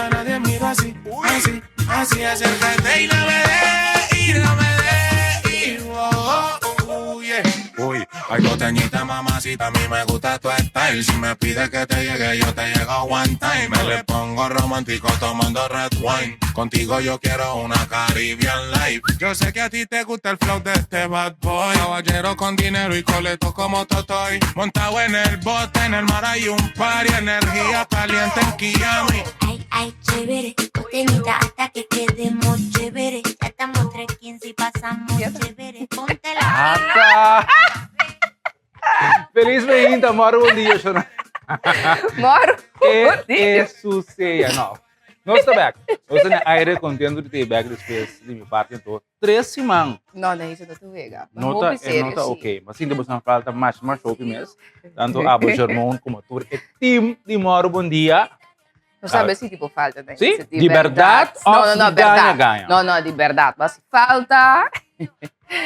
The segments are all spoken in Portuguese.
a nadie miro así, así, así, acércate y no me de, yeah. Uy, ay, costeñita, mamacita, a mí me gusta tu style. Si me pides que te llegue, yo te llego one time. Me le pongo romántico tomando red wine. Contigo yo quiero una Caribbean Life. Yo sé que a ti te gusta el flow de este bad boy. Caballero con dinero y coleto como Totoy. Montado en el bote, en el mar hay un party. Energía caliente en Kiami. Ay, ay, chévere, costeñita, hasta que quedemos chévere. Ya estamos 3:15 y pasamos chévere. Ponte la Ata! Feliz bem-vinda, Moro, bom dia, Shona. Moro, bom dia. Suceia, não. Nós estamos back. Nós estamos na aire contendo de ter back depois de minha parte, então, 3 semanas. Não, não, isso não tu vega. Nota ok, mas ainda você falta mais show mesmo. Tanto a Germão como a tour, é time de Moro, bom dia. Não sabe se tipo falta, né? Sim, de verdade ou de ganha? Não, de verdade. Mas falta...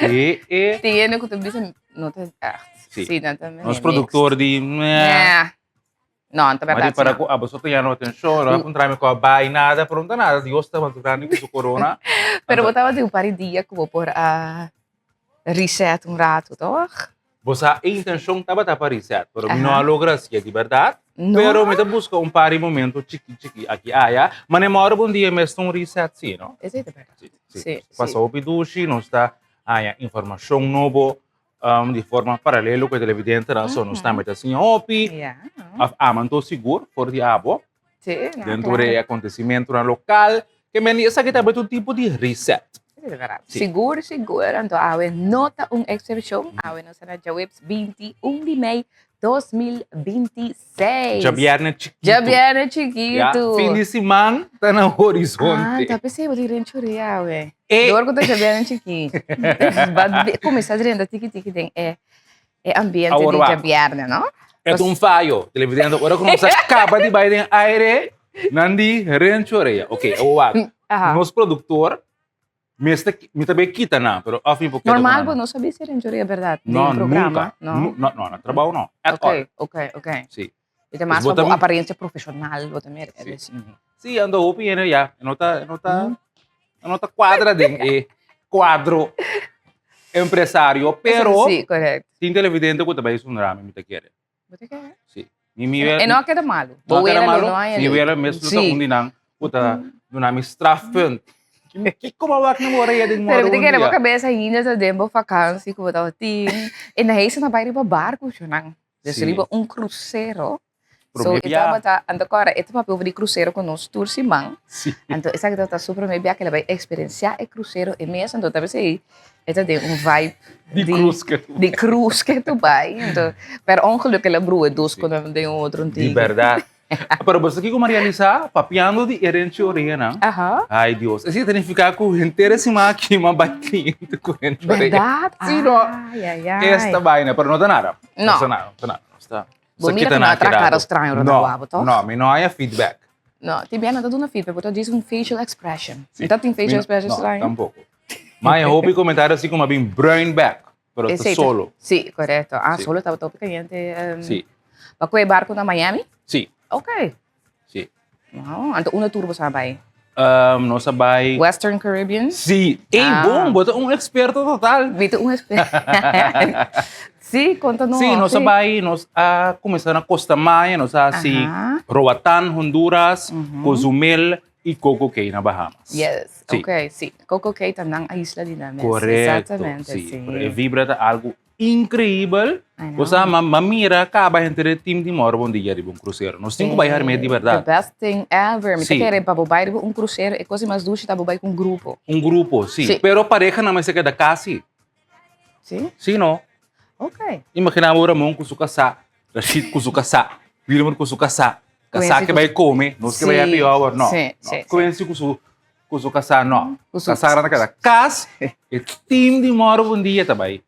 E... Tem que tu disse, não tem arte. Sim, também. Nós produtor de... Não, não é verdade. Mas para a pessoa tem a atenção, não encontrar-me com a baia, nada, pronto, nada. Deus está mantendo com o corona. Pero eu estava de um par de dias que vou por a reset rato, toch? Você a intenção estava para reset, mas não logra ser de verdade. Pero me busca par de momento chiqui aqui, mas nem mora bom dia mesmo reset, sim, não? Isso é verdade. Sim. Passou o pidushi, não está informação nova. De forma paralela com a televidente, não está metendo assim, mantou seguro, por diabo, dentro do acontecimento no local, que me diz que também um tipo de reset. Seguro, então há nota excepção, há na webs 21 de maio 2026. Já viernes chiquito. Fim de semana, está no horizonte. Tá pensei, vou ter que chorar, ué. Agora que eu já viernes chiquito. Começar a dizer que tem é ambiente de já viernes, não? É um falho. Televidente, agora que você acaba de bater em aire, Nandi, renchoreia. Ok, nosso produtor, me também quita, não, mas afim porque normal, não sabia se renchoreia é verdade. Não, programa, nunca. Não, trabalho não. Ok. Sim. E tem mais uma aparência profissional, vou também. Sim, andou opinião já. Nota quadra de quadro empresário, pero sim, correto. Tem televidente que também é um drama, me quer. Você quer? Sim. E não queda malo. Não queda malo. Ni vela mesmo tá nang puta do nome strafpunt. Que como vai na moreia de Pero te quero cabeça ainda tá dentro vacância que vou ter. E na reisa na bairro barco, chunang. Desliba cruzeiro. So, então, agora, esse papel de cruzeiro com nós, tour Simão. Então, essa que está super bem, que ela vai experienciar o cruzeiro e mesmo, então, talvez aí, ela tem vibe de cruz que tu vai. Então, per ongeluk, ela brua dos quando tem outro De verdade. Para você que como realizar, papiando de herente orelha, não? Ai, Deus. Assim, tem que ficar com inteira cima aqui, uma batida com herente orelha. Verdade? Sim, não. Esta vaina, pero não dá nada. Não. Não está. Bom, mira que não é cara estranho, não há feedback. Não, tem bem nada do feedback, porque diz facial expression. Então tem facial expression estranho? Não, tampouco. Mas eu ouvi comentários assim como bem brain back, pero está solo. Sim, correto. Solo estava top caliente. Sim. Para que barco na Miami? Sim. Ok. Sim. Então, uma turbo sabay? Não sabay. Western Caribbean? Sim. Bom, bota experto total. Bota experto. Sim, conta-nos. Sim, nós sabay, nós começamos na Costa Maya, nós assim, Roatan, Honduras, Cozumel e Coco Cay na Bahamas. Yes, ok, sim. Coco Cay também a isla de Names. Correto. Exatamente, sim. Vibra algo incrível. Você mamira acaba entre o time de Moro bom dia de um cruzeiro. Nós temos que bailar meio de verdade. The best thing ever. Me querem para baixar um cruzeiro e coisa mais ducha para baixar com um grupo. Um grupo, sim. Pero pareja não mais se queda casi. Sim? Sim, não. Ok. Imagina agora mão com sua casa, Rashid com sua casa, Wilmer com sua casa, casa que vai comer, nós que vai happy hour, não. Sim. Conhece com sua casa, não. Casa na casa. Casa, é time de Moro bom dia também.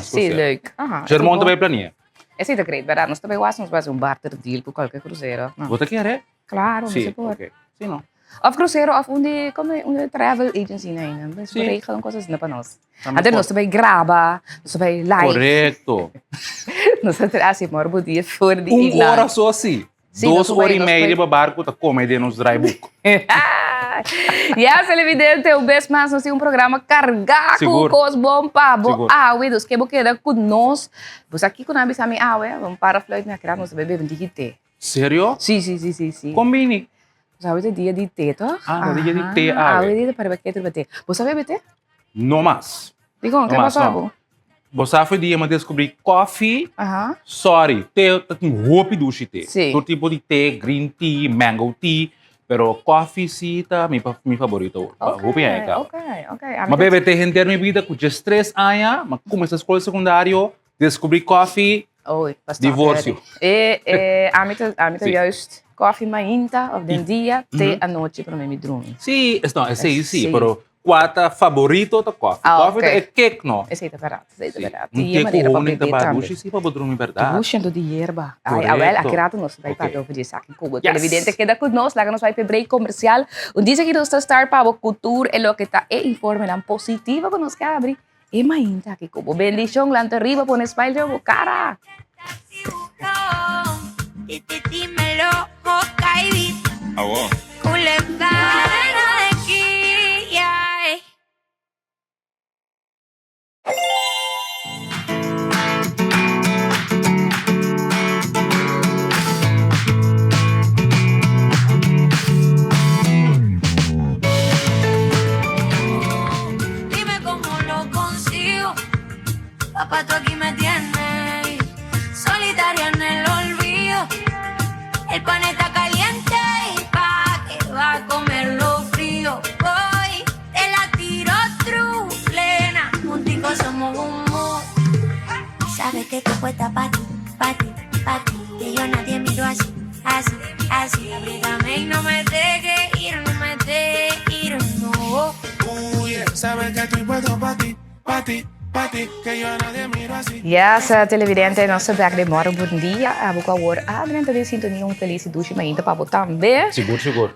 Sim, leuk. Germão também planeia. Esse é o segredo, verdade? Nós também gostamos de fazer barter deal com qualquer cruzeiro. Você quer? Claro, sim, você pode. Sim, não. Of cruzeiro, of uma travel agency na ina. Mas regelen coisas na para nós. Até nós também grava, nós também live. Correto. Nós também assim, Moro bom dia, for de hora só assim. Sim, 2 horas e nós meia foi- de barco, tá comendo nos drybook. Ja, televidente, o best mas nós temos um programa carregado Seguro. com os bom pabo. Seguro. Dos que queda conosco. Você aqui com a missa me vamos para a flight na criar nós bebê de té. Sério? Sim. Combine. Sabe o dia de té, tá? Ah, o dia de té, o dia para beber té. Você sabe beber té? Não mais. Diga, que Não, mas passou? não. Você foi dia mas descobri coffee, Aham. sorry, té, tem roupa do té. Sim. Todo tipo de té, green tea, mango tea, pero coffee sim tá meu favorito. Roupa é cara. Ok. Mas bebê té em minha vida com 3 anos, mas começo a escola secundária, descobri coffee, Oi, divórcio. A mim Sim. juist koffie mainta of den dia, té à noite para mim dormir. Sim, não, é sim, Sim. pero quatro favorito da coffee. Ah, Coffee ok. é cake, não? Esse aí tá barato, Um E a cake maneira para único da beber baducha, também. sim, para dormir, verdade. Puxando de hierba. Correto. A kirato nos vai Ok. para over aqui Cuba. Yes. Televidente queda conosco, lá nos vai para break comercial. Diz aqui nos estar para o cultura e lo que está e informe la positiva que nos que abre. E mainta aqui Cuba. Bendición lá arriba por espalda cara. Dímelo, Boca y Beat. Culebana de aquí, ay. Dime cómo lo consigo. Papá, tú aquí me tienes solitaria en el olvido. El pan está caliente y pa' que va a comerlo frío. Hoy te la tiro trulena, junticos somos un mood. Sabes que tu puesta pa' ti, que yo nadie miro así, Abrígame y no me dejes ir, no. Sabes que estoy puesto pa' ti, que yo a nadie miro así. Yes, televidente, nosso back de morgen, bom dia. Boca agora, durante a sintonia, feliz douche, mas ainda para também. Seguro.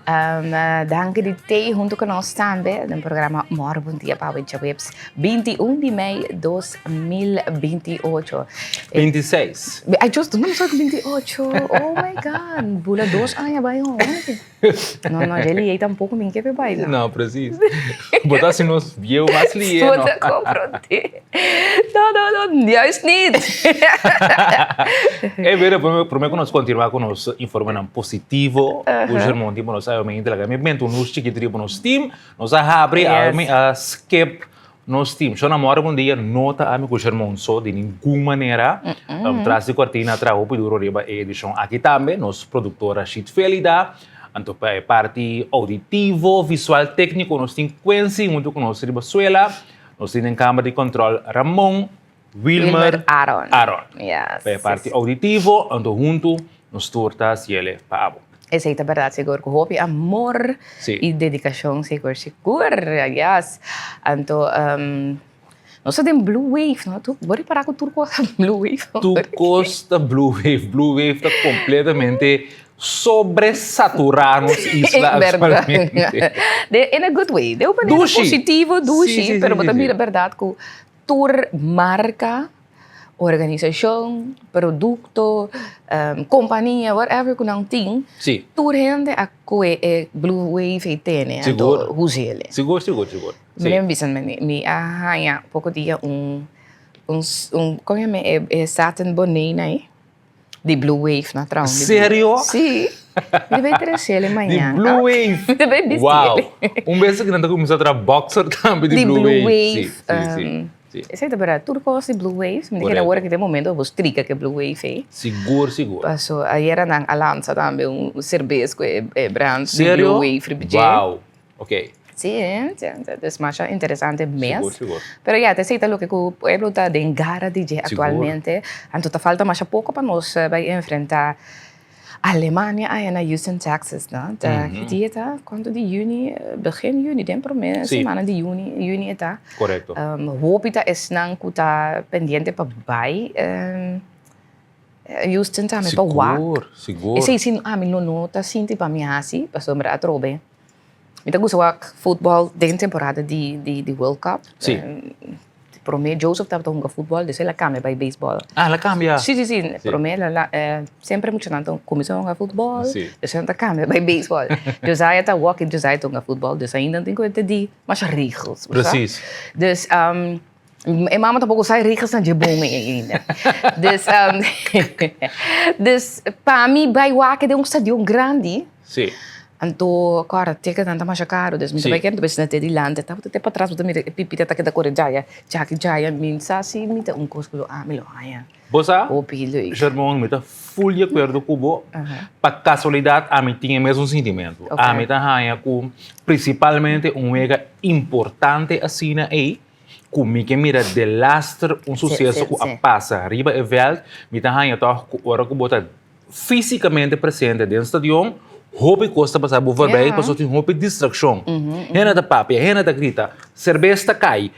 Dank de ter junto com nós também no programa Morgen Bom Dia para o Webs 21 de maio de 2028. 26. I just não sou 28. Oh my God, bula 2 anos vai ontem. Não, ele aí tampouco me quer vai lá. Não, preciso. Botar assim nos viu mais lindo. Vou te confrontar. Não, juist niet. Vera, prometo que nós continuar com nós informando positivo. Hoje, irmão, tipo, nós sabemos ainda que me mento nos chiquitri para nós team, nós abre a skip nos team. Só na hora um dia nota a mim que o irmão só de nenhuma maneira traz de cortina atrás o duro riba edição aqui também nós produtora Shit Felida. Então, parte auditivo, visual técnico, nós temos Quincy, junto com nós riba Suela. Nós temos câmara de controle Ramon, Wilmer, Aaron. Yes. Parte auditivo, então junto nos tortas e ele para Essa é a verdade, seguro. Com hobby, amor e dedicação, seguro. Yes. Então, nós temos Blue Wave, não? Tu pode parar com turco Blue Wave. Turcosta Blue Wave. Blue Wave está completamente sobresaturado nas islas actualmente. In a good way. De uma maneira positiva, douche, pero também a verdade que tour marca, organização, produto, companhia, whatever que não tem, tour gente a que Blue Wave tem, seguro. Seguro. Me lembro disso, me arranha pouco dia como é satin boné, né? De Blue Wave na trama. Sério? Sim. Deve trazer ele amanhã. De Blue Wave? Deve vestir. Uau! Beijo que não começou a trazer boxer também de Blue Wave. Sim. Essa é a verdade. Tudo gosta de Blue Wave. Me diga na hora que tem momento eu vou explicar que Blue Wave é. Seguro. Passou. Aí era na lança também cerveja que é brand de Sério? Blue Wave. Uau! Ok. Sim, es más interesante mes. Seguro. Pero ya, te cita lo que el pueblo está de engara DJ actualmente. Entonces falta más poco para nos enfrentar Alemania en Houston, Texas, ¿no? Die está, ¿cuánto de juni? Begin juni, den primera semana de juni está. Correcto. Hopita es nan kuta pendiente para bai. Houston también para WAC. Seguro. Ese sin mi no nota sinti para mi asi, para sombra atrobe. Me gusta o futebol de temporada de World Cup. Sim. por mí, Joseph estaba jugando fútbol, desde la cambia para béisbol. Ah, la cambia? Sí. Por mí, siempre mucho tanto comenzó a jugar fútbol, desde la cambia para béisbol. Josiah está walking, Josiah está jugando fútbol, desde ainda não tem coisa de mais regels. Precies. Dus, en mama tampoco sabe regels na de bom ainda. Dus, para mim, vai walking de stadion grande. Sim. Então, agora, tem que andar mais caro. Dus, muito bem, que não precisa ter de lande. Tá, até para trás, você me pipita tá que da cor jaya. Jaya, minsa, assim, me dá coisa, me lo haya. Bosa? O pilho. Germão, me tá full de acordo com o para casualidade, a mim tinha mesmo sentimento. Okay. A mim tá haya com, principalmente, mega importante assim aí, comigo que mira de lastre sucesso que a passa arriba e veld, me tá haya tá agora que bota fisicamente presente dentro do estadião. Hobby costa passar por verbei, passou tem hobby distração. Rena da papia, rena da grita, cerveja cai,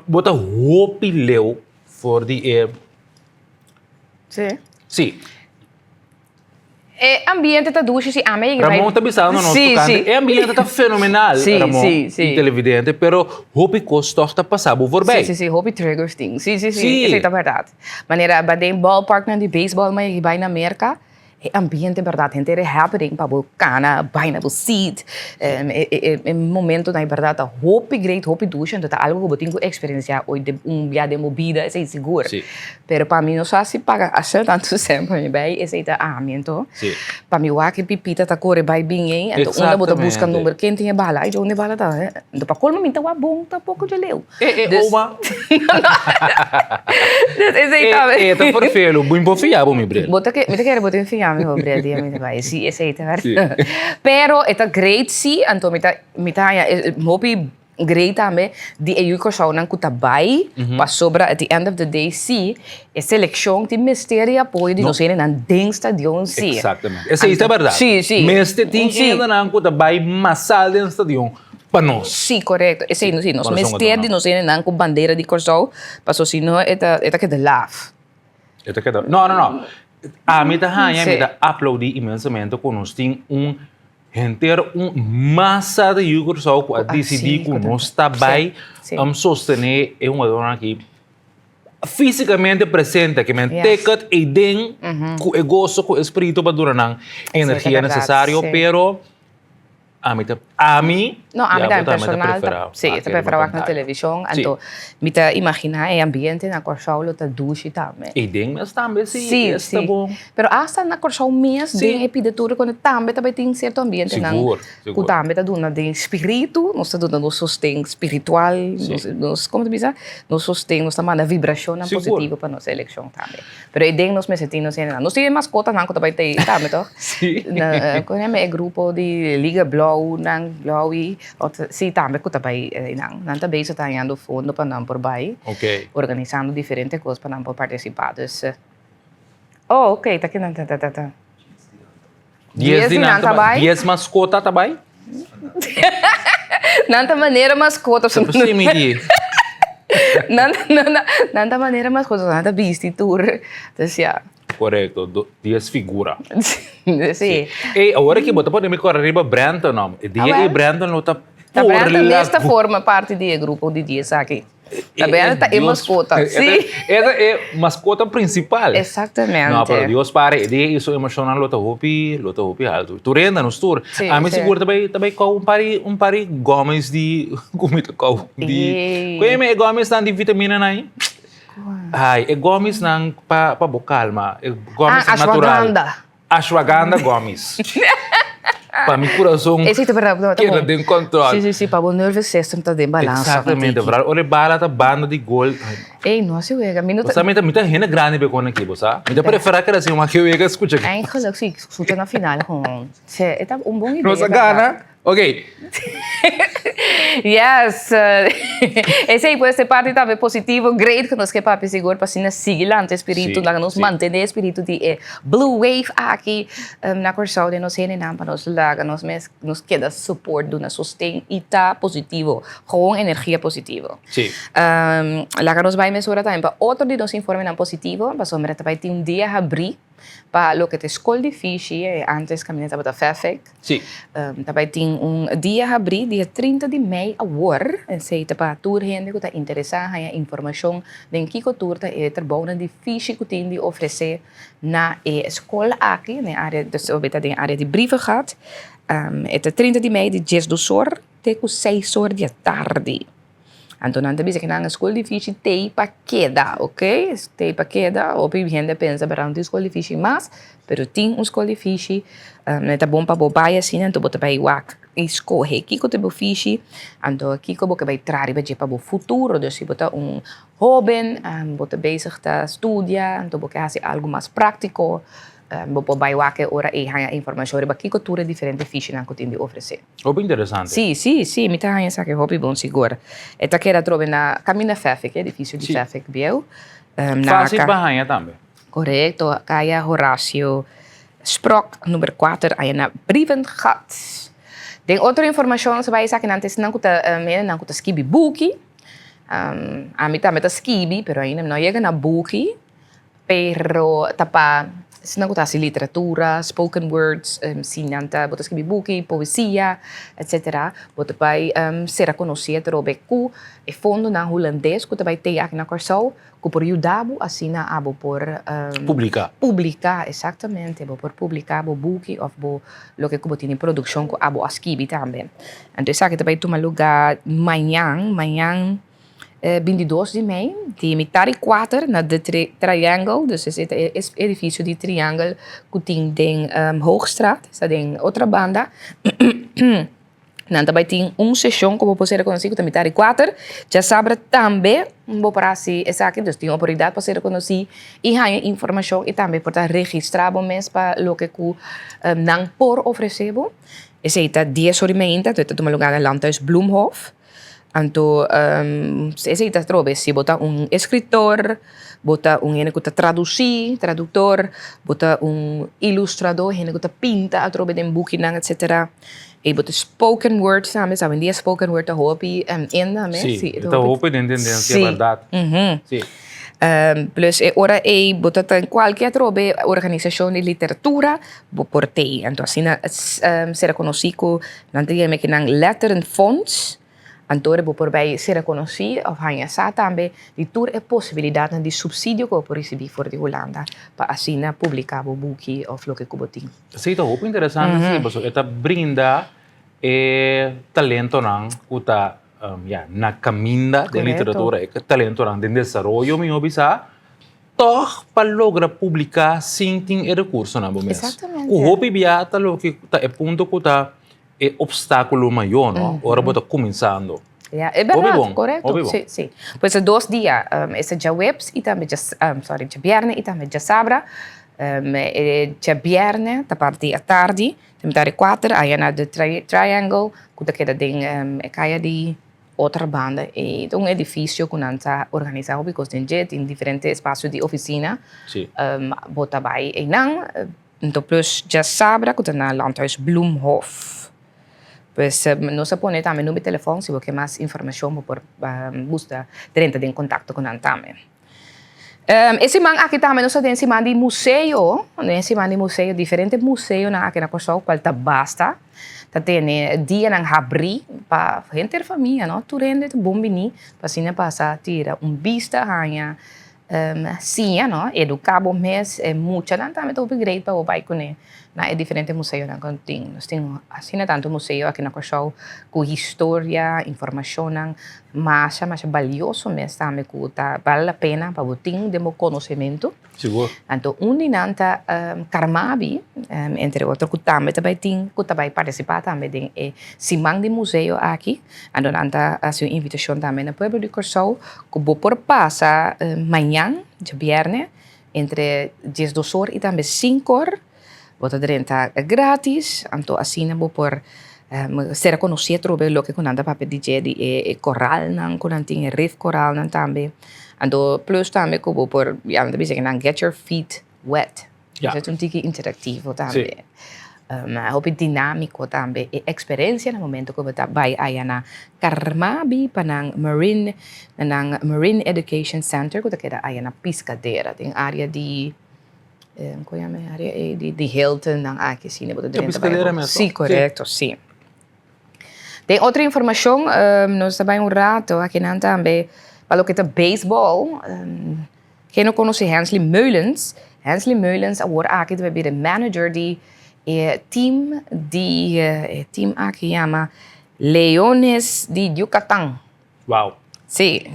bota hobby leu for the Sim. Sim. É ambiente tá ducho, se ame. Ramon tá pensando no nosso tocante. É ambiente tá fenomenal, Ramon, e televidente, pero hobby costa tá passar por verbei. Sim, hobby triggers things. Sim. Isso é verdade. Maneira, badem ballpark na de baseball, mas vai na América. É ambiente, verdade, gente é happening para o cana, baina o seat, momento na verdade, hope great, hope ducha, então algo que eu tenho experiência hoje de dia de movida, é seguro. Sim. Pero para mim não só se paga assim tanto sempre, bem, esse é ambiente. Sim. Para mim o que pipita tá corre vai bem, então onde eu busca número quem tem bala, e onde bala tá, então para colmo então é bom, tá pouco de leu. Uma. Esse tá. Tá perfeito, bem confiável, meu brother. Bota que, me quer botar enfiar meu brother, me vai. Sim, esse aí tá verdade. Pero é great sim, então me tá hope great também de eu que só não cuta bai, para sobra at the end of the day sim, é seleção de mistério apoio de nós na dentro stadion sim. Exatamente. Essa é a verdade. Sim. Mestre tem ainda não cuta bai massal dentro do estadião. Para nós. Sim, correto. Esse aí sim, nós mistério de nós não com bandeira de Corsol, passou se não é que de laugh. Não. A mim tá aplaudir imensamente quando nós tem gente massa de Yugur só que decidir que nós está bem sostener uma dona aqui fisicamente presente, que manteca e den com o gozo, com o espírito para durar a energia necessária, pero a mim é personal, sim, eu prefiro na televisão, então me tá imaginar o ambiente na Corsol tá duche também. E den mas também sim, está bom. Pero hasta na Corsol mesmo, den epidemia quando também tem certo ambiente na que também tá dando de espírito, nós tá dando no sustento espiritual, nós como tu diz, nós sustento, nós tá mandando vibração positiva para nossa eleição também. Pero e den nós me sentimos nós tem mascota não que também tem também, tá? Na quando é grupo de Liga Blau, nang Blaui, sim, também que também não também está ganhando fundo para não por baixo, organizando diferentes coisas para não por participar. Oh, ok, tá aqui não tá. 10 mascota também? Não tá maneira mascota. Você precisa medir. Não tá maneira mascota, não tá visto tour, então Correto, 10 figura. Sim. E agora que bota para me correr para Brandon, não. E Brandon não tá por lá. Nesta forma parte do grupo de 10 aqui. Também é mascota. Sim. Essa é mascota principal. Exatamente. Não, para Deus pare, isso emocional lota hopi alto. Tu renda nos tour. A mim seguro também com um pari Gomes de comida com de. Como é Gomes dan de vitamina aí? Ai, é Gomes nang pa calma. É Gomes natural. Ashwagandha Gomes. Para meu coração. Esse é verdade. Que não tem controle. Sim, para o nervo system tá em balanço. Exatamente, verdade. Olha bala tá banda de gol. Ei, nossa, eu ega. Você me tá gente grande bem com aqui, você. Me prefere que assim uma que eu ega escuta aqui. Ai, claro, sim, escuta na final com. É tá bom ideia. Nossa gana. Ok. Yes. Esse aí pode ser parte também positivo, great que nós que papi seguro para se seguir lá no espírito, lá nos manter o espírito de blue wave aqui na Corsol de nós não para nós lá, nos queda suporte do nosso sustento e tá positivo, com energia positiva. Sim. Lá que nós vai mesurar também para outro de nós informe não positivo, para sombra também tem dia abrir para lo que te escola de fishi, antes caminhava para Fefec. Sim. Também tem dia abrir, dia 30 de maio, agora, e sei para tour gente que está interessada em informação de que tour é trabalho de fishi que tem de oferecer na escola aqui, na área de área de brieven gaat. É 30 de maio de 10 do sor, até 6 horas da tarde. Então, não tem que na escola de fish tem para queda, ok? Tem para queda, ou a gente pensa para não ter escola de fish, mas tem uma escola de fish, é bom para bobar assim, então você vai escolher que você vai fish, então aqui você vai trazer para o futuro, então se você jovem, você bezig te estudar, então você faz algo mais prático. Vai wakker ora hanya informação sobre que cultura diferente fish na que tem oferecer. Hobby interessante. Sim, me tá hanya sabe hobby bom seguro. Eta queda trobe na caminho Fefec, edifício de Fefec, viu? Fácil para hanya também. Correto, kaya Horácio Sprok número 4 aí na Brievengat. Tem outra informação sobre isso que antes não kuta skibi buki. A mim também tá skibi, pero ainda não chega na buki. Pero tapa se não gostasse literatura, spoken words, sinanta, botas que buki, poesia, etc. Bota vai ser conhecido o beco e fundo na holandês que vai ter aqui na Corsol, que por ajudar assim na abo por publicar, exatamente, por publicar o buki ou lo que tem em produção que abo askibi também. Então isso aqui vai tomar lugar amanhã 22 de maio, de metade 4 na de Triangle, dus é esse edifício de Triangle que tem Hoogstraat, está tem outra banda. Não, também tem sessão que você pode conhecer com metade 4, já sabe também, vou para si, aqui, dus tem oportunidade para ser conhecido e ganhar informação e também para registrar o mês para o que não por oferecer. Esse é 10 horas e meia, então toma lugar no Landhuis Bloemhof. Então, esse é trobe, se botar escritor, botar ene que tradutor, botar ilustrador, ene que pinta, a trobe den boek etc. E botar spoken word, sabe dia spoken word, hobby, ainda, sim, então hobby de entender, é verdade. Sim. Plus, ora botar qualquer trobe organização de literatura, por te. Então, assim, será conhecido, não tem que letterenfonds. Antore por bij ser conhecido, of hanya sa também de tour é possibilidade de subsídio que por receber for de Holanda para assim publicar o book of lo que kuboting. Sim, então muito interessante sim, porque esta brinda talento nang uta na caminda de literatura, talento nang de desenvolvimento meu bisa toch para lograr publicar sem ter recurso na bomes. Exatamente. O hobby biata lo que tá é ponto que tá é obstáculo maior, não? Ora bota começando. Ja, é verdade, correto. Sim. Pois é 2 dias, esse já webs e também já viernes e também já sabra. Já viernes, da parte da tarde, da 4, aí na de Triangle, que queda tem caia de outra banda e um edifício que não está organizado porque tem diferentes espaços de oficina. Sim. Bota vai e não, então plus já sabra que na Landhuis Bloemhof. Pues no se pone também no meu telefone se você quer mais informação por buscar dentro de contato com a também. Esse man aqui também nós temos cima de museu, né? Cima de museu, diferentes museus na aqui na Corsol, qual tá basta. Tá tem dia na abrir para gente família, não? Tu rende tu bombini, para cima passar tira vista ganha. Sim, não? Educar bom mês é muito, não também tô upgrade para o pai com na diferentes museus na continho. Nós temos assim tanto museu aqui na Corsol com história, informação, mas valioso mesmo também que tá vale a pena para botar de meu conhecimento. Seguro. Então uninanta Carmabi, entre outros que também participar também de simang de museu aqui. Então anta a sua invitação também na Pueblo de Corsol que vou por passar amanhã, de viernes, entre 10 horas e também 5 horas. Bota drenta grátis, então assim vou por ser conhecido sobre o que conanta para DJ de coral, não conanta em riff coral, não também. Então plus também que vou por, já não sei que get your feet wet. Ja. É tique interativo também. Hopi dinâmico também, e experiência no momento que você vai aí na Carmabi para Marine Education Center, que queda aí na Piscadeira, tem área de Kaya may área di Hilton ng Aki Cine. Sí, correcto, sí. Tem outra informação, nós também rato aqui na também, para o que é baseball, quem não conhece Hensley Meulens, Hensley Meulens agora aqui vai ser manager de team aqui chama Leones de Yucatán. Wow. Sí,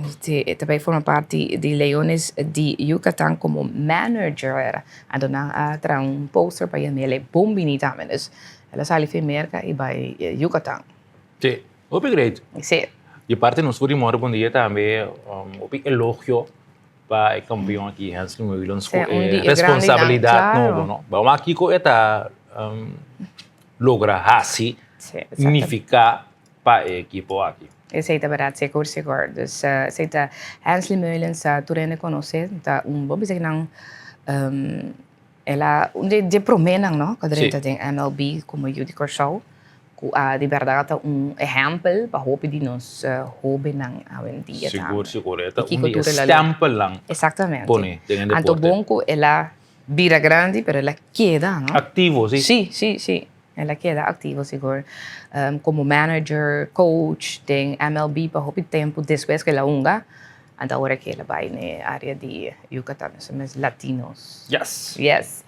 também forma parte de Leones de Yucatán como manager. Ando na um poster para ele bombini também. Ela sai de América e vai Yucatán. Sí, opi great. Sí. De parte nos fui morrer bom dia também, opi elogio para o campeão aqui, Hensley Meulens, com responsabilidade novo, não? Vamos aqui com esta logra assim, significa para a equipe aqui. Essa é a verdade, seguro. Dus essa Hensley Meulens, tu rende conhecer, tá bom dizer não, ela de promenang, não? Quando rende tem MLB como Judico Show. De verdade exemplo para hope de nós hobby ng awen dia. Siguro. Ito stempel lang. Exactamente. Pone, Anto bonco ela vira grande, pero ela queda, ¿no? Activo, sí. Sí. Ela queda activo, seguro. Como manager, coach, tem MLB para hope tempo después que la unga. Anta ahora que ela vai na área de Yucatán, somos latinos. Yes.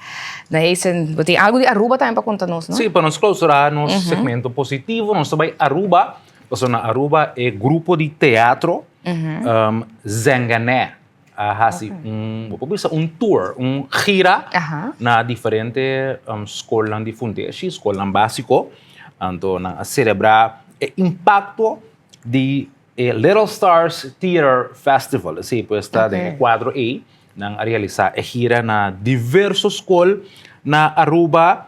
Na isen, tem algo de Aruba também para contar-nos, não? Sim, para nos clausurar no segmento positivo, nós também Aruba, na Aruba é grupo de teatro Zengané. Tour, gira na diferente escolas de fundamento, escolas básico, então na celebrar o impacto de Little Stars Theater Festival. Sim, pues está em quadro A, nang realizar a gira na diversos escolas na Aruba,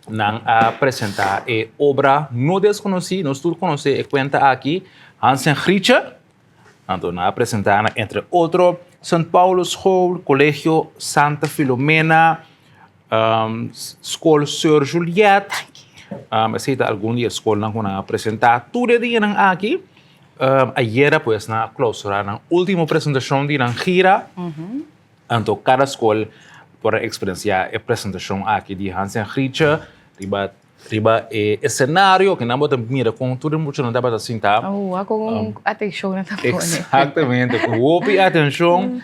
nang apresentar a obra não desconhecida, nós todos conhecemos e conta aqui, Hansen Richa, então na apresentar entre outros, St. Paulo's Hall, Colégio Santa Filomena, Escola Sir Juliette, aceita algum dia escola na apresentar, tudo dia nang aqui. Ayer pues na clausura ng última presentación de ng gira. Anto cada escola por experiencia e presentación aqui de Hansen Richa riba escenario que namo mira com tudo mucho não dá para sentar. Com atenção na tapone. Exatamente, com hopi atenção,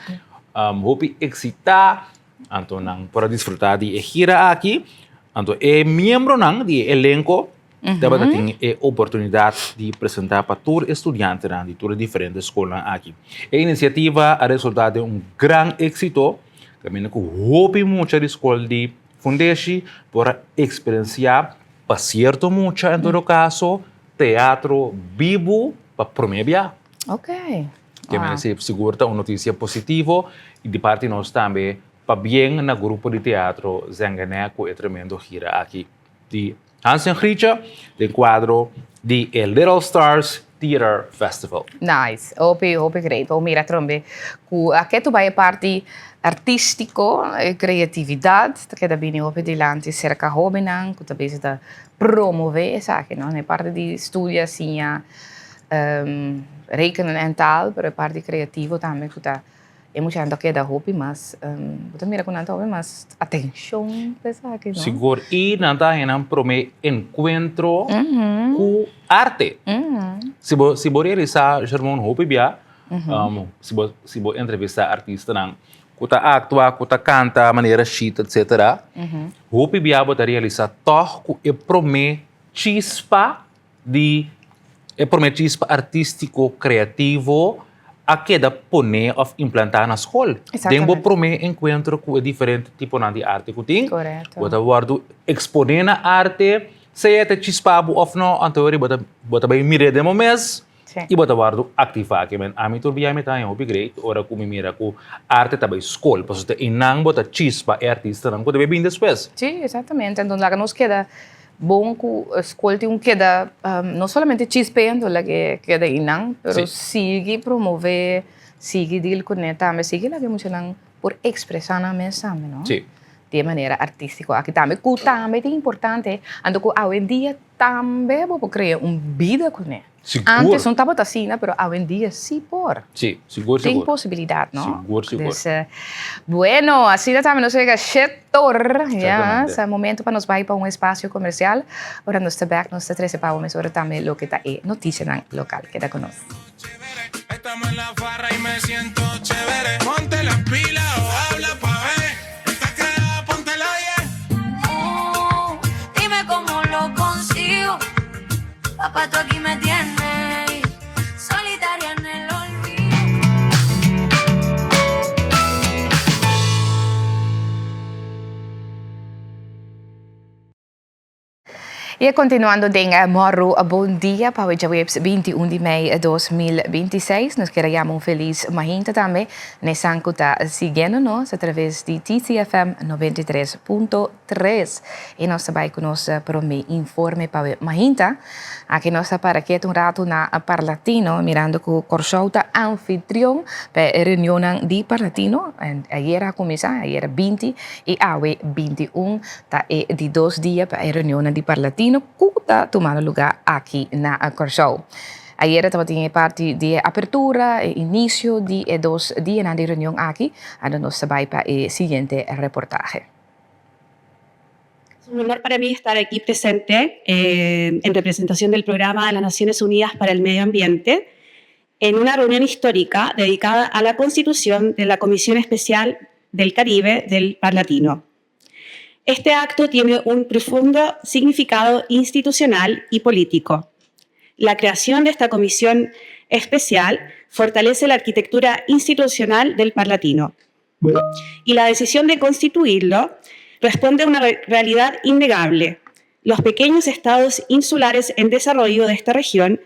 hopi excitar, anto nang para desfrutar de gira aqui. Anto membro nang de elenco dapat ter a oportunidade de apresentar para todos os estudantes de todas as diferentes escolas aqui. A iniciativa é resultado de grande êxito, também com hope muita de escola de fundeixe para experienciar, para certo muito, em todo caso, teatro vivo para promover. Ok. Que me segura uma notícia positiva e de parte nós também para bem no grupo de teatro Zengané com o tremendo gira aqui de Hansen Richa, de quadro de Little Stars Theater Festival. Nice. Hope great. Mira, trombe. Aqui tu vai a parte artístico, criatividade, que da bem hope de lante cerca hobby nang, que também está promover essa aqui, não? Na parte de estudo assim, rekenen en taal, pero parte creativo também que tá é muito ainda que da hobby, mas também com nada hobby, mas atenção essa aqui, não? Seguro. E nada henam prome encontro com arte. Se você realizar germão hobby bia, se você entrevistar artista nang kuta actua, kuta canta, maneira chita, etc. Hobby bia bota realizar toh ku e prome chispa artístico criativo a queda pone of implantar na escola. Dembo prome encontro com diferente tipo de arte que tem. Correto. Bota guardo exponer na arte, se é chispabo of no, anterior bota bem mire demo mês. E bota guardo ativar que men ami tur biame tá em hobby great, ora com mira com arte também escola, para você inang bota chispa é artista não pode bem depois. Sim, exatamente. Então lá nos queda bom que a escola tem queda não somente chispeando lá que queda inang, pero sigue promover, sigue deal com neta, mas sigue lá que muito lang por expressar na mensagem, não? Sim. De maneira artística. Aqui também, que também é importante, ando que hoje em dia também vou criar vida com ele. Seguro. Antes não estava assim, pero hoje em dia sim por. Sim, seguro. Tem possibilidade, não? Seguro. Dus, bueno, assim também nós chega setor, ja, é momento para nós ir para espaço comercial, para nós também nós trazer para o mesmo também o que está aí, notícia local, queda conosco. Estamos en la farra y me siento chévere. Ponte las pilas o habla pa' ver. Estás quedada, póntela bien. Dime cómo lo consigo. Papá, tú aquí me tienes solitaria en el olvido. E continuando dengan Morro, bom dia para hoje, 21 de maio de 2026. Nós queremos feliz Mahinta também. Nessa está seguindo-nos através de TCFM 93.3. E nós também conosco para o informe para Mahinta. Aqui nós para aqui rato na Parlatino, mirando com o Corchouta anfitrião para a reunião de Parlatino. Ayer começou, ayer 20 e hoje 21, tá de 2 dias para a reunião de Parlatino. Que está tomando lugar aqui na Corchou. Ayer tinha parte de apertura e início de 2 dias na reunião aqui. Agora nós vamos para o seguinte reportaje. Es un honor para mí estar aquí presente en representación del Programa de las Naciones Unidas para el Medio Ambiente en una reunión histórica dedicada a la constitución de la Comisión Especial del Caribe del Parlatino. Este acto tiene un profundo significado institucional y político. La creación de esta comisión especial fortalece la arquitectura institucional del Parlatino. Y la decisión de constituirlo responde a una realidad innegable. Los pequeños estados insulares en desarrollo de esta región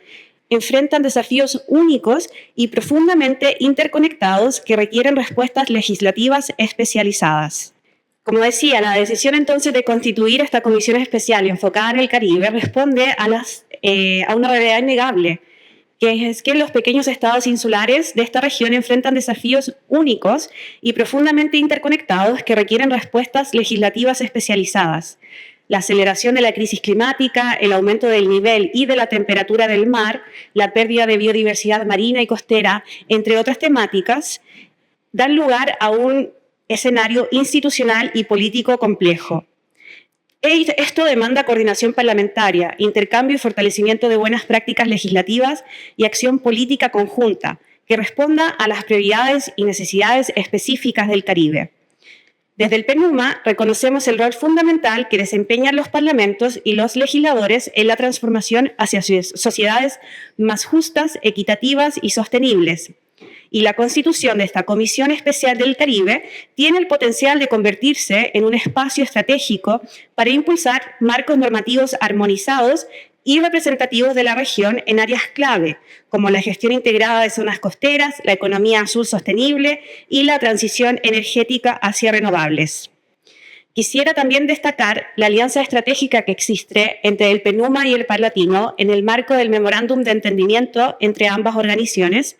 enfrentan desafíos únicos y profundamente interconectados que requieren respuestas legislativas especializadas. Como decía, la decisión entonces de constituir esta comisión especial enfocada en el Caribe responde a una realidad innegable, que es que los pequeños estados insulares de esta región enfrentan desafíos únicos y profundamente interconectados que requieren respuestas legislativas especializadas. La aceleración de la crisis climática, el aumento del nivel y de la temperatura del mar, la pérdida de biodiversidad marina y costera, entre otras temáticas, dan lugar a un escenario institucional y político complejo. Esto demanda coordinación parlamentaria, intercambio y fortalecimiento de buenas prácticas legislativas y acción política conjunta que responda a las prioridades y necesidades específicas del Caribe. Desde el PNUMA reconocemos el rol fundamental que desempeñan los parlamentos y los legisladores en la transformación hacia sociedades más justas, equitativas y sostenibles. Y la constitución de esta Comisión Especial del Caribe tiene el potencial de convertirse en un espacio estratégico para impulsar marcos normativos armonizados y representativos de la región en áreas clave, como la gestión integrada de zonas costeras, la economía azul sostenible y la transición energética hacia renovables. Quisiera también destacar la alianza estratégica que existe entre el PNUMA y el Parlatino en el marco del Memorándum de Entendimiento entre ambas organizaciones,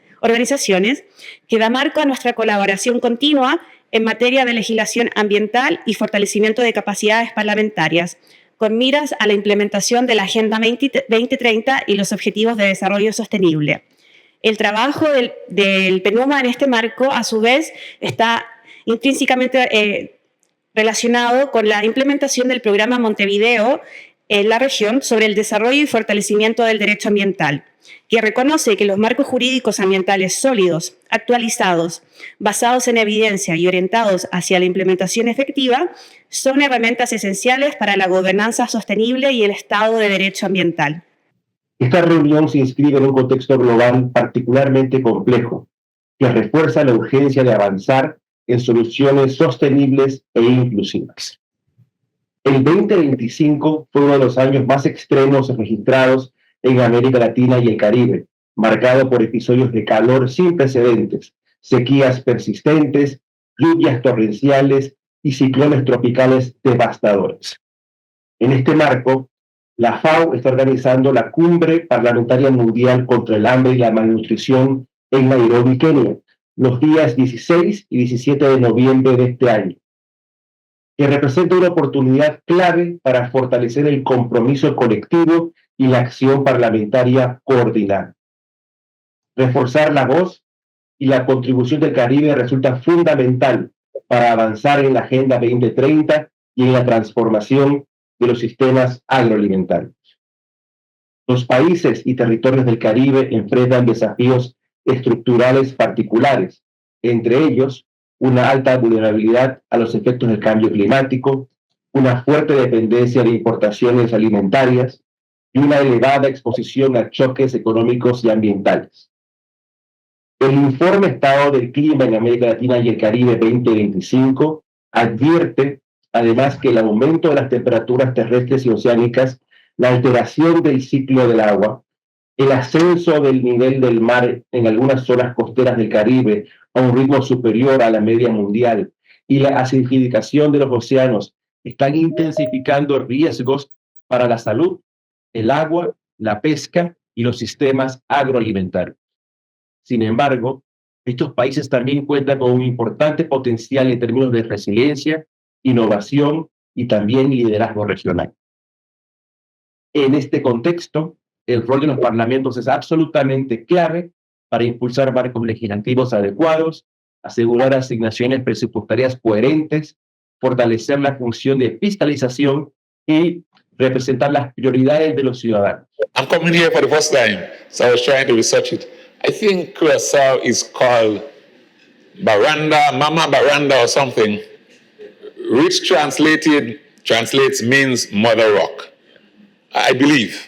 que da marco a nuestra colaboración continua en materia de legislación ambiental y fortalecimiento de capacidades parlamentarias, con miras a la implementación de la Agenda 2030 y los Objetivos de Desarrollo Sostenible. El trabajo del PNUMA en este marco, a su vez, está intrínsecamente relacionado con la implementación del programa Montevideo en la región sobre el desarrollo y fortalecimiento del derecho ambiental, que reconoce que los marcos jurídicos ambientales sólidos, actualizados, basados en evidencia y orientados hacia la implementación efectiva son herramientas esenciales para la gobernanza sostenible y el Estado de Derecho ambiental. Esta reunión se inscribe en un contexto global particularmente complejo, que refuerza la urgencia de avanzar en soluciones sostenibles e inclusivas. El 2025 fue uno de los años más extremos registrados en América Latina y el Caribe, marcado por episodios de calor sin precedentes, sequías persistentes, lluvias torrenciales y ciclones tropicales devastadores. En este marco, la FAO está organizando la Cumbre Parlamentaria Mundial contra el Hambre y la Malnutrición en Nairobi, Kenia, los días 16 y 17 de noviembre de este año, que representa una oportunidad clave para fortalecer el compromiso colectivo y la acción parlamentaria coordinada. Reforzar la voz y la contribución del Caribe resulta fundamental para avanzar en la Agenda 2030 y en la transformación de los sistemas agroalimentarios. Los países y territorios del Caribe enfrentan desafíos estructurales particulares, entre ellos una alta vulnerabilidad a los efectos del cambio climático, una fuerte dependencia de importaciones alimentarias y una elevada exposición a choques económicos y ambientales. El informe Estado del Clima en América Latina y el Caribe 2025 advierte además que el aumento de las temperaturas terrestres y oceánicas, la alteración del ciclo del agua, el ascenso del nivel del mar en algunas zonas costeras del Caribe a un ritmo superior a la media mundial y la acidificación de los océanos están intensificando riesgos para la salud, el agua, la pesca y los sistemas agroalimentarios. Sin embargo, estos países también cuentan con un importante potencial en términos de resiliencia, innovación y también liderazgo regional. En este contexto, el rol de los parlamentos es absolutamente clave para impulsar marcos legislativos adecuados, asegurar asignaciones presupuestarias coherentes, fortalecer la función de fiscalización y representar las prioridades de los ciudadanos. I'm coming here for the first time, so I was trying to research it. I think Curaçao is called Baranda, Mama Baranda or something, which translates means Mother Rock. I believe.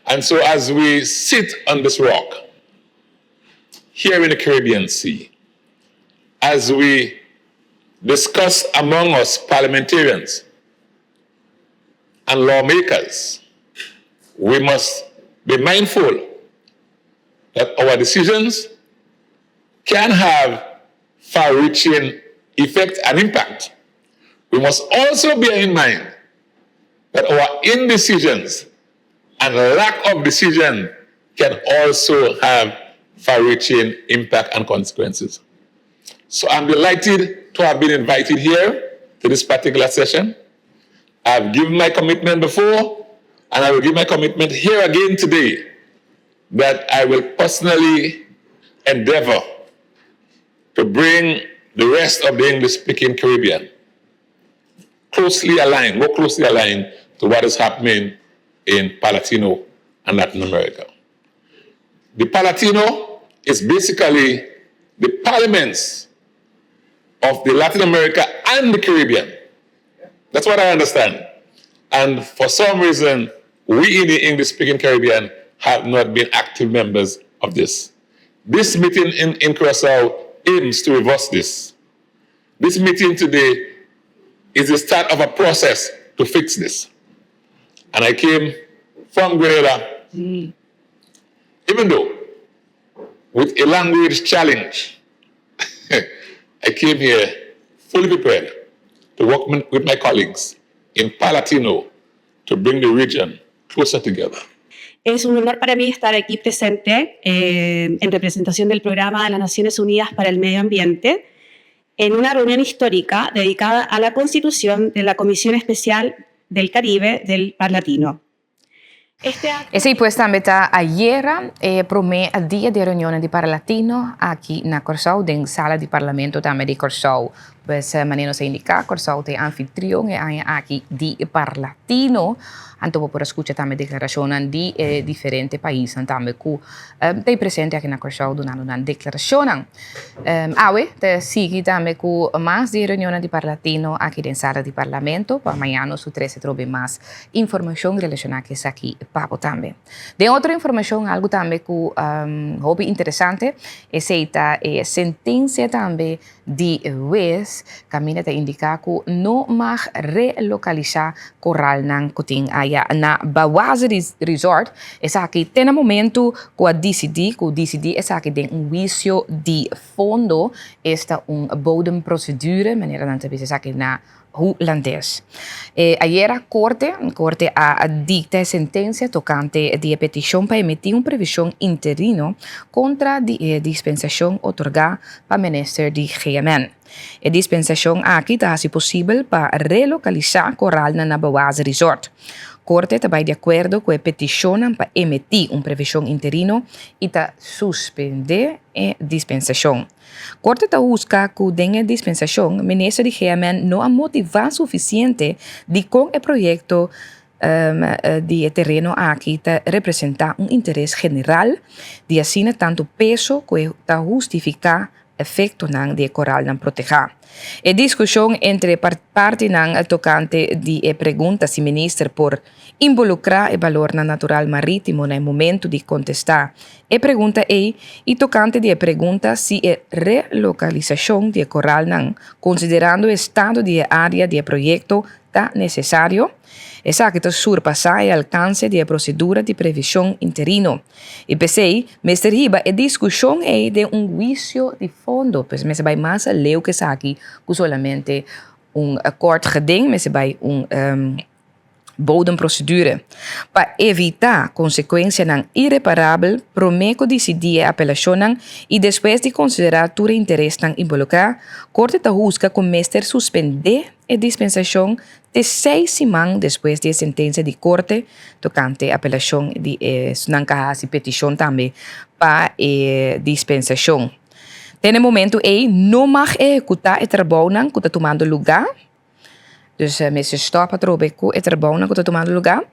And so as we sit on this rock, here in the Caribbean Sea, as we discuss among us parliamentarians and lawmakers, we must be mindful that our decisions can have far-reaching effect and impact. We must also bear in mind that our indecisions and lack of decision can also have far-reaching impact and consequences. So I'm delighted to have been invited here to this particular session. I've given my commitment before, and I will give my commitment here again today that I will personally endeavor to bring the rest of the English-speaking Caribbean more closely aligned to what is happening in Palatino and Latin America. The Palatino is basically the parliaments of the Latin America and the Caribbean. That's what I understand. And for some reason, we in the English-speaking Caribbean have not been active members of this. This meeting in Curaçao aims to reverse this. This meeting today is the start of a process to fix this. And I came from Grenada, even though with a language challenge, I came here fully prepared to work with my colleagues in Palatino to bring the region closer together. Es un honor para mí estar aquí presente en representación del Programa de las Naciones Unidas para el Medio Ambiente en una reunión histórica dedicada a la constitución de la Comisión Especial del Caribe del Parlatino. Esse pues também está ayer promê a dia de reunião de Parlatino aqui na Curaçao, na sala de parlamento também de Curaçao. Pues maneira se indica, Curaçao tem anfitrião e aqui de Parlatino. Anto por escutar também declarações de diferentes países também que tem presente aqui na Curaçao dando uma declaração. Awe te sigue também com mais de reuniões de Parlatino aqui na sala de parlamento. Para amanhã nós se trobe mais informação relacionada com aqui papo também. De outra informação, algo também que hobby interessante, é a sentença também de juez caminha te indicar que não mag relocalizar coral nan kuting aya na Bawazi Resort. Essa aqui tem no momento que a DCD essa aqui tem juízo de fundo, esta bodemprocedure, maneira dan te essa aqui na holandês. Ayer a corte a dicta sentença tocante de petição para emitir previsão interino contra a dispensação otorgada para o ministro de GMN. A dispensação aqui está possível para relocalizar coral na Bawazi Resort. Corte está de acuerdo com a petição para emitir previsão interino e está suspender a dispensação. Corte está busca que denha dispensação, o ministro de Gemen não há motivação suficiente de com o projeto de terreno aqui está representar interesse geral de assim tanto peso que está justificar efeito de coral não proteger. A discussão entre parte tocante de pergunta se ministro por involucrar o valor natural marítimo no momento de contestar. A pergunta é e tocante de pergunta se a relocalização de coral considerando o estado de área de projeto está necessário. Essa que surpassar o alcance da procedura de previsão interino. E pensei, Mr. Riba, a discussão é de juízo de fundo, pois me vai mais além que aqui, que solamente acordo geding, mas vai bodemprocedure. Para evitar consequências irreparáveis, prometo decidir a apelação e depois de considerar todo o interesse involucrado, Corte da busca com Mr. suspender a dispensação de 6 semanas depois da sentença de Corte tocante a apelação de e petição também para a dispensação. Nesse momento, não mais executar o trabalho que está tomando lugar. Dus mensen stoppen trobe com o trabalho que está tomando lugar.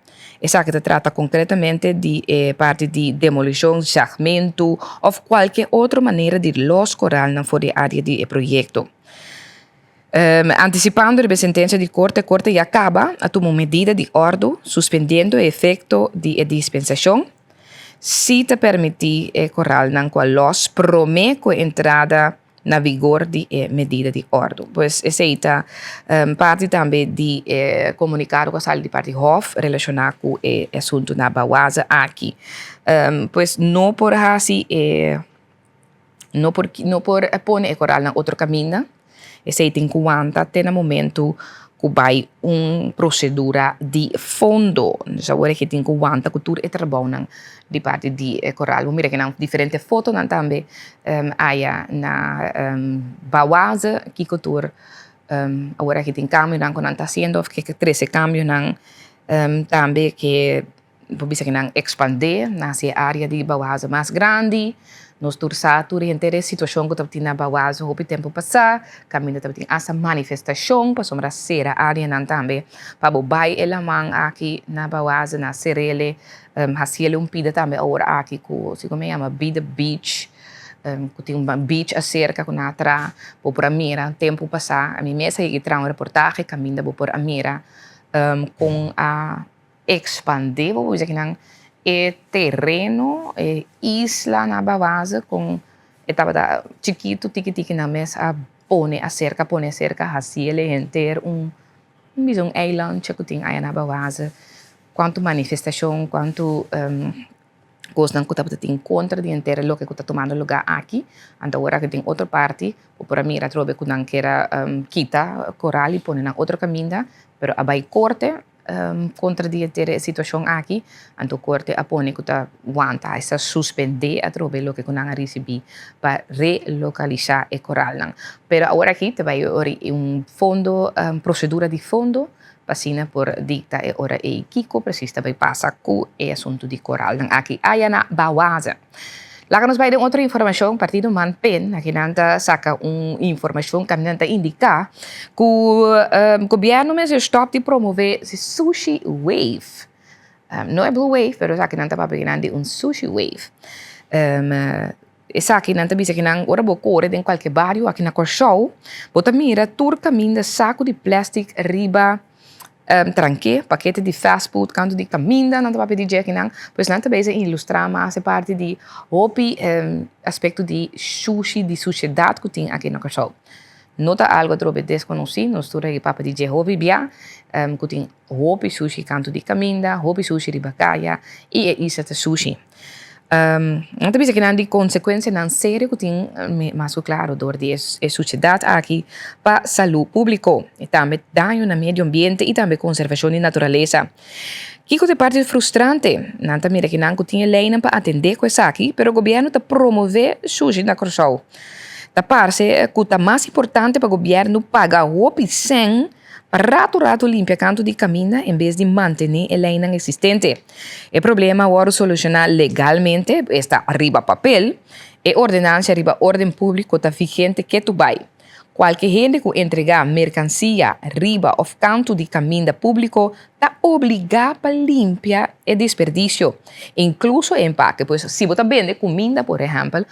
Essa que trata concretamente de parte de demolição, segmento ou qualquer outra maneira de los coral for a área de projeto. Antecipando a sentença de corte, a corte já acaba a tomar medida de ordem, suspendendo o efeito de dispensação, se te permitir coral não com los promete com entrada na vigor de medida de ordem. Pois essa é parte também de comunicado com a sala de parte Hof relacionado com o assunto na Bawasa aqui. Pois não por assim, não por pôr a coral na outro caminho. Esse tem que até no momento que vai procedura de fundo. Então, agora que tem que aguentar que tudo é trabalho de parte de coral. Vamos ver que não diferentes fotos também aí na Bawasa que tudo agora que tem cambio não quando está sendo que 13 cambio não também que bisa que não expandir nessa área de Bawasa mais grande. Nós tursatur inteira situação que estava na Bawasa o tempo passar, caminho estava essa manifestação para sombra ser a área não também para o bai ela man aqui na Bawasa na Serele haciele pida também agora aqui com se como chama Bida Beach que tem beach acerca com atra por Amira tempo passar a mim mesma que traz reportagem caminho por Amira com a expandir vou dizer que não terreno, isla na Bawasa com estava chiquito, tiki na mesa, pone a cerca, assim ele inteiro island que tem aí na Bawasa, quanto manifestação, quanto coisa que estava em contra de inteiro lo que está tomando lugar aqui, então agora que tem outra parte, por mim trobe que não quer quita coral e pone na outro caminho, pero abai corte contra a situação aqui, então corte apone que está aguanta essa suspender a trobe lo que não recebi para relocalizar o coral. Pero agora aqui te vai fundo, procedura de fundo, passina por dicta e ora e Kiko precisa vai passar com o assunto de coral aqui aí na Bawasa. Lá nos vai dar outra informação, partido Manpen, aqui nanta saca informação que nanta indica que o governo mesmo stop de promover o sushi wave. Não é blue wave, mas aqui nanta para pegar de sushi wave. Essa aqui nanta bisa que não ora bocore em qualquer barrio aqui na Corsou, bota mira tur caminho de saco de plástico riba tranque, paquete de fast food, canto de caminda, não para pedir aqui não, pois não também se ilustrar mais a parte de hopi aspecto de sushi, de sociedade que tem aqui na Corsou. Nota algo trobe desconhecido, nós turei para DJ hopi bia, que tem hopi sushi, canto de caminda, hopi sushi de bacalha e isso é sushi. Não também se que não de consequência não sério que tem mais claro dor de sociedade aqui para saúde pública e também dano no meio ambiente e também conservação de natureza. Que é parte frustrante, não também que não tinha lei para atender com isso aqui, mas o governo está promover sushi na Corsou. Da parte que é mais importante para o governo pagar o 100% para rato limpia canto de caminho em vez de manter a lei existente. O problema agora solucionar legalmente está arriba papel e ordenança arriba ordem público está vigente que tu vai. Qualquer gente que entregar mercancia riba ou canto de caminho público está obrigado a limpar o desperdício, incluso empaque. Pois se você vende comida, por exemplo,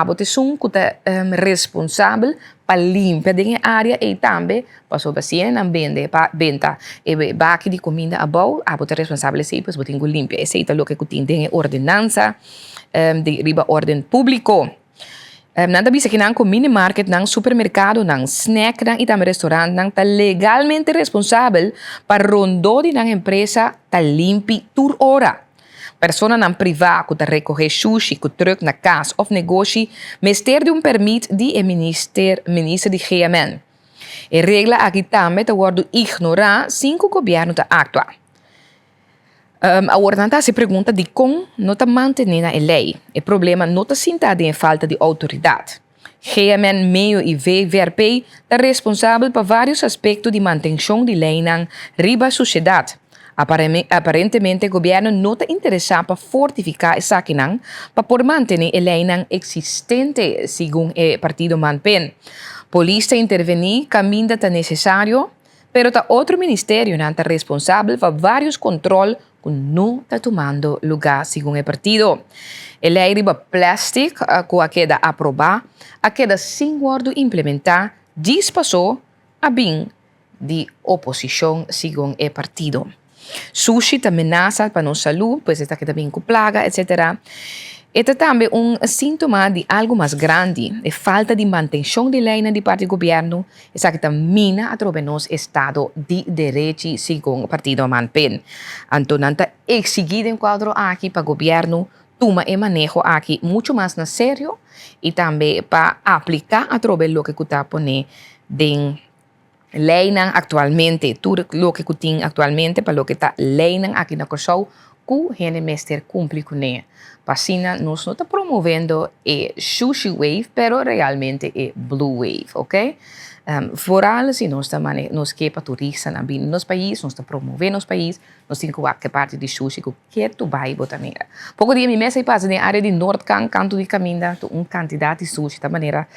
você é que está responsável para limpar a área e também para sua paciente vende venda e baque de comida a bom, você é responsável se pois você tem que limpar. Esse é o que tem ordenança de riba ordem público. Nada bisa que nang mini market, nang supermercado, nang snack, nang itam restaurant, nang ta legalmente responsável para rondo de nang empresa ta limpi tur hora. Persona nang privado que ta recoger sushi que terug na casa of negócio, mester de permit de minister de GMN. E regla aqui também ta guardo ignorar cinco governo ta actua. A ordem se pergunta de como não está mantendo a lei. O problema não está sentado em falta de autoridade. GMN, meio e VRP está responsável por vários aspectos de manutenção de lei na riba sociedade. Aparentemente, o governo não está interessado para fortificar essa questão para por manter a lei existente, segundo o partido Manpen. Polícia intervenir, caminho está necessário, pero está outro ministério que está responsável por vários controles que não está tomando lugar, segundo o partido. A lei riba plástico, que queda aprovar, a queda sem guardo implementar, dispassou a bem de oposição, segundo o partido. Sushi está ameaça para nossa saúde, pois está também com plaga, etc. Este também sintoma de algo mais grande, a falta de manutenção de lei de parte do governo, essa que também através do Estado de Direito, segundo o partido Manpen. Então, está exigido em quadro aqui para o governo toma e manejo aqui muito mais na sério e também para aplicar através do que está pondo de lei atualmente, tudo o que tem atualmente para o que está lei aqui na Corsou, que o gente mester cumpre com ele. Pasina nós não está promovendo a sushi wave, pero realmente é blue wave, ok? Vooral se nós nos que para turistas na nos país, nós está promovendo os países, nós temos que parte de sushi que quer tu vai botar maneira. Pouco dia me mesa passa na área de Noordkant, canto de caminho, quantidade de sushi da maneira,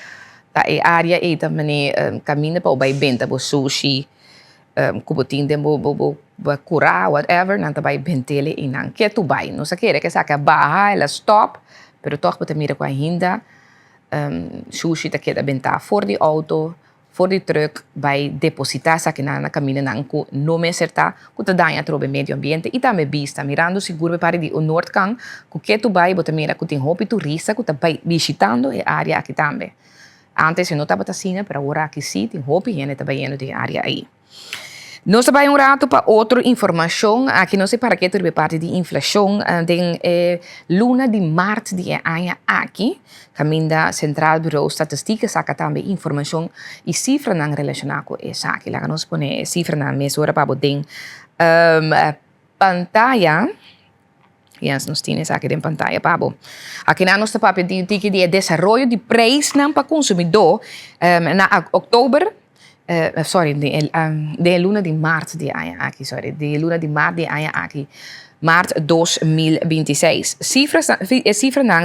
da área e também caminho para o vai benta bo sushi, kubutin dem bo curar whatever, nanta vai bentele e não quer tu vai, não sei que saca barra, ela stop, pero toch botar mira com ainda sushi ta queda bentar for de auto, for de truck, vai depositar essa que na caminho não que não me acertar, que ta danha trobe meio ambiente e também vista mirando seguro para de o Noordkant, que tu vai botar mira que tem roupa turista que ta vai visitando a área aqui também. Antes eu não estava assim, mas agora aqui sim tem roupa e está indo de área aí. Nós trabalhamos rato para outra informação, aqui não sei para que turbe parte de inflação, den luna de março de ano aqui, caminho da Central Bureau Estatística saca também informação e cifra não relacionada com essa aqui, lá nós põe cifra na mesura para botar pantalla. Yes, nós temos aqui em pantalla, Pablo. Aqui nós temos para de desenvolvimento de preços para consumidor na outubro. De luna de março de ano aqui, de luna de março de ano aqui, março 2026. Cifra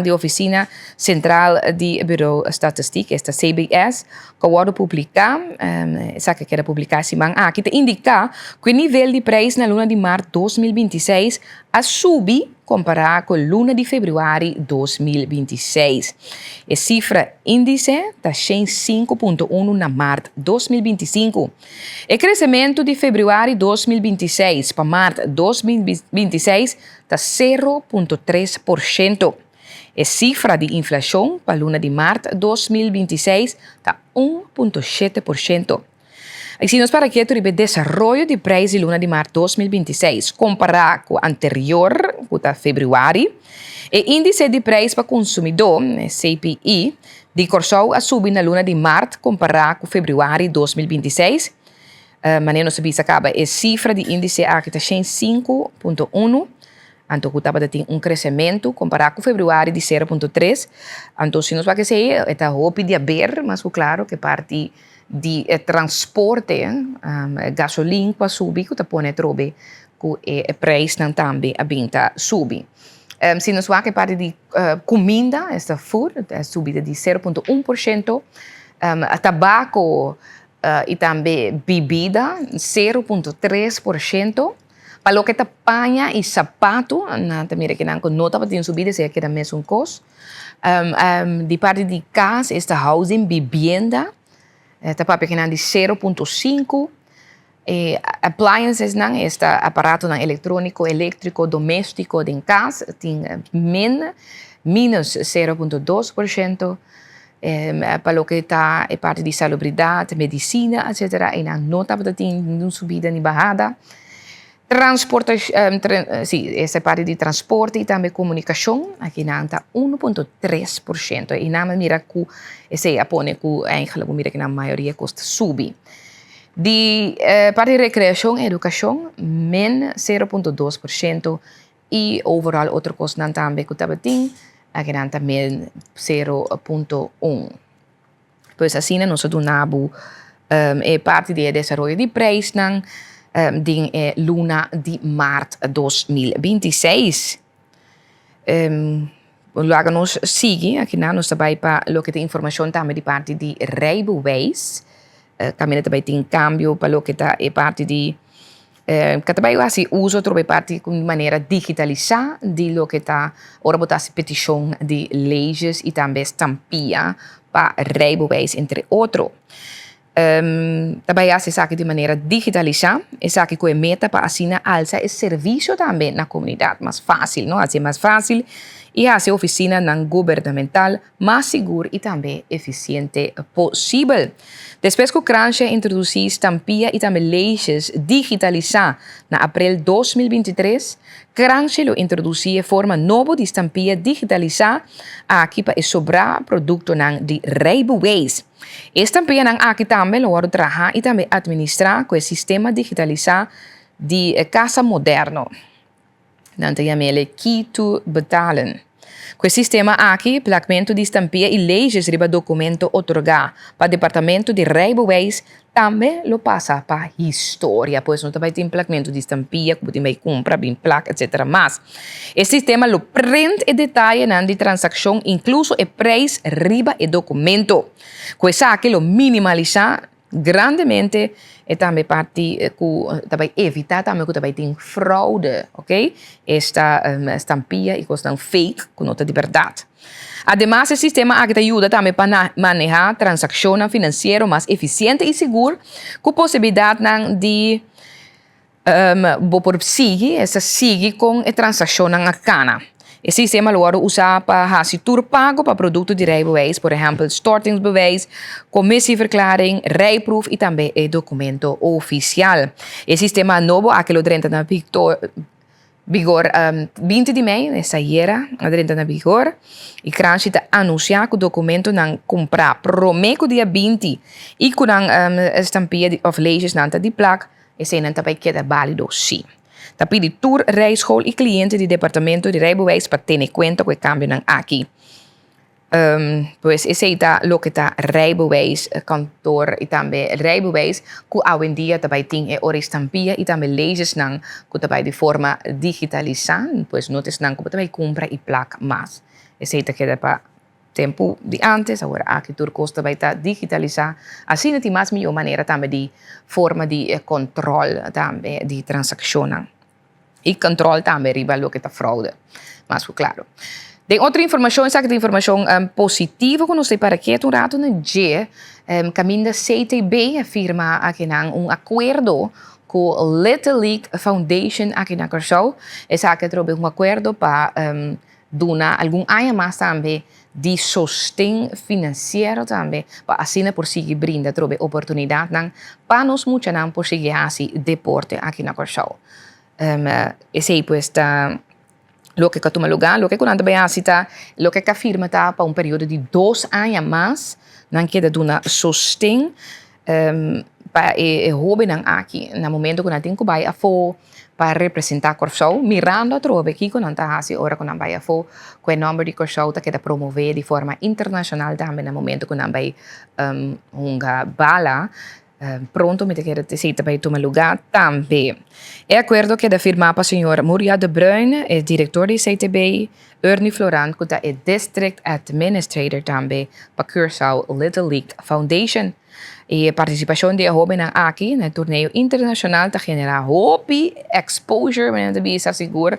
de Oficina Central de Bureau Estatística, esta CBS, que vai publicar, sabe que era publicar semana aqui, te indica que o nível de preço na luna de março 2026 a subir comparado com a luna de fevereiro 2026. A cifra índice está em 5,1 na março 2025. O crescimento de fevereiro 2026 para março 2026 está 0,3%. A cifra de inflação para a luna de março 2026 está 1,7%. Se nós para que o desenvolvimento de preços de luna de março 2026 comparado com o anterior, que está fevereiro, o índice de preços para consumidor, CPI, de Corsou a subir na luna de março comparado com fevereiro 2026. Maneira não se acaba a cifra de índice aqui está em 5,1. Então, estava tem crescimento comparado com fevereiro de 0,3. Então, se nós vai dizer, está roupa de haver, mas claro que parte di transporte, gasolina pa subi, ku ta pone trobe ku prijs nan tambe abinta subi. Se nos va que parte de comida, esta food, subida de 0,1%, tabaco e também bebida, 0,3%. Para lo que tapanha e sapato, também que não nota para ter subida, se é que também um custo. De parte de casa, esta housing, vivienda, tapa pequena de 0,5%. Appliances, este aparato eletrônico, elétrico, doméstico de casa, tem menos 0,2%. Para lo que está parte de salubridade, medicina, etc. E não nota para ter uma subida nem bajada. Transporte, essa parte de transporte e também comunicação, aqui não está 1,3%. E na mira que esse apone que eigenlijk mira que na maioria custa subir. De parte de recreação e educação, men 0,2%. E overal outro custo não também que estava tem, aqui não também 0,1%. Pois assim, nós donamos parte de desenvolvimento de preço din luna de maart 2026. Laten nos seguir, aqui nós também para lo que tem informação também de parte de Rijbewijs. Também também tem cambio para lo que está parte de que também assim uso trobe parte de maneira digitalizar de lo que está ora botar petição de leis e também estampia para Rijbewijs entre outros. Também se sabe de maneira digitalizar, e sabe que é meta para assinar alça e serviço também na comunidade, mais fácil, não? Assim mais fácil e a oficina não governamental mais segura e também eficiente possível. Depois que o Crunch introduziu estampia e também leis digitalizar na abril 2023, Crunch lo introduziu forma nova de estampia digitalizar aqui para sobrar produto de Rijbewijs. Estampia aqui também lo trabalhar e também administrar com o sistema digitalizar de Casa Moderno. Dan te chamele Key to Betalen. Com o sistema aqui, plagmento de estampia e leis riba documento otorgar para o departamento de Rijbewijs também lo passa para a história, pois não também tem plagmento de estampia, como também compra, bem placa, etc. Mas o sistema lo prende e detalhe de transação, incluso o preço riba e documento. Com isso aqui lo minimalizar grandemente e também parte que também evitar também que também tem fraude, ok? Esta estampia e coisa fake com nota de verdade. Además, o sistema ajuda também para manejar transações financeiras mais eficiente e seguro, com possibilidade de seguir com a transação na cana. O sistema lo usa para fazer pago para produtos de Rijbewijs, por exemplo, stortingsbewijs, commissieverklaring, rijproef e também o documento oficial. O sistema novo, aquele entra na vigor 20 de maio, essa era, entra na vigor, e Crunch está anunciar que o documento não comprar prometo dia 20 e com estampia of leis de placa, esse não também queda válido, sim. Tapi de tour, rijschool e cliënten die departamento de Rijbewijs para ter conta com o cambio aqui. Pois esse está lo que está Rijbewijs kantoor e também Rijbewijs que hoje em dia também tem a estampia e também leis não que também de forma digitalizar, pois não tem não que também compra e placa mais. Esse está que para tempo de antes, agora aqui tudo custa vai estar digitalizar. Assim não tem mais melhor maneira também de forma de controle também de transação. E controle também riba lo que está fraude. Mas claro. De outra informação, essa de informação positiva que nós temos para que um rato no dia, caminho da CTB afirma aqui acordo com a Little League Foundation aqui na Curaçao. Essa que trouxe acordo para dar algum ano mais também de sostém financeiro também para assim por seguir brinda trouxe oportunidade para nós muitos não por seguir assim deporte aqui na Curaçao. Esse pues está lo que toma lugar, lo que quando bem está, lo que afirma está para período de 2 anos mais, não queda duna sostém para hobby ng aki na momento ko natin kubay afo para representar Curaçao mirando trove aqui com nanta hasi ora com nambay afo com number de Curaçao ta queda promover de forma internacional também na momento com nambay hunga bala pronto me te quero te cita para tomar lugar também. É acordo que da firma para a senhora Moria de Bruin, é diretor de CTB, Ernie Florent, que é District Administrator também para Curaçao Little League Foundation. E a participação de jovem aqui no torneio internacional está generar hope, exposure, mas também está seguro,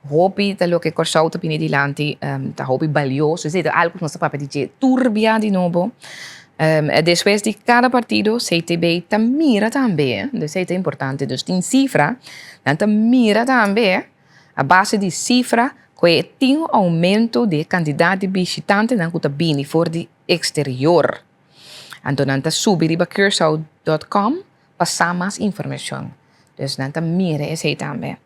hope tá lo que Curaçao está pini dilante, tá hope valioso, é algo que nós está para dizer turbia de novo. Depois de cada partido, CTB mira também, isso é importante, então tem cifra, mira também, a base de cifra, que tem um aumento de quantidade de visitantes que está vindo fora do exterior. Então, nanta subir para Curaçao.com para mais informação. Então, mira isso aí também.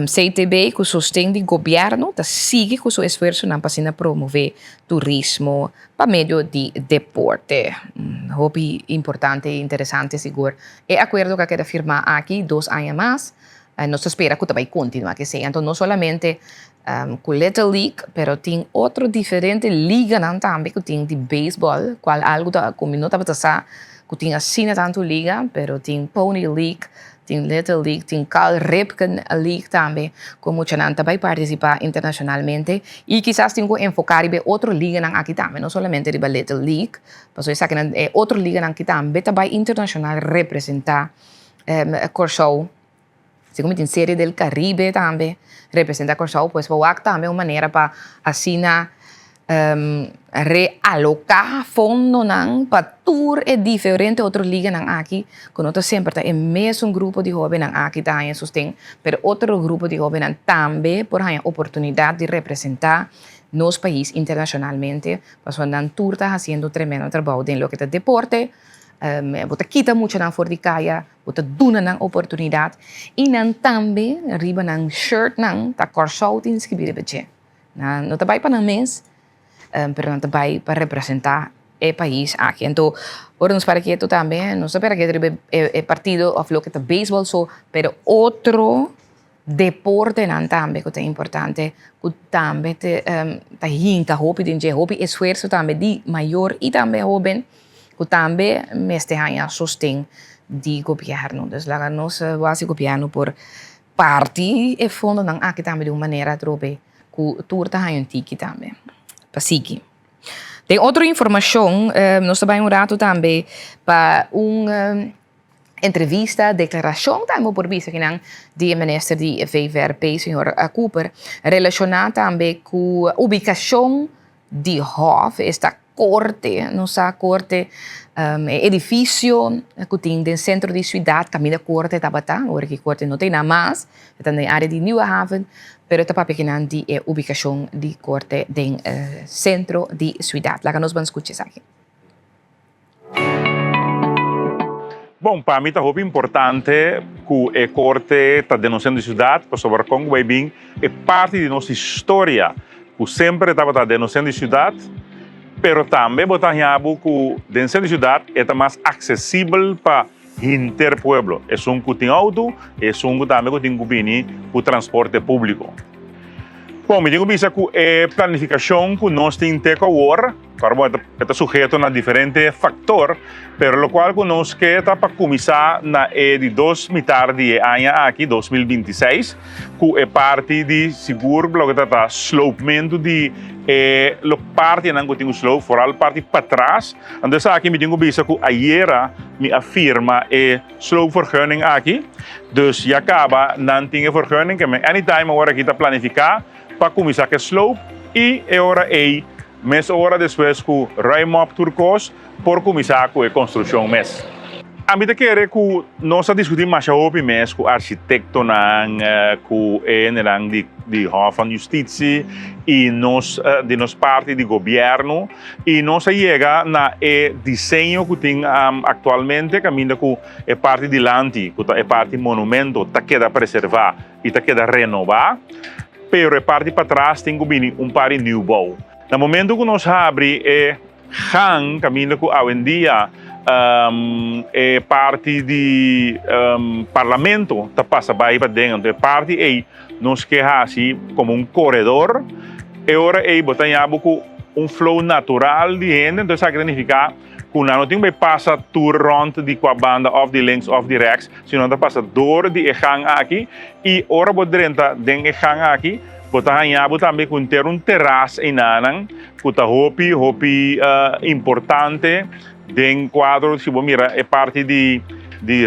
CTB, com o sustento do governo, sigue com o seu esforço para promover turismo para meio de deporte. Hobby importante e interessante, seguro. E acordo que queda firmar aqui 2 anos mais. Nós espera que vai continuar que seja. Então, não somente com Little League, mas tem outro diferente liga também, que tem de beisebol, qual algo da comunidade está que tem assim tanto liga, mas tem Pony League, tem Little League, tem Carl Ripken League também, como Chananta vai participar internacionalmente e quizás tem que enfocar em outra liga aqui também, não somente em Little League, mas isso é outra liga aqui também, vai internacional representar Curaçao, como tem série del Caribe também, representar Curaçao, pues vai também uma maneira para assinar realocar fundo para tour é diferente outra liga aqui que nós sempre tá mesmo grupo de jovens aqui tá em sustento, pero outro grupo de jovens também por a oportunidade de representar nos país internacionalmente, pues andan tour tá fazendo tremendo trabalho em lo que é deporte, bota quita muito na fora de caia, bota duna na oportunidade e nan também riba nang shirt nang tá Curaçao tem escrever beche, não tá vai para mês pero não vai para representar o país aqui. Então, agora nos para que tu também, não sei para que é partido of lo que é beisebol, pero outro deporte também que é importante, que também tá hinta hopi de hopi esforço também de maior e também jovem, que também meste hanya sustento de governo. Então, lá nós base governo por parte e fundo aqui também de uma maneira trobe que turta hanya tiki também. Pasiki. Tem outra informação, nós também rato também para uma entrevista, declaração também por vista que não de ministro de VVRP, senhor Cooper, relacionada também com a ubicação de Hof, esta corte, nossa corte, edifício que tem no centro da cidade, caminho da corte, tabata, agora que corte não tem nada mais, está na área de New Haven, pero está pequena de ubicação de corte no centro da cidade. Lá que nós vamos escutar aqui. Bom, para mim é muito importante que a corte está denunciando a cidade, para sobre como vai bem, é parte de nossa história, que sempre estava denunciando a cidade, pero também botar em abo que dentro da cidade é mais acessível para interpueblo. É um que tem auto, é um que também tem que vir o transporte público. Bom, me digo que a planificação que nós temos agora, claro, está sujeito a diferentes fatores, pero lo qual que nós queremos para começar na de 2 metade de ano aqui, 2026, que é parte de seguro, que está slopamento de lo parte não tem o slope, fora a parte para trás. Então aqui me digo que ayer me afirma slope vergunning aqui, dus já acaba não tem vergunning, que anytime agora aqui está planificar para começar a slope e agora mês hora depois que Raimop Turcos por começar com a construção mês. A mim quer que nós discutimos mais sobre mês com o arquiteto com de Hof van Justitie e nós de nossa parte de governo e nós chega na desenho que tem atualmente caminho com a parte de lante, que é parte monumento, tá queda preservar e tá queda renovar. Pero a parte para trás tem que vir par de new bow. No momento que nós abrimos caminho que hoje em dia parte do parlamento tá passa vai para dentro. Parte aí nos queja assim como corredor. E agora aí botar em flow natural de gente. Então isso significa que não tem que passar tour rond de qua banda of the links of the rechts, senão tá passa door de gang aqui e ora bodrenta den gang aqui. Botar também com ter terraço em Nanang, que tá hopi importante den quadro, se você mira, é parte de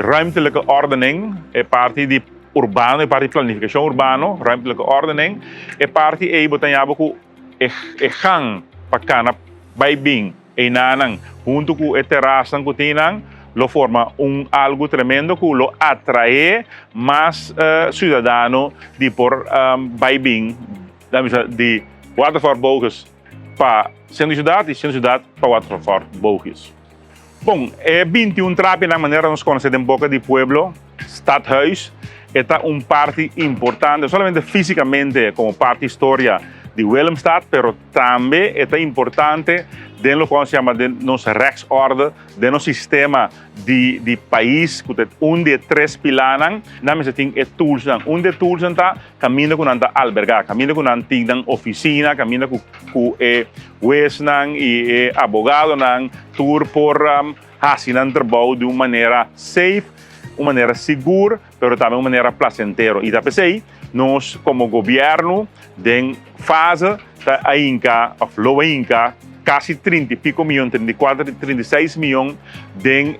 ruimtelijke ordening, é parte de urbano, é parte de planificação urbano, ruimtelijke ordening, é parte aí botar que é gang para cana by bing em Nanang, junto com o terraço que tem lo forma algo tremendo que lo atrae mais cidadãos de por Baibing, de Waterford Bogus para centro de cidade e centro de cidade para Waterford Bogus. Bom, é 21 trape na maneira nós conhecemos um pouco de pueblo, stadhuis, é parte importante, não somente fisicamente como parte história de Willemstad, pero também é importante dentro do que se chama de nossa rechtsorde, de nosso sistema de país, que é de 3 pilares, nós temos tools, de tools está caminho com anta albergar, caminho com anta oficina, caminho com juez e abogado tour por fazer trabalho de uma maneira safe, uma maneira segura, pero também uma maneira placentera. E da PC, nós como governo, den fase da Inca, of Loa Inca, quase 30 e pico milhões, 34, 36 milhões de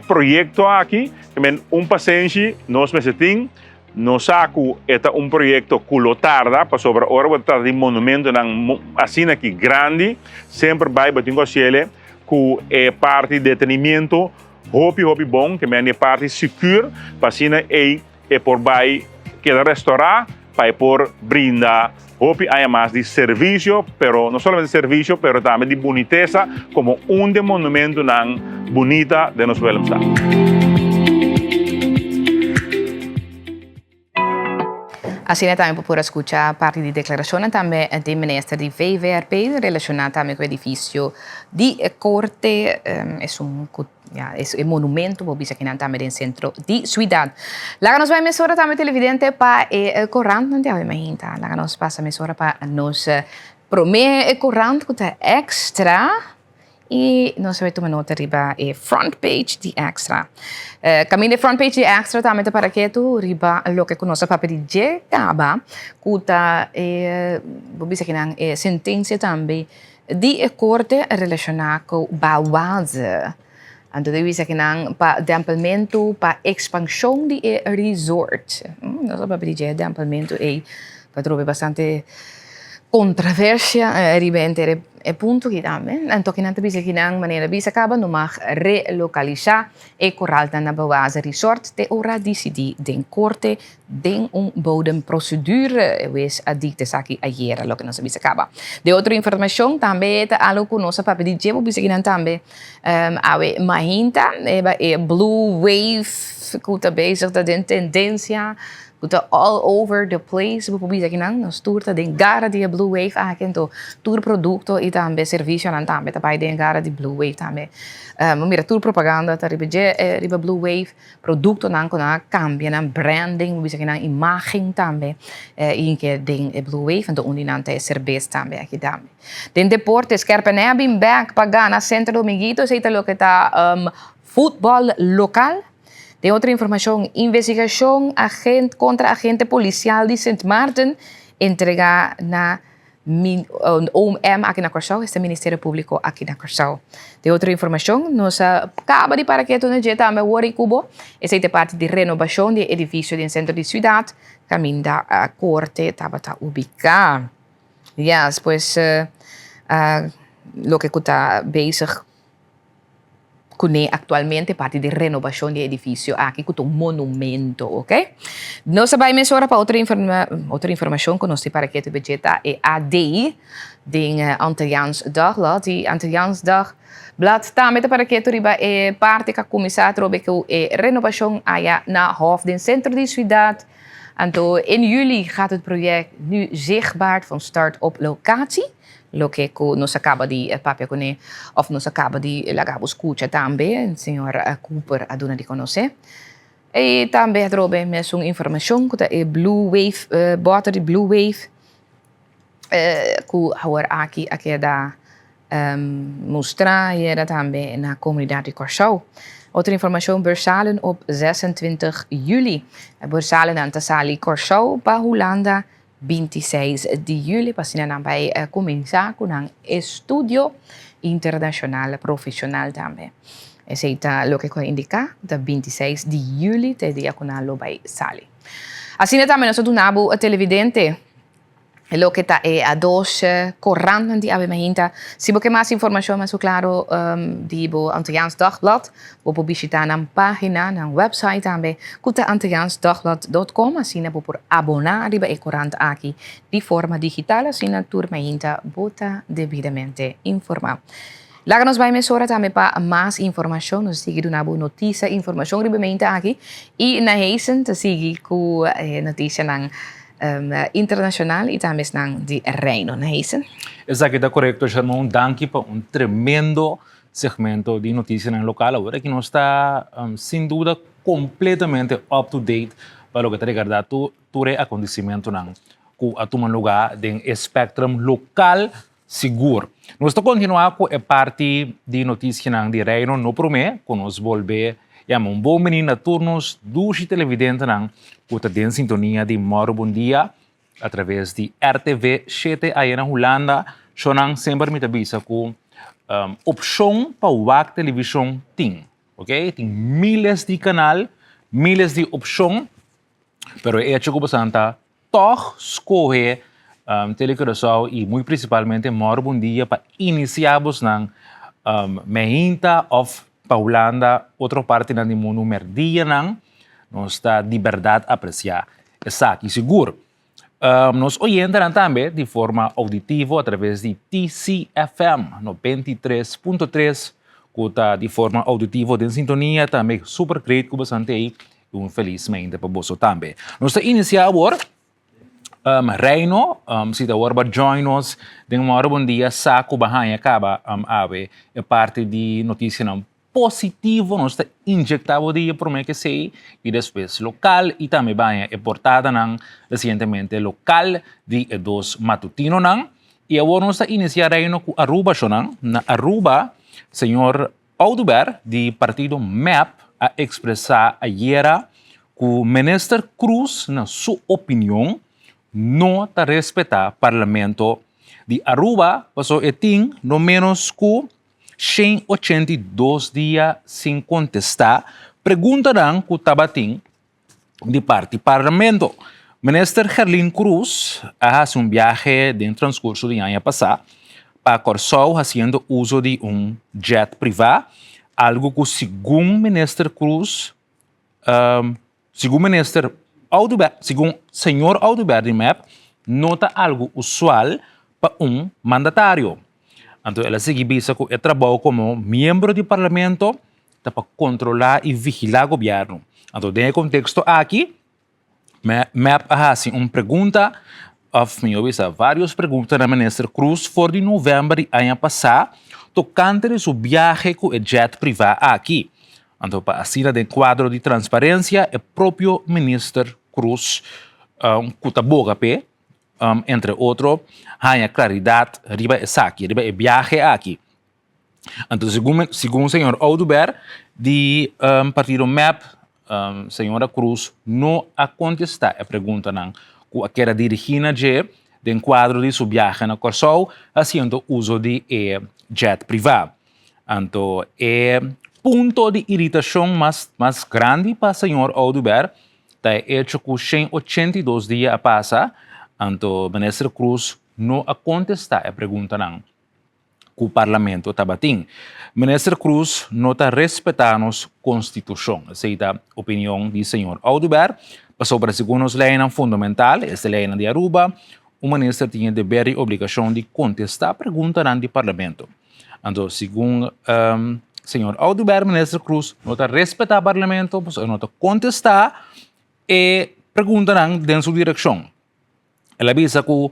projeto aqui. Também paciente, nós mesetim, nós saco é projeto que lo tarda, para sobre a hora de monumento assim aqui grande, sempre vai bater com ele, que é parte de detenimento, hopi bom, que é parte segura, para assim é por vai que restaurar, para por brindar hopi há mais de serviço, pero não somente de serviço, pero também de boniteza, como de monumento bonita de nosso Willemstad. Assim também por escutar parte de declaração também do ministro de VVRP relacionado também com o edifício de corte, é monumento, vou dizer que não também no centro de cidade. Lá nós vai mesura também televidente para corrente, não tem a imagina. Lá nós passa mesura para nós prometer corrente que é extra. E nós vamos tomar nota riba front page de extra. Caminho de front page de extra também para que tu riba lo que conosco papel de caba, kuta vou dizer que não sentença também de corte relacionada com bauase. Então deve ser que não para desenvolvimento para expansão de resort. Nós papel de desenvolvimento para trovar bastante controvérsia entre é ponto que também, então que não te bisa que não maneira bisa acaba no mar relocalizar e corral na base resort te ora decidi den corte den bodemprocedure wes adicte saki ayer lo que não se bisa acaba. De outra informação também é algo que nós papel de jevo bisa que não também ave mahinta é blue wave que tá bezig da tendência Kuta all over the place, bupubi sa kinang nos tour ta den gara di Blue Wave akin to tour produkto e tambe servicio nan tambe ta pai den gara di Blue Wave tambe. Mira tour propaganda ta riba Blue Wave produkto nan kona cambia nan branding, bupubi sa kinang imaging tambe in ke den Blue Wave en to uninante service tambe aqui tambe. Den deporte skerpene bim back pagana Centro Dominguito se ita lo que ta futebol local. De outra informação, investigação contra agente policial de Sint Maarten entrega na OM aqui na Curaçao, este Ministério Público aqui na Curaçao. De outra informação, nós acaba de para que tu não jeta me worry cubo, essa é parte de renovação de edifício do centro de cidade, caminho da corte estava ubicado. Yes, pues lo que está bezig actualmente parte de renovação de edifício aqui com um monumento, ok? Nós vamos agora para outra informação que nós temos para que tu budgeta é AD, de Antilliaansdag, lá de Antilliaansdag blad também para que tu riba é parte que começar a trobe que renovação aí na hof do centro de cidade. Então, in juli gaat het project nu zichtbaar van start op locatie. lo que nos acaba de papia con of nos acaba de lagabo escucha también, el señor Cooper a dona de conocer. E também trobe mais uma informação que é Blue Wave, bota de Blue Wave, que agora aqui da mostrar hier também na comunidade de Curaçao. Outra informação, Bersalen op 26 juli. Bersalen aan Tassali Curaçao para Holanda 26 de juli. Para bij começar com um estudo internacional profissional também. Esse é o que indica, da 26 de juli, te dia com a by Sali. Assim também nós donamos a televidente. Lo que está a dos coranten die hebben hinta. Si bo que mais informação mais claro die bo Antilliaans Dagblad, bo publicitar na página, na website também, kuta antilliaansdagblad.com, assim bo por abonar riba e corant aqui de forma digital, assim na turma hinta bota devidamente informado. Láganos bij mesora também para mais informação, nos siga do nabo notícia, informação ribemente aqui e na heisen te siga com notícia nang internacional e também nang de reino, na heisen. Exato, está correto, Sharmon. Danke para tremendo segmento de notícia nang local agora que nós está sem dúvida completamente up to date para o que está ligado todo acontecimento nang que atuman lugar em espectrum local seguro. Nós estamos continuando com a parte de notícia de reino no promê, que nos volve um bom menino a turnos dos televidentes que está em sintonia de Moro Bom Dia através de RTV 7 aí na Holanda. Sonang sempre me avisa que opção para o televisão tem, ok? Tem milhares de canal, milhares de opções, pero é que bastante toch escolher Telecuraçao e muito principalmente Moro Bom Dia para iniciarmos na Mehinta of Paulanda, outra parte do mundo merdia nós está liberdade a apreciar. Exato, e seguro. Nos orientam também de forma auditiva através de TCFM 93.3, que está de forma auditiva de sintonia também super great que bastante aí felizmente para você também. Nós está iniciar agora Reino, se da orba join us, den Moro Bom Dia, saco bahaya acaba ave é parte de notícia não positivo, nós está injectado de por mim que sei e depois local e também bahaya é portada não recentemente local de dos matutino não e agora nós está iniciar Reino com Aruba não na Aruba, senhor Ouduber de partido MAP a expressar ayer que o ministro Cruz na sua opinião não está respetar parlamento de Aruba, passou etim no menos que 182 dias sem contestar, perguntarão que tabatim de parte parlamento. Ministro Herlin Cruz faz viaje de transcurso de ano passado para Curaçao fazendo uso de jet privado, algo que segundo Ministro Cruz, segundo Ministro segundo senhor Ouduber de MEP, nota algo usual para mandatário. Então, ela segue visa que trabalha como membro do parlamento para controlar e vigilar o governo. Então, nesse contexto aqui, MEP faz uma pergunta, várias perguntas na ministra Cruz, for de novembro de ano passado, tocante de seu viagem com o jet privado aqui. Então, para assinar o quadro de transparência, o próprio ministro Cruz, Cutabogape, entre outros, há claridade riba aqui, riba é viagem aqui. Então, segundo o senhor Ouduber, de partido MEP, senhora Cruz não a contestar a pergunta que era dirigida de quadro de sua viagem na Curaçao, fazendo uso de jet privado. Então, ponto de irritação mais grande para o senhor Ouduber é hecho que 182 dias passa, então o ministro Cruz não a contestar a pergunta que o parlamento está batendo. O ministro Cruz não está respeitando a Constituição. Essa é a opinião do senhor Ouduber. Sobre segundo as leis fundamentais, esta lei de Aruba, o ministro tinha dever e obrigação de contestar a pergunta do parlamento. Então, segundo senhor Ouduber, ministro Cruz, não está respeitar o parlamento, não está contestar e perguntarão dentro sua direção. Ela avisa que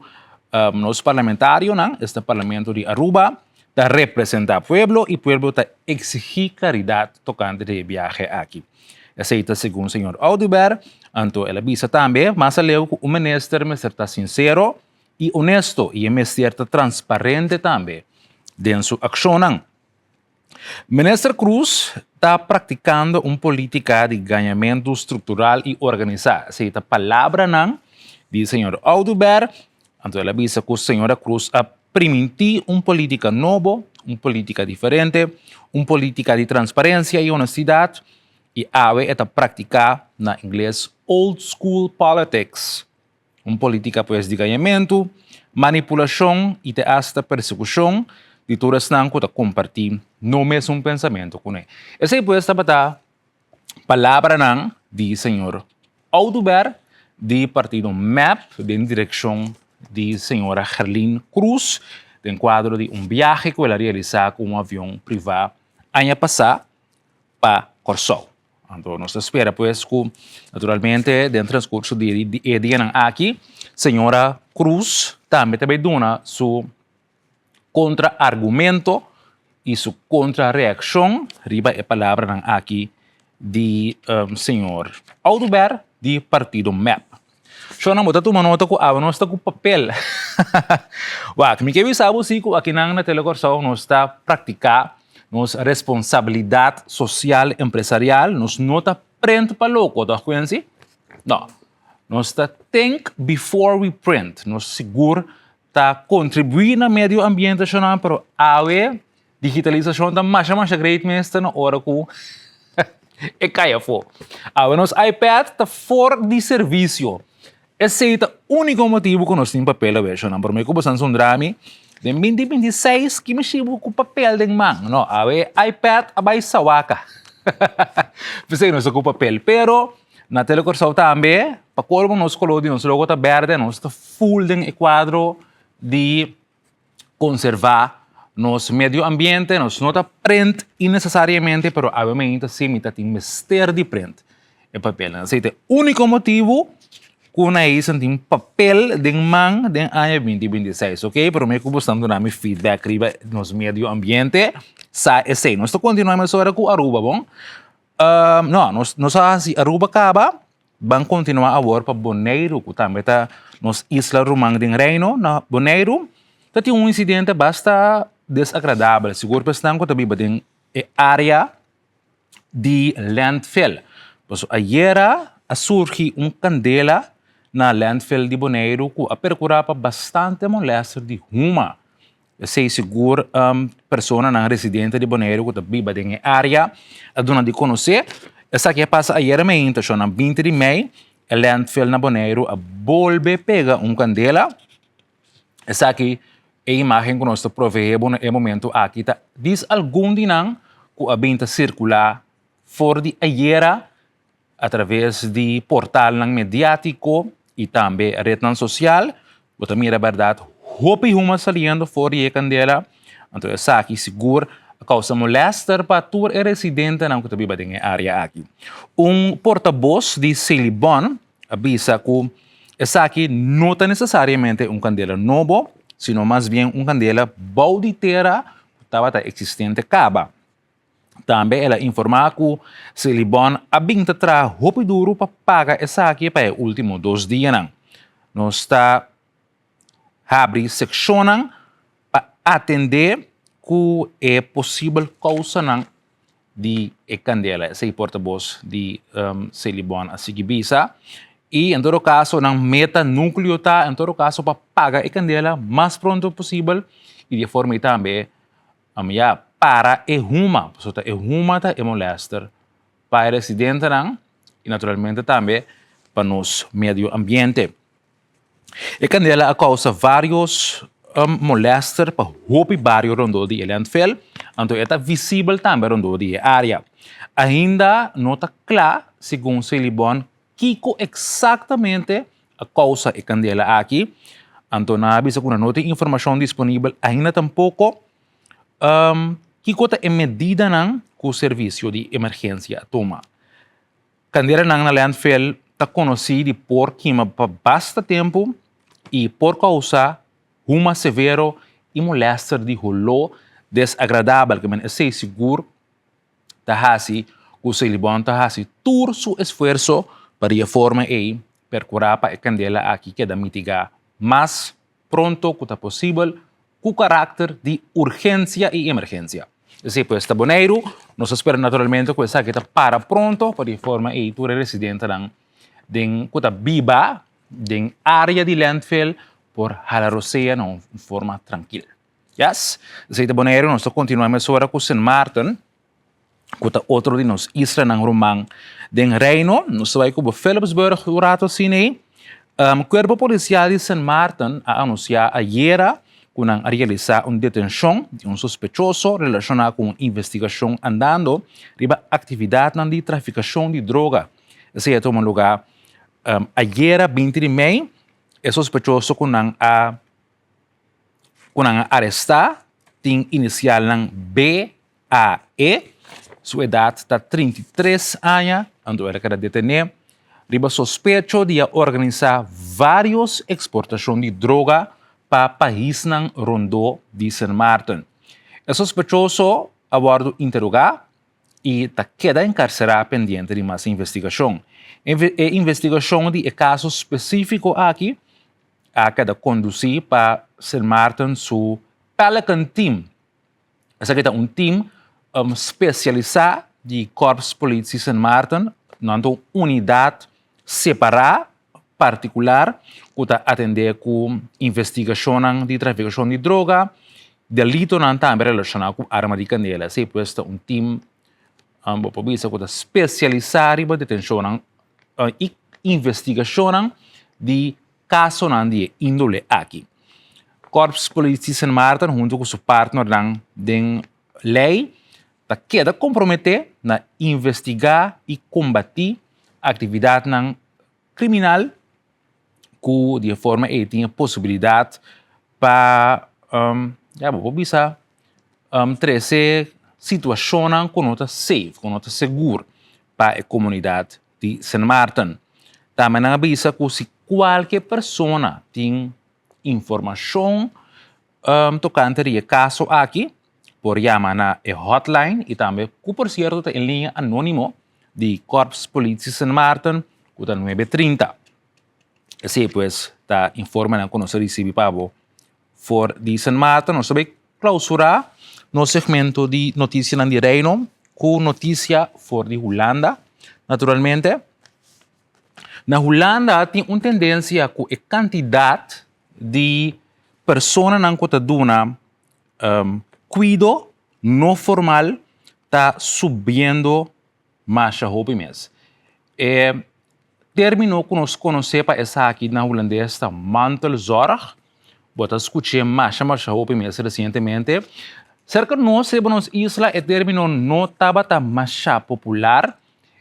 Nos parlamentarios, este parlamento de Aruba, ta representa pueblo y pueblo ta exigir caridad tocante de viaje aquí. Aceita según el señor Audubert, anto el avisa también, más aleo que un ministro me está sincero y honesto y me cierta transparente también en su acción. Ministro Cruz está practicando una política de ganamiento estructural y organizada. Aceita palabra del señor Audubert, anto el avisa que la señora Cruz ha permitido una política nueva, una política diferente, una política de transparencia y honestidad, y ave está practicar en inglés old school politics, una política pues de ganamiento, manipulación y hasta persecución de todos los que compartir no mesmo pensamento con él. Esa pues está palabra del señor Audubert, de partido MAP, de dirección de señora Gerlin Cruz, de encuadro de un viaje que ella realizó con un avión privado año pasado para Corsol. Então, nos espera, pues, que, naturalmente, dentro do transcurso de dia aqui, senhora Cruz também dona su contra-argumento e su contra-reação, riba a palavra aqui de senhor Audubert, de partido MAP. So, nang mo uma nota ko, nós está com papel. Wak, me quero saber se aqui na Telecorsol nós está praticar nos responsabilidade social empresarial, nos nota print para louco, tá conhece? Não. Nós está think before we print, nos seguro tá contribuir na meio ambiente nacional, pero a digitalização tá mais great mesmo na hora que é caia fo. A nos iPad tá fora de serviço. Esse é o único motivo que nós temos papel a ver, não? Por mim, como são um drama, de 2026, que me chivo com papel de mão, não? A ver, iPad abay sawaka. Pensei nós com papel, pero na Telecorsol também, para colmo nós colodi, nós logo tá verde, nós tá full de quadro de conservar nos medio ambiente, nós não tá print innecessariamente, pero obviamente sim, me tá tem mister de print e papel. Esse é o único motivo kuna isang ting papel ding mang ding ano 2026, okay? Pero may kubustando namin feedback riba nos medio ambiente sa essay. Nós continuamos agora com Aruba, bom? Nós si Aruba kaba, bang continuar a work pa Bonaire, que também tá nos Isla Romang ding Reino, na Bonaire, tati um incidente basta desagradável. Siguro pa estão com tabi ba ding área de landfill. Pois ayera surgi candela na landfill de Bonaire que apercurava bastante molesta de ruma. Sei seguro pessoa na residente de Bonaire que vive na área a dona de conhecer. Essa aqui passa ayer me então na 20 de maio a landfill na Bonaire a volve pega candela. Essa aqui é a imagem que nós provemos no momento aqui tá diz algum dinang que a binta circular fora de ayer através de portal mediático e também a rede social, você mira a verdade, roupa e uma saliendo fora de candela, então essa aqui seguro a causa molesta para todo residente não que vive na área aqui. Porta-voz de Celibon avisa que essa aqui não é necessariamente candela novo, sino mais bem candela bauditeira que estava existente caba. Também ela informa que Celibon abinta tra roupa duro para pagar essa aqui para os últimos 2 dias. Nós está abrindo secção para atender que é possível causa de candela. Esse é o porta-voz de Celibon a Sigibisa. E, em todo caso, na meta núcleo tá, em todo caso, para pagar a candela mais pronto possível e de forma também para Ehuma. Portanto, Ehuma é molester para residente e naturalmente também para nos medio ambiente. A candela causa vários molester para roupa e barrio rondo de landfill, então é visível também rondo de área. Ainda não está claro, segundo Celibon, que exatamente a causa da candela aqui. Então, na bisa com a nota informação disponível, ainda tampouco que é medida que o serviço de emergência toma. Candela na landfill está conhecida por queima por bastante tempo e por causa huma severo e molester de rolo desagradável que men é seguro da hasi que se levanta hasi todo su esforço para a forma e percurar para a candela aqui que da mitigar mais pronto que possível com caráter de urgência e emergência. Assim, pues, está boneiro, nós esperamos naturalmente que essa está para pronto para a forma e tu residente den que viva den área de landfill por halarosea de forma tranquila. Yes? Assim, está boneiro, nós continuamos agora com St. Martin, que é outro de nós isla ng Romang den Reino, nós vai com Philipsburg durante Sinei. Cuerpo policial de St. Martin a anunciado ayer que han realizado una detención de un sospechoso relacionado con una investigación andando riba actividad de traficación de droga. Ese ya tomó lugar ayer, 20 de mayo, el sospechoso que han arrestado tiene inicial en BAE, su edad está 33 años, ando era que detener. Riba sospecho de organizar várias exportações de droga para país ng Rondo de St. Martin. O sospechoso aguardo interrogar e queda encarcerado pendiente de mais investigação. Investigação de caso específico aqui a queda conduzir para St. Martin su Pelican Team. Essa aqui é team especializado de Corps Polícia St. Martin, não unidade separada, particular, que atende com investigação de traficação de droga, delito também relacionado com arma de candela. Se pues team que especializado em detenção e investigação de casos de índole aqui. Corps Polícia St. Martin, junto com seu partner de lei, queda comprometer na investigar e combater atividade criminal que de forma que tinha possibilidade para bisa trazer situação com nota safe, com nota segura para a comunidade de St. Martin. Também avisa que se qualquer pessoa tem informação tocante a caso aqui, por chamar na hotline e também, que por certo em linha anônimo de Corps Polícia St. Martin, que está 930. Assim, pues, está informando que nós recebemos para for de St. Martin, nós vamos clausurar no segmento de notícia de Reino, com notícia for de Holanda, naturalmente. Na Holanda tem uma tendência que a quantidade de pessoas que está dando cuidado não formal está subindo mais rápido. Terminou com nós conhecer para essa aqui na holandesa mantelzorg. Bota escutei mais rápido recentemente. Cerca de nós, nos isla, e terminou não estava mais popular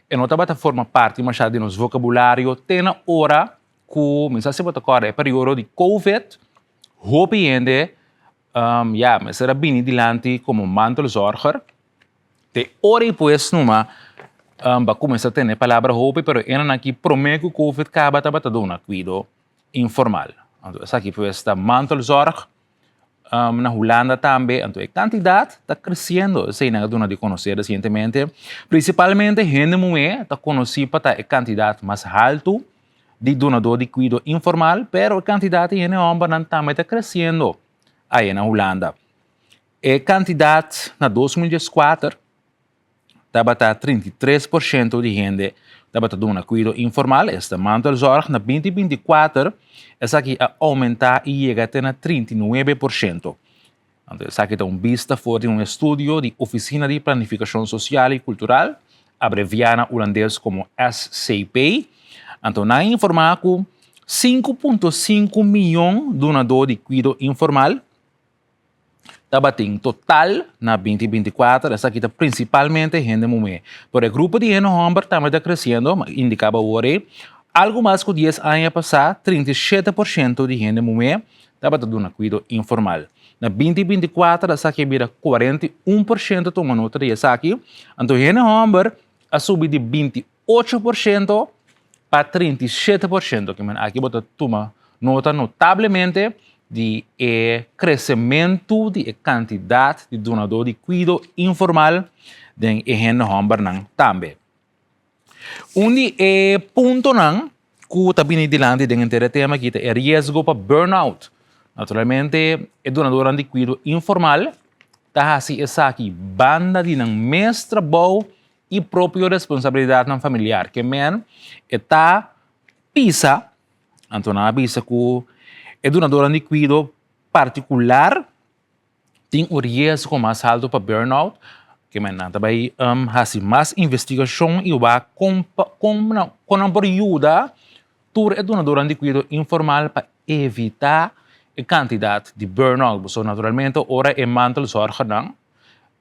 e não estava forma parte mais de nosso vocabulário. Tem na hora que, mas se bota agora, é período de COVID, rápido. Mas era bem dilante como mantelzorger. Te ora pues numa va começar a ter palavra hope, pero era aqui prometo que COVID acaba de dar cuidado informal. Então, essa aqui foi esta mantelzorg na Holanda também. Então, a quantidade está crescendo. Sei não dona de conhecer recentemente. Principalmente, gente mulher está conhecida para a quantidade mais alta de donador de cuidado informal, pero a quantidade de gente homem também está crescendo aí na Holanda. A quantidade na 2014 estava 33% de gente estava dando cuidado informal. Esta mantelzorg na 2024 essa aqui a aumentar e chega até 39%. Então, essa aqui é vista fora de estudo de Oficina de Planificação Social e Cultural, abreviada holandês como SCP. Então, na informar que 5,5 milhões de donadores de cuidado informal estava em total na 2024, essa aqui está principalmente gente mulher. Por o grupo de gente homem também está crescendo, indicava agora, algo mais que 10 anos passados, 37% de gente mulher estava dando cuidado informal. Na 2024, essa aqui vira 41% toma nota de essa aqui. Então, gente homem a subir de 28% para 37%, que aqui bota toma nota notavelmente de crescimento de quantidade de donador de cuidado informal den ehen homber nang tambe. Undi punto nang ku tabini dilante dengan tema kita risco para burnout. Naturalmente, donador de cuidado informal tahasi esa aqui banda de nang mestra bau e própria responsabilidade nang familiar que men está pisa Antona pisa ku donador de cuidado particular tem o risco mais alto para burnout que men também hasi mais investigação e vai com ajuda tur donador de cuidado informal para evitar a quantidade de burnout. So, naturalmente, ora é mantelzorg nang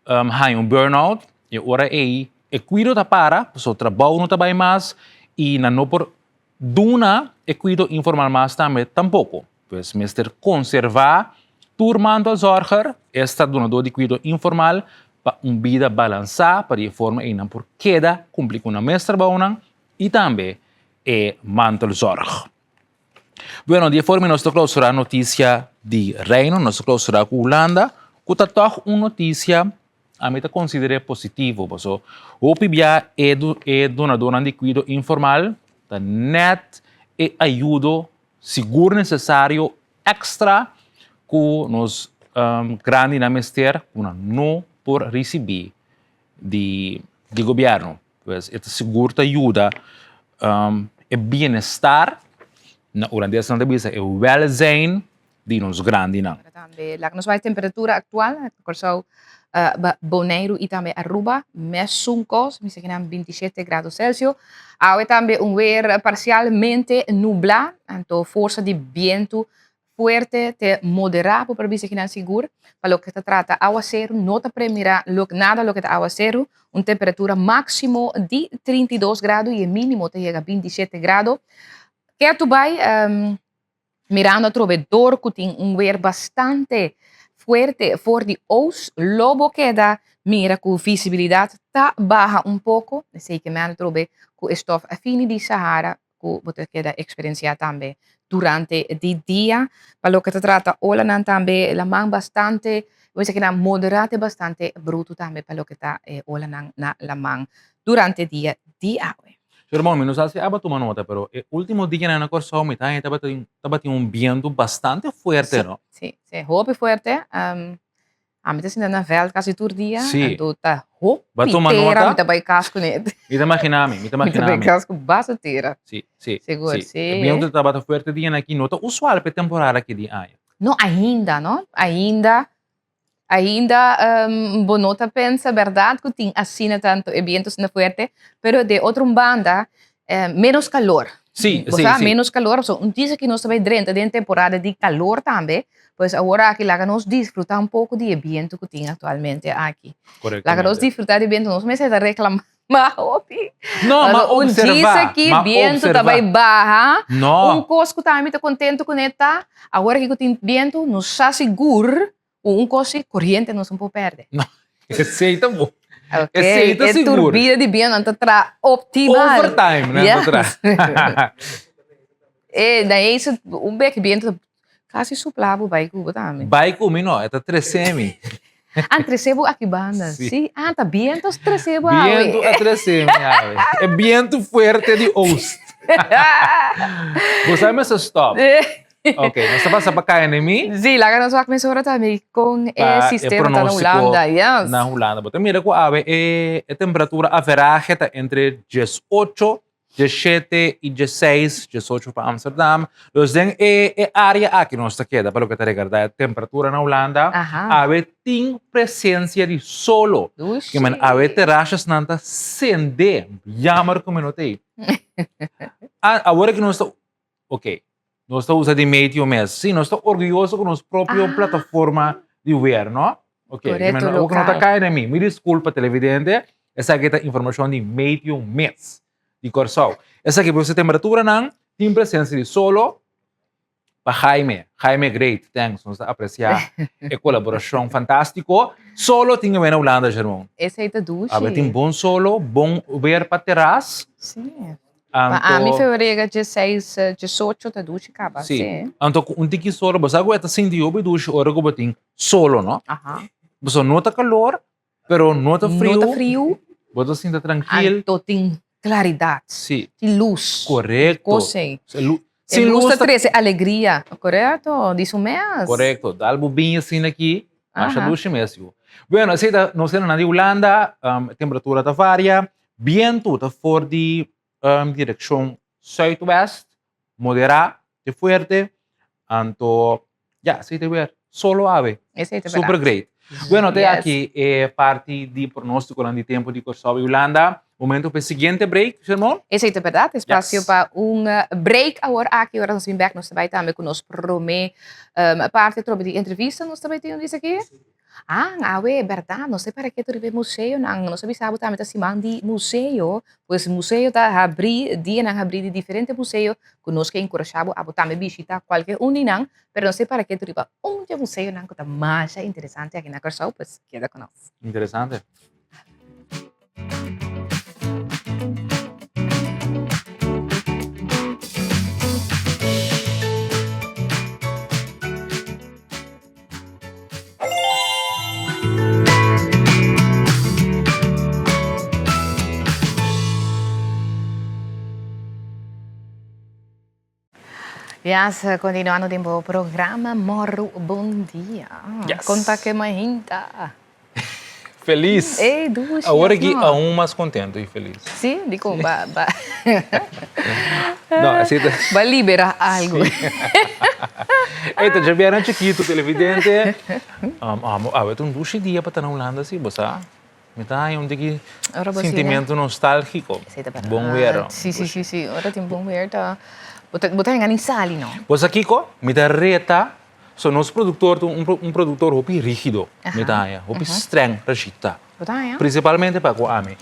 há burnout e ora é cuidado para, so trabalho não também mais e não por duna cuidado informal mais também tampouco. Pues, mister conservar tur mantelzorger esta donador de cuidado informal para vida balançada para de forma e não por queda cumprir com a mestra baunang e também mantelzorg. Bueno, de forma nós clausurar notícia de Reino, nós clausurar com Holanda, que está toch uma notícia a mim considera positivo, porque o PIBA donador de cuidado informal, tá net ajuda seguro necessário extra que nos grande na mester, não por receber de governo. Pues, este seguro ajuda bem-estar na holandesa não bisa o welzijn de nos grande não. Também, lá nos vai temperatura atual, corso Bonaire e também Aruba, mais 5, me sei 27 graus Celsius. Há também weer parcialmente nublado, então força de vento fuerte te moderado para bisa que seguro. Para lo que se trata aguacero, nota primera nada lo que te aguacero, una temperatura máximo de 32 grados y el mínimo te llega a 27 grados. Que tu vai mirando atravesor que tem weer bastante fuerte voor die oost, lobo queda mira que visibilidade está baja un poco, sei que me han trobe que stof afine di Sahara que você queda experienciar também durante el día. Para lo que se trata, Holland también la man bastante, voy a decir moderate bastante bruto también para lo que está Holland na la man durante el día de hoy. Irmão, não sei se aba tomar nota, pero o último dia na corso me estava tendo vento bastante forte, não? Sim, hoop forte. A mim está na veld quase todo dia. Sim. Então tá hoop inteira, me tá bem casco net. Me imaginami. Me tá bem casco bastante. Sim. Seguro, sim. O vento estava forte dia aqui, nota usual para temporada aqui de ano. Não, ainda, não? Ainda Bonota pensa, verdade, que tem assim tanto eventos na fuerte, pero de outra banda, menos calor. Sim. Menos calor. So, diz que nós também dentro de temporada de calor também, pois agora aqui lá nós desfrutar um pouco de evento que tem atualmente aqui. Correto. Lá nós desfrutar de evento, nós começamos a reclamar. Não, mas observar. Diz que o vento também barra. Não. Coisa que também está contente com ele, agora que tem vento, nos está seguro. Coisa corrente nós não podemos perder. Não, aceita bom. Okay. Aceita seguro. Turbina de vento, então está optimal. Overtime, né? Yes. Daí isso, beco vento quase suplava o baico também. Baico, não, é 3M. Trecebo aqui banda. Sim. Tá vento, trecebo. Viento a 3M, é viento forte de oeste. Você me stop. Ok, nós estamos para cá em mim? Sim, lá nós vamos começar também com o sistema na Holanda. Yes. Na Holanda. Então, mira que a temperatura average está entre 18, 17 e 16, 18 para Amsterdam. Então, a área aqui nós queda, para o que está regardando a temperatura na Holanda, tem presença de solo. Que man, terraças não está sende, jammer como não tem. Agora que nós estamos, ok. Nós estamos usando de meio mês. Sim, nós estamos orgulhosos com nossa própria plataforma de governo. Ok, correto, o que não está caindo em mim. Me desculpa, televidente. Essa aqui é a informação de meio mês de Corsol. Essa aqui, você temperatura não tem presença de solo para Jaime. Jaime, great. Thanks. Nós apreciar a colaboração fantástico. Solo tem que ver na Holanda, Germão. Esse aí tá duche. Tem bom solo, bom ver para terraço. Sim. A mim fevereiro 16, 18 tá duche acaba. Sim. Então um tiki solo, você aguenta senti obi duche ora que botin solo, não? Aham. Você nota calor, pero nota frio. Nota frio. Você sinta tranquilo. Então tem claridade. Sim. Tem luz. Correto. Cosei. Sem luz luz, traz alegria, correto? Disso mesmo. correto. Dá algo bem assim aqui, acha Ajá. duche mesmo. Bueno, assim, nós temos na Holanda, temperatura tá varia, vento tá for de direção sudoeste, moderado, de forte, então, já, se te ver, solo ave, Esse aí tá super great. Bueno, até aqui é parte de pronóstico de tempo de Kosovo e Holanda. Momento para o seguinte break, Simon. Esse é verdade, espaço Yes. para break agora aqui, agora nós vamos back, nós também estamos com nós promê parte de entrevista, nós também temos isso aqui. É verdade, não sei para que tu ir museu, não sei se sabe também assim de museu, pois museu tá abrir dia não abrir de diferente museu, conosco que encorajamos a botar visitar qualquer não, mas não sei para que tu ir para museu não que tá mais interessante aqui na Kosovo, pois queda com nós. Interessante. Yes, continuando tempo programa Morro Bom Dia. Yes. Conta que mais hinta. Feliz. Ei, duas. Agora que a mais contente e feliz. Sim, digo, Não, assim, vai liberar algo. Eita, já vieram chiquito, televidente. Eu tenho 2 dias para estar na Holanda, assim, você me dá um sentimento nostálgico. Bom ver. Sim. Ora tem bom ver, tá. Botar em sali, não? Você, Kiko, me dá reta. So, nosso produtor, produtor hopi rígido, me dá, hopi streng, regita. Botar, Principalmente para o ame.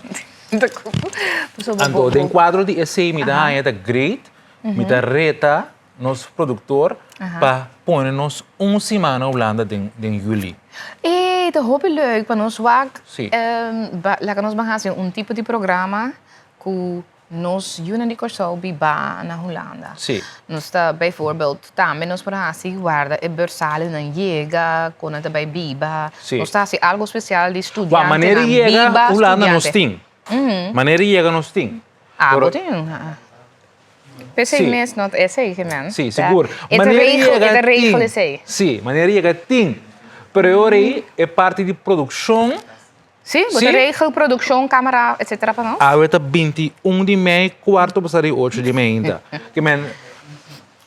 Então, tem quadro de essay, me dá, é great, me dá reta, nosso produtor, para pôr-nos semana na Holanda em julho. E dat hoop ik leuk, want ons waak, Sim. laat ons maar gaan tipo de programa que nós juntos de Kosovo biba na Holanda. Sim. Nós está bijvoorbeeld também nós para assim guarda e bersale na Liga, quando também biba. Sim. Nós está assim algo especial de estudante. A maneira na chega biba Holanda estudante. nos tem. Maneira chega nos tem. Mas tem. Pensei Sim. mesmo, não é sei que man. Sim, seguro. É a regel é sei. Sim, maneira chega tem. Pero agora é parte de produção. Sim, você Sim. regel, produção, câmera, etc. para nós. Agora 21 de maio, quarto para 8 de maio ainda. Que man,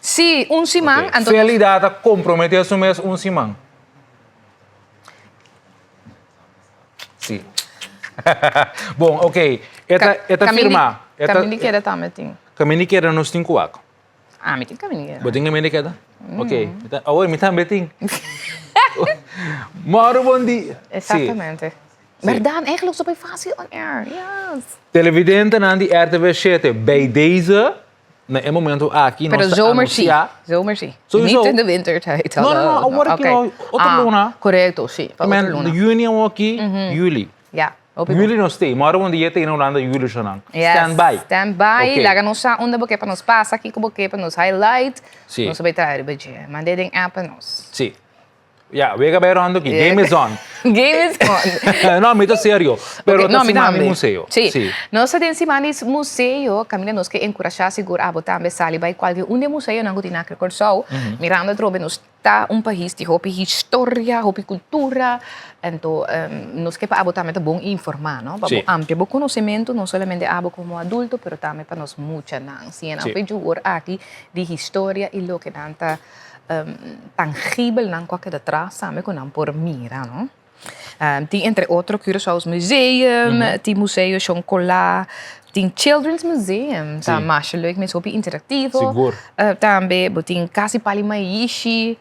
Sim, semana. okay. Realidade compromete a assumir semana. Sim. Bom, ok. Esta firma. Caminho queda também tem. Caminho queda nos 5 anos. Me tem caminho. Boting caminho queda? Ok. Agora, me também tem. Moro bom dia. Exatamente. Verdade, eigenlijk is het fácil on air. Yes. Televidente na die RTV 7 bij deze, na een moment aqui Pero nós zomer zie. Sowieso. Niet in de wintertijd. No, agora que outra luna. Correcto, sim. Outra luna. Juni aqui, juli. Ja. Juli nós tem, moro bom dia tem na Holanda juli já não. Yes. Standby. Standby. Okay. Laga nos sa onda porque para nos passa aqui como que para nos highlight. Sim. Nos vai trazer budget. Mandei den app para nós. Sim. Ja, we gaan bij rondo aqui. Game is on. Game is on. Não, me tô sério. Pero Okay, tá me semana também. museu. Sim. Nós temos semanas museu, Camila nos que encorajar seguro a botar a sali by qualquer museu na Gutina Corso. Miranda trobe nos tá país de hopi história, hopi cultura, então nos que para botar muito bom informar, não? Para amplo bom conhecimento, não somente abo como adulto, pero também para nós muita não. Sim, na pejour aqui de história e lo que tanta tangível não qualquer de trás, sabe que não por mira, não? Tem entre outros Curaçao's museum, tem museu Choncola, tem Children's Museum, tá mais leuk, mas super interativo. Seguro. Também tem Casa Palimaishi,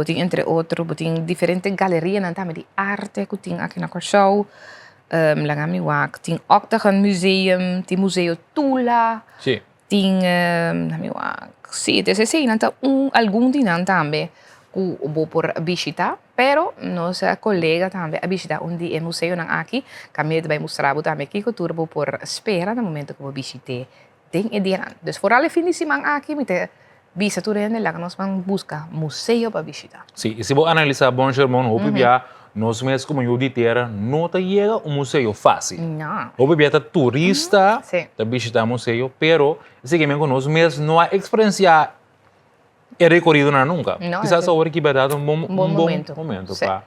tem entre outros, tem diferentes galerias também de arte que tem aqui na Curaçao. Langami wak, tem Octagon Museum, tem Museu Tula. Sim. Tem, sim, sim, algum dinam também que vou por visitar, pero nossa colega também a visitar onde é museu não aqui, kami vai mostrar também que cultura vou por espera no momento que vou visitar tem ideia. Dus vooral fim de semana aqui, me te visa tu rende lá que nós vamos buscar museu para visitar. Sim, e se você analisar bom, Germão, o PBA, nós mesmos como eu disse, não chega um museu fácil. Não. O PBA é turista, Sim. tá visitar museu, pero, seguimento nós mesmos não há experiência recorrido nunca. Não, Quizás agora que vai dar um bom momento para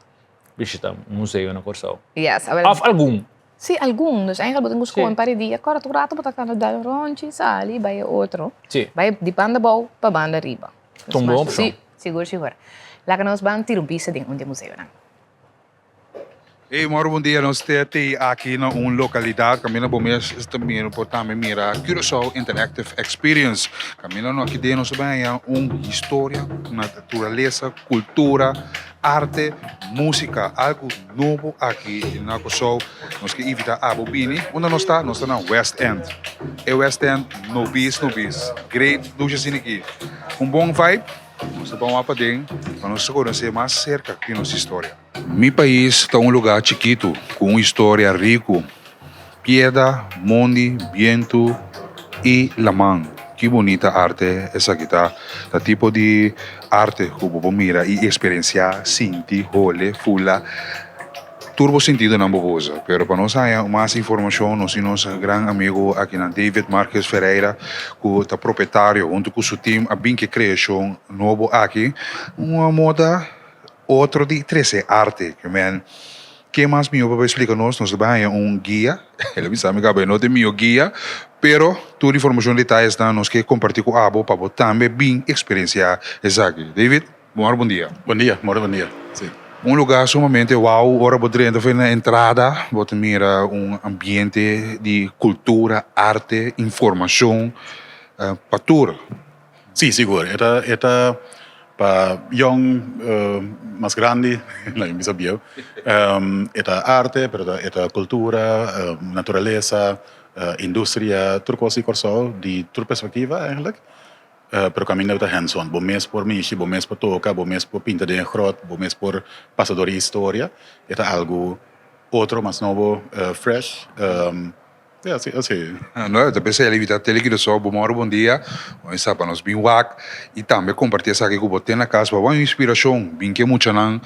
visitar um museu na Corsão. Yes, a ver. Of algum. Sim, algum. Dus eigenlijk moet je Sim. een paar dias. Agora tu rato botar cada dar rondje, sali, vai outro. Sim. Vai de banda bom para banda riba. Tão bom, opção. Sim, seguro. Lá que nós vamos ter visa de um museu, né? Hey, moro bom dia. Nós estamos aqui na uma localidade. Caminho por mês também importante mira Curaçao Interactive Experience. Caminho no aqui dentro nós vamos uma história, natureza, cultura, arte, música, algo novo aqui na Curaçao. Nós que evitar a bobini. Onde nós está? Nós está na West End. E West End, no bis. Great, luxo aqui. Bom vibe. Nós vamos para dentro para nós conhecer mais cerca de nossa história. Meu país está lugar chiquito, com uma história rica. Piedra, monte, viento e la mão. Que bonita arte essa aqui tá. O tipo de arte que você mira e experienciar, sentir, olhar, fula. Turbo sentido na bobosa, pero para nós mais informação, nós temos nosso grande amigo aqui na David Marques Ferreira, que é proprietário, junto com seu time, a bem que criação novo aqui, uma moda, outro de 13 arte, que mais meu para explicar nós vamos guia, ele me sabe que não tem meu guia, pero toda informação detalhes nós que compartilhar com a para também bem experienciar isso aqui. David, bom dia. Bom dia. Sim. Lugar sumamente wow, ora potremmo fare na entrada, potremmo mira ambiente de cultura, arte, informação, para tudo. Sim, seguro. Eta para young, mais grande, não me sabia. Eta arte, eta cultura, natureza, indústria, tudo coisa de toda perspectiva, eigenlijk. Pero caminho está hands-on. Bom mês por mexer, bom mês por tocar, bom mês por pintar de grot, bom mês por passador de história. É algo outro, mais novo, fresh. Assim. Não, eu pensei que ele tele que só bom dia, vamos para nós bem wak e também compartilhar essa aqui com você na casa, para uma inspiração, bem que muito não,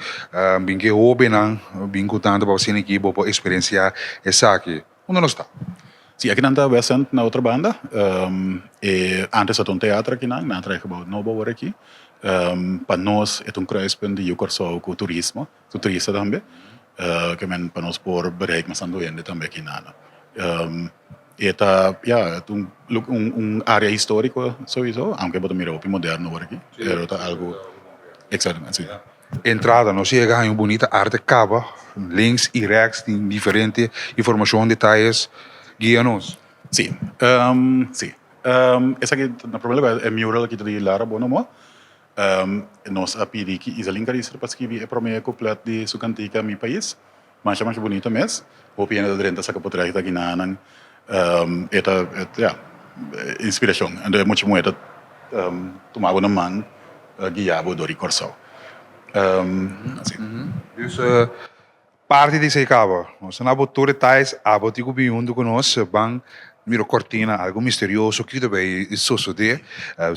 bem que hobby não, bem que tanto para você aqui, para experienciar essa aqui. Onde nós está? Sim, aqui não está presente na outra banda. Antes era teatro aqui, não trabalho novo agora aqui. Para nós é kruispunt de Curaçao com turismo, com turista também. Que para nós por bereik mas andoende também aqui nada. Área histórica sowieso, aunque botar mira o moderno agora aqui. É algo excelente. Entrada, nós chegamos em uma bonita arte cava, links e rechts, diferente informação, detalhes. Guia-nos. Sim. Essa aqui, na primeira é mural aqui de Lara Bonomo. Nós a pedir que Isalin Caristra para escrever a primeira completa de sua cantiga meu país. Mas é mais bonita mesmo. O piano da renta saca por trás daqui na Anang. Inspiração. E é muito muito tomar uma mão guiado do Curaçao. Dus parte desse cabo. Nós não abotamos detalhes, abotamos bem junto com nós, bang, miro cortina, algo misterioso que também isso sucede.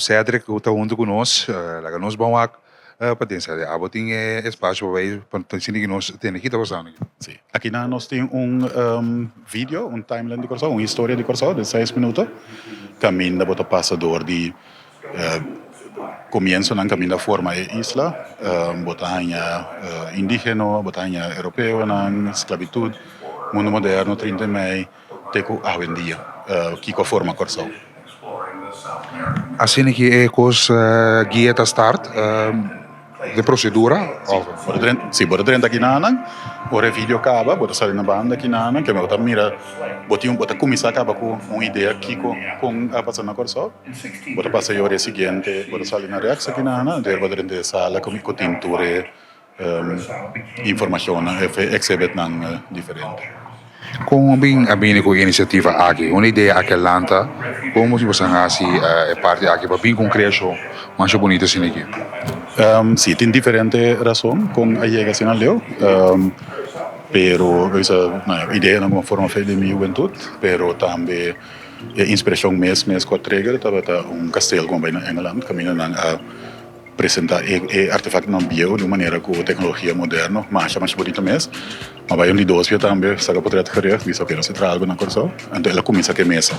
Cedric está junto com nós, lá nós vamos para pensar, aboting espaço para pensar que nós temos aqui passando. Sim. Aqui nós temos vídeo, timeline de Curaçao, uma história de Curaçao de 6 minutos. Caminho da bota passador de comienzo ng caminho da forma de isla, botanya indígena, botanya europeu ng esclavitud, mundo moderno, 30 de maio, teco hoje em dia, que forma Curaçao. Assim que é guia da start de procedura? Sim, bota dentro aqui na Anang, ora vídeo acaba, bota sair na banda aqui na Anang, que bota mira, bota começar acaba com uma ideia aqui com a passar na Curaçao, bota passar a hora seguinte, bota sair na Reax aqui na Anang, depois bota dentro da sala com tintura, informação, exhibit não diferente. Como bem a iniciativa aqui, uma ideia aqui lanta, como se você assim é parte aqui para bem com criação, mais bonita assim aqui. Sim, tem diferente razão com a chegação ao Leo, pero essa ideia não é uma forma de minha juventude, pero também inspiração mês quatreger estava castelo como na Engeland caminhando a apresentar artefato não bio de maneira com tecnologia moderna mais bonito mesmo mas vai onde dois também sabe poder querer visto que não se traga na corso então ela começa que mesa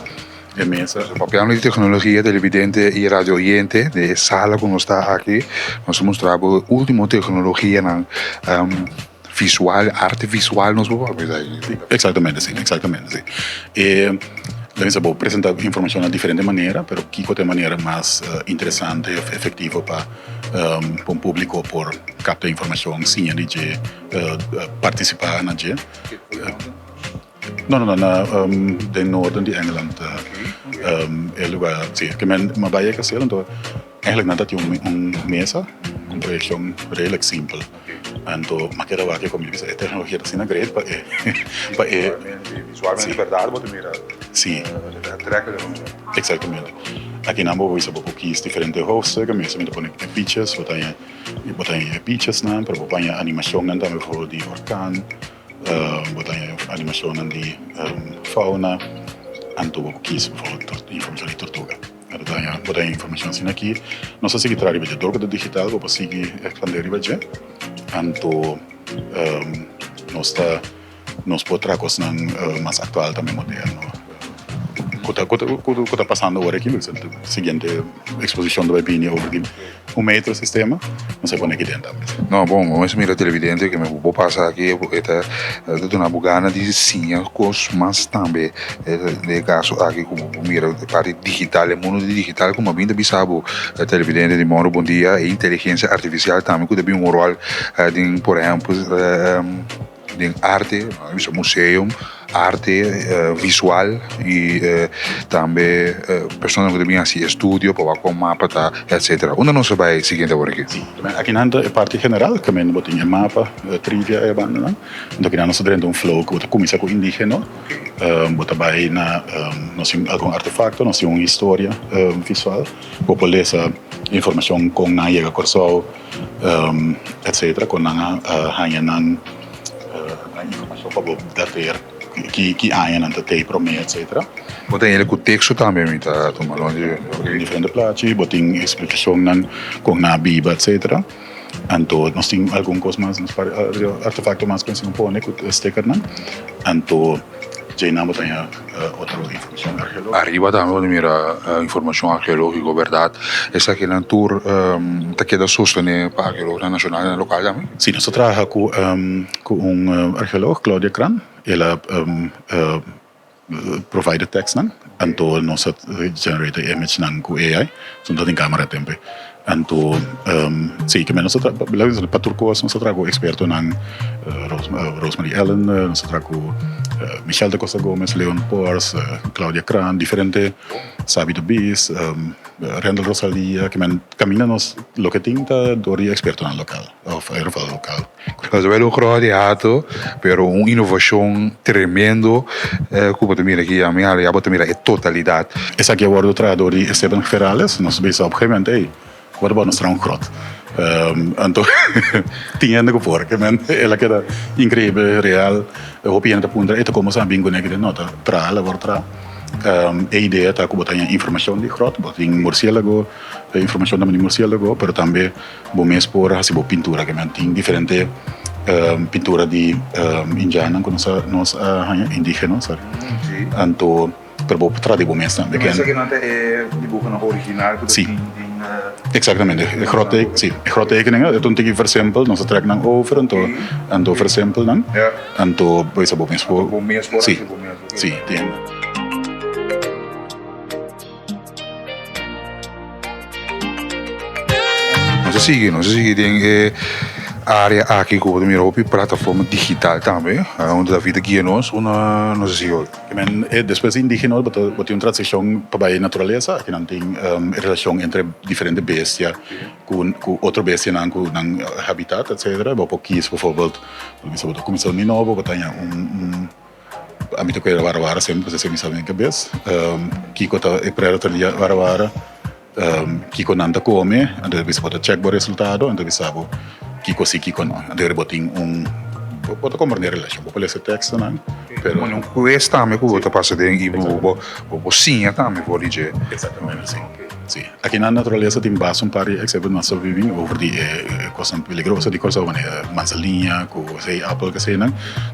Parliamo di tecnologia televidente e radio oyente de sala quando sta aqui nós mostramos a última tecnologia na visual, arte visual nós vamos ver exatamente sim e devem saber apresentar informação de diferente maneira mas que de maneira mais interessante e efetiva para um público por captar informação sim de participar na No, del norden di Engeland. El lugar, sí, que me vaya a hacer, entonces, eigenlijk nada tiene mesa, una proyección relativamente simple. Entonces, más que nada que como dice, tecnología es una great, visualmente verdade, você mira. Sí. Exactamente. Aqui na Boa Vista, porque é diferente hosts, que mesmo me põe pictures, botar pictures, né, para botar animação, né, também por de orcan. Botar animação de fauna, anto quis informação de tortuga. Botar informação assim aqui. Não sei se que traz o jogo digital, vou conseguir expandir o budget. Anto nós podemos coisas mais atual também moderno. O que está passando agora aqui, a seguinte exposição do Webini over o metro sistema, não se põe aqui dentro. Não, bom, mas mira televidente que me vou passar aqui, é uma bugana de sim, mas também de caso aqui como mira parte digital, o mundo digital como bem bisabo televidente de Moro bom dia e inteligência artificial também que tem um rol de por exemplo de arte, museu, arte visual e também pessoas que devem assim estúdio para com mapa etc. Onde nós vai seguindo agora aqui? Sim, aqui na parte general que nós temos mapa, trivia e banda, então aqui nós temos flow que começa com indígena, bota vai na nós temos algum artefacto, nós temos uma história visual, para poder essa informação com na chega corso, etc. com na hanyanan informação para ter que há na TI Prome, etc. Botem ele com texto também, me tá tomando de diferente platos, botem explicação com na Bíblia, etc. Então, nós temos algumas coisas mais, artefactos mais conhecidos por né, com sticker, né? Então, já não botem outra informação arqueológica. Arriba também, mira, informação arqueológica, verdade. Essa aqui na tour, tá queda sostener para arqueologia nacional e local também? Sim, nós trabalhamos com arqueólogo, Claudia Kran. Ela provide text, né? Então, nós generate image com AI, são todos em câmera também. Então, sim, que nós trabalhamos para turcos, nós trabalhamos experto na Rosemary Ellen, nós trabalhamos Michelle da Costa Gomes, Leon Pors, Claudia Kran, diferente, Sabi do Bis, Randall Rosalia, que camina nos lo que tinta dori experto na local, aerofalo local. Nós vemos um grande teatro, pero uma inovação tremendo, como mira aqui a minha área, mira é totalidade. Essa aqui é o tradutor de Esteban Ferales, nós vemos obviamente, agora vamos mostrar um grot. Então, tinha que por, que ela que era incrível, real, eu penso que punta, é como se bingo negro nota, tra, agora tra. A ideia está que botar informação de grot, botar murciélago, informação também de murciélago, mas também bom mês por assim pintura que tem diferente pintura de indiana que nós indígenas, sabe? Então, para botar tradição bom mês também. Mas aqui não é dibujo original, sim. Exatamente, grottekeningen, dat doen tegen versimpel, dan trekken dan over en door versimpel dan, en door bij bom spoor. Sim, sim, tem. Não se sigue, tem área aqui que mira op plataforma digital também, onde a vida guia nós, não se sigue. Depois indígena, botar uma transição para a natureza, que não tem relação entre diferentes bestias, com outra bestia com habitat, etc. Vou quis, por exemplo, começar de novo, botar a mim que era varvara sempre, você me sabe que bes, que é predator de varvara, que nanda come, então você pode check o resultado, então você sabe que não, então botar pode compreender a relação, pode ler esse texto, não? Pero não cuesta também que você passa de e você também pode dizer. Exatamente, sim. Sim. Aqui na natureza tem bastante par de exemplos nós vivemos over die coisas peligrosas, die coisas van manzelinha, com sei appel que sei,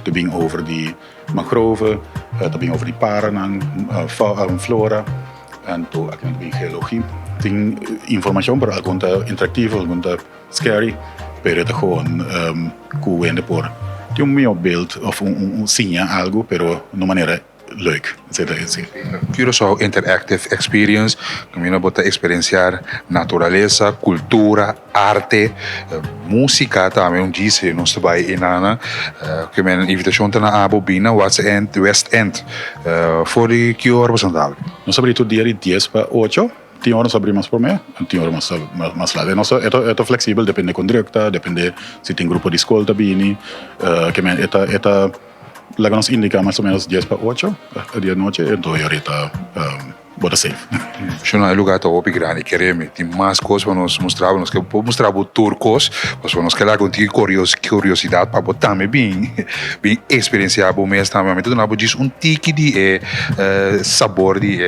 também over die mangrove, também over die paren, flora, en to aqui também geologia. Tem informação para algum interativo, algum scary, pero é gewoon coende por tem meu beeld of sinha algo, pero de maneira leuk, Curaçao Interactive Experience, camino bota experienciar natureza, cultura, arte, música também, disse, nós vai inana, que men invitação tá na Abobina, West End, for the que horas andava. Nós abrimos todo dia de 10 para 8. Tem horas abrimos por mim, tem horas mais lá. Nós é flexível, depende com directa, depende se tem grupo de escola também, que men lá que nos indica mais ou menos 10 para 8 dia de noite, então eu ahorita bota safe. Se não é lugar tão opi grande, queremos, tem mais coisas para nós mostrar, nós queremos mostrar o turcos, mas nós queremos ter curiosidade para botar bem experienciar o mês também, mas nós diz tique de sabor de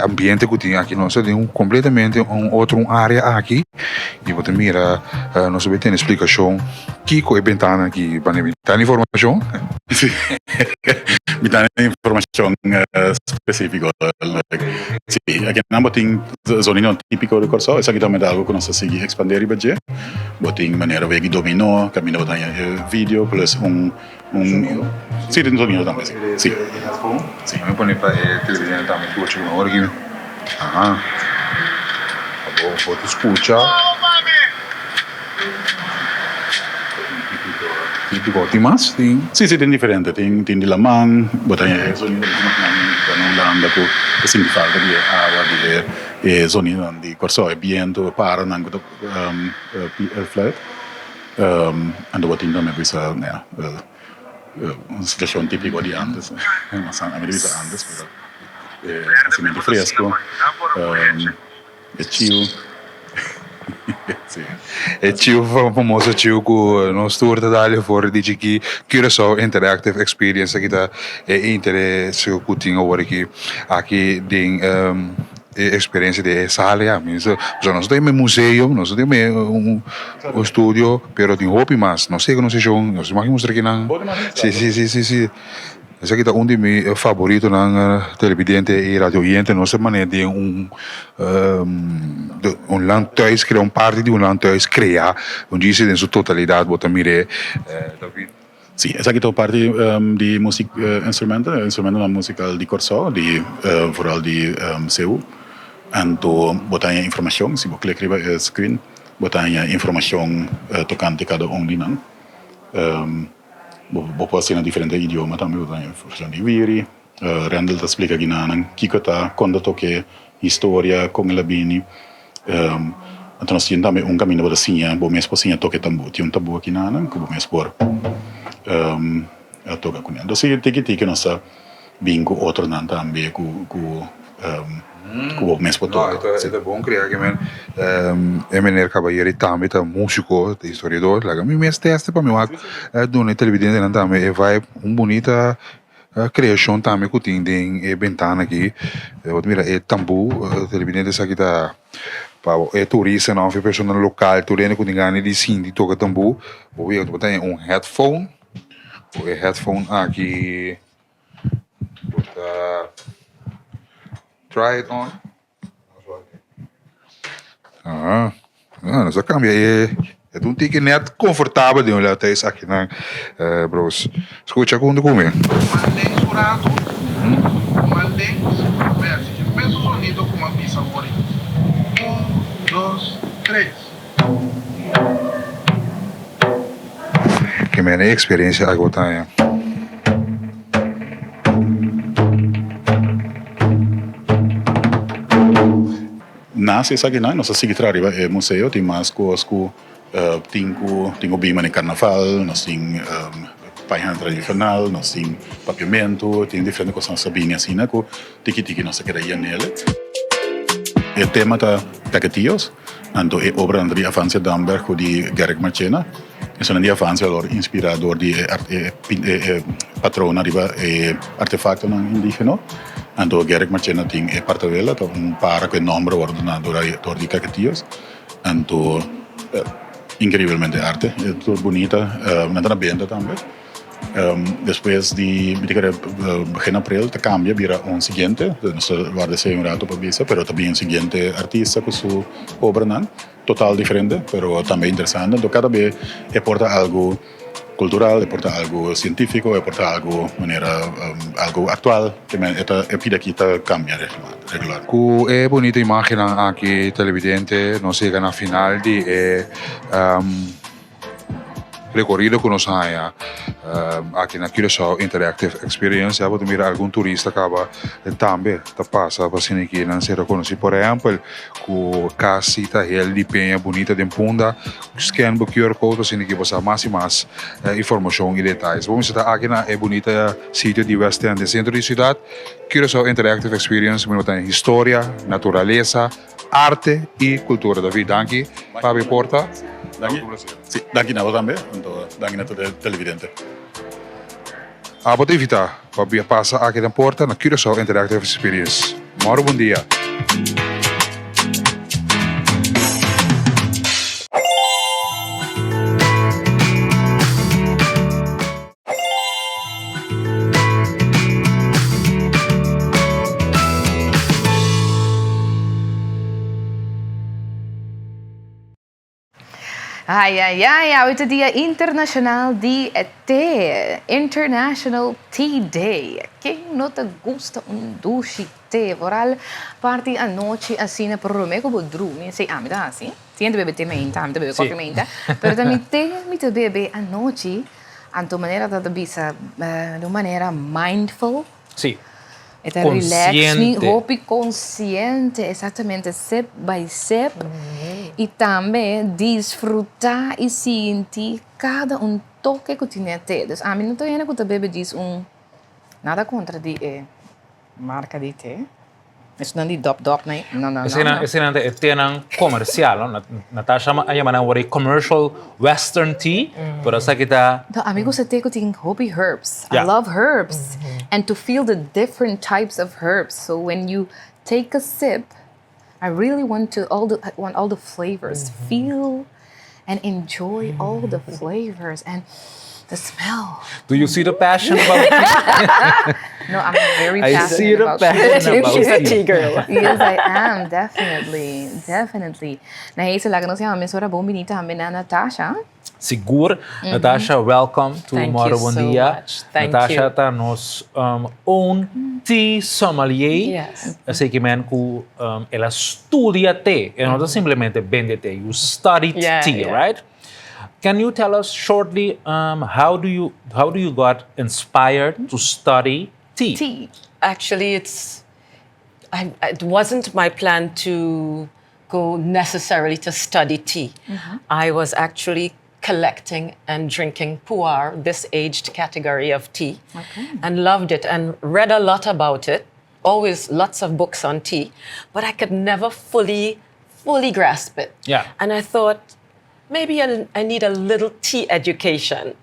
ambiente que tem aqui, nós temos completamente outra área aqui, e você mira, nós temos uma explicação, que é ventana aqui, para dar informação? Sim, me dá informação específica. Sim, aqui não tem zonino típico do Corsó, isso aqui também é algo que nós seguimos expandir e budget. Botem maneira de dominó, caminho botar vídeo plus sim, tem dominó também. Sim. Sim, eu ponho para televisão também, tu acha uma hora aqui. Ah, vou te escutar. Típico, tem mais? Sim, tem diferente. Tem de la man, botar sonido de uma landa com assim falta de água, de sonido de Corsó, viento, para não go flat. Ando botin também bisa, uma situação típica de antes, mas a medida antes, assim muito fresco, é chill. E tio famoso tio que nós turta dali fora dice que Curaçao Interactive Experience aqui tá interesse que tinha agora aqui tem experiência de sala, nós temos museu, nós temos estúdio, pero tem hobby mais, não sei que nós imaginamos aqui não. Sim. Esse aqui é um de meus favoritos na televidente e radioiente. Nós maneira de land thuis criar, parte de land thuis criar, onde isso em sua totalidade, bota mire, David. Sim, essa aqui é parte de música, instrumento musical de Corsó, vooral de CEU. Então, botar informação, se você clicar no screen, botar informação tocante cada de nós. Pode ser em diferentes idiomas também, tem informação de viri, Randall te explica aqui na Kikota, quando toque história, como ela vem. Então nós temos também caminho para sinha, bom mesmo sinha toque tambu, tem tambu aqui na que bom mesmo por toca com ele. Então se tem nós bingo outro nan também com bom mesmo toca. É bom criar que men Emmanuel Caballero também é músico, historiador, lá que me testa para mim dona televidente nan também vai bonita criação também que tem ventana aqui. Mira, tambu televidente essa aqui tá turista não, pessoa local, turista que tem ganho de sim, de tocar tambu, eu botar headphone, headphone aqui, botar try it on. Nossa câmera é um tique net confortável de olhar até isso aqui, né, bros? Escuta quando comer. Mantém jurado, mantém, mesmo sonido como a pizza agora. 1, 2, 3. Que minha experiência agora Nasce essa aqui, nós seguimos arriba é museu, tem mais coisas que tem o bima de carnaval, nós temos página tradicional, nós temos papiamento, tem diferentes coisas sabinhas assim, né? Que tiki nós queremos nele. el tema ta paquetillos, anto e obra Andrea Afancia Damberg di Gerrit Marchena. Es una Afancia allora inspirador di patrona riba artefacto indígena. Anto Gerrit Marchena ting e partavela, un para que nombre ordenado door di paquetillos. Anto increíblemente arte, es bonita, una ambiente también. Después de en abril te cambia, vira un siguiente, no sé, va a ser un rato por visa, pero también un siguiente artista con su obra, ¿no? Total diferente, pero también interesante. Entonces, cada vez aporta algo cultural, aporta algo científico, aporta algo manera, algo actual, que pide aquí cambia regular. Cu è bonita immagine anche televidente, non si gana final di recorrido que nos haya aqui na Curaçao Interactive Experience, ya pode mirar algum turista acaba também tá passa para assim aqui não se reconhece, por exemplo, com casita ele de penha bonita de Punda, scan o QR code assim aqui você mais e mais informação e detalhes. Vamos estar aqui na bonita sítio de West End, centro da cidade. Curaçao Interactive Experience, muito tem história, natureza, arte e cultura. David, danke, Fabio Porta. Sì, danke a também, danke a todo televidente. A pode evitar, para passar aqui na porta na Curaçao Interactive Experience. Mauro, bom dia. Ai, hoje é Dia Internacional de Té, International Tea Day. Quem não te gosta doce té? Vooral party à noite assim na promessa como dormir, sei me dá assim. Tiende bebe té menta, me bebe coffee menta, pero também té me te bebe à noite, anto maneira da bisa de maneira mindful. Sim. É relaxing, hopi consciente, exatamente, sip by sip. E também desfrutar e sentir cada toque que tinha té. Dus a mim não estou indo que o bebê diz nada contra de marca de té. Isso não é de dop, né? Não. Esse é té comercial, não? Natasha chama de commercial Western tea, por essa que tá. Então, amigos, té que tem hopi herbs. I love herbs, and to feel the different types of herbs. So when you take a sip, I really want all the flavors. Feel and enjoy all the flavors and the smell. Do you see the passion about tea? No, I'm very passionate I see the passion about She's a tea girl. Yes, I am, definitely. Na esse lá que nós chamamos de bom bonita também na Natasha. Seguro. Natasha, welcome to Mauro Bom Dia. Natasha está nos own tea sommelier. Yes. Assim que ela estudia té. Ela não simplesmente vende té. You study tea, right? Can you tell us shortly how do you got inspired to study tea? Actually, it wasn't my plan to go necessarily to study tea. I was actually collecting and drinking pu'er, this aged category of tea, and loved it and read a lot about it. Always lots of books on tea, but I could never fully grasp it. Yeah. And I thought, maybe I need a little tea education.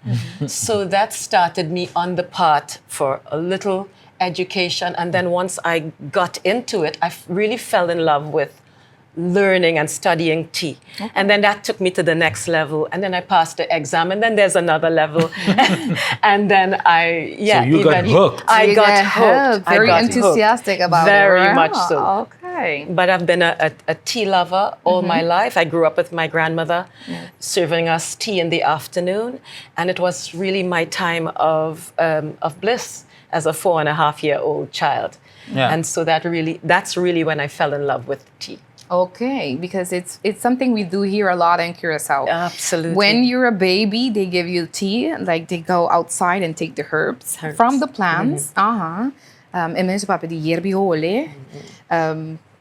So that started me on the path for a little education. And then once I got into it, I really fell in love with learning and studying tea. And then that took me to the next level. And then I passed the exam. And then there's another level. And then So you got hooked. I got hooked. Very enthusiastic about it. Very much so. Okay. But I've been a tea lover all my life. I grew up with my grandmother serving us tea in the afternoon. And it was really my time of bliss as a 4.5-year-old child. Yeah. And so that's really when I fell in love with tea. Okay, because it's something we do here a lot in Curaçao. Absolutely. When you're a baby, they give you tea, like they go outside and take the herbs. From the plants. E mensen papi di yerbiole,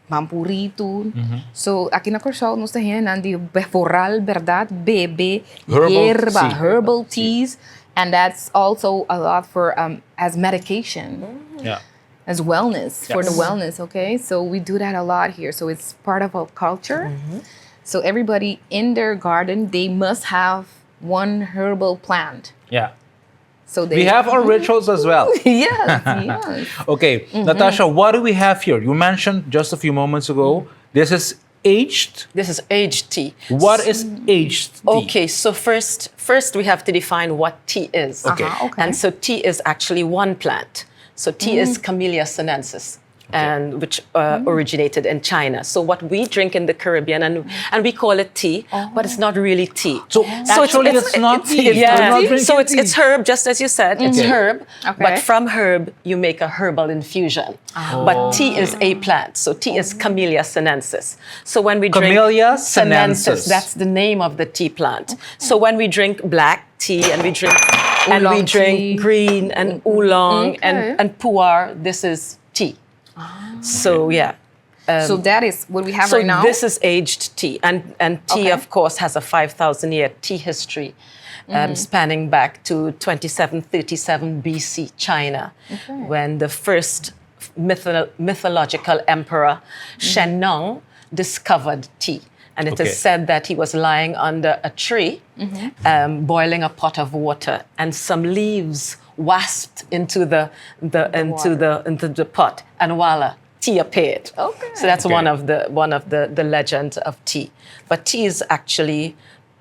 mampurito. So, aqui na Curaçao, nós temos nandi foral, verdade, bebe, yerba, herbal teas. And that's also a lot for as medication. Yeah. as wellness, for the wellness, okay? So we do that a lot here. So it's part of our culture. So everybody in their garden, they must have one herbal plant. Yeah. So We have our rituals as well. yes, yes. Okay, Natasha, what do we have here? You mentioned just a few moments ago, this is aged. This is aged tea. What is aged tea? Okay, so first we have to define what tea is. Okay. Okay. And so tea is actually one plant. So tea is Camellia sinensis, and which originated in China. So what we drink in the Caribbean, and we call it tea, but it's not really tea. So actually it's not tea. Yeah. We're not drinking So it's tea. herb, just as you said. It's herb, Okay. but from herb you make a herbal infusion. But tea is a plant. So tea is Camellia sinensis. So when we drink Camellia sinensis. that's the name of the tea plant. So when we drink black tea and we drink Oolong tea. green and oolong Okay. and pu'er, this is tea. So yeah. So that is what we have So right now. this is aged tea, and tea, Okay. of course, has a 5,000-year tea history, spanning back to 2737 BC China, when the first mythological emperor Shen Nong discovered tea. And it Okay. is said that he was lying under a tree, boiling a pot of water, and some leaves wasped into the pot, and voila, tea appeared. Okay. So that's one of the legends of tea. But tea is actually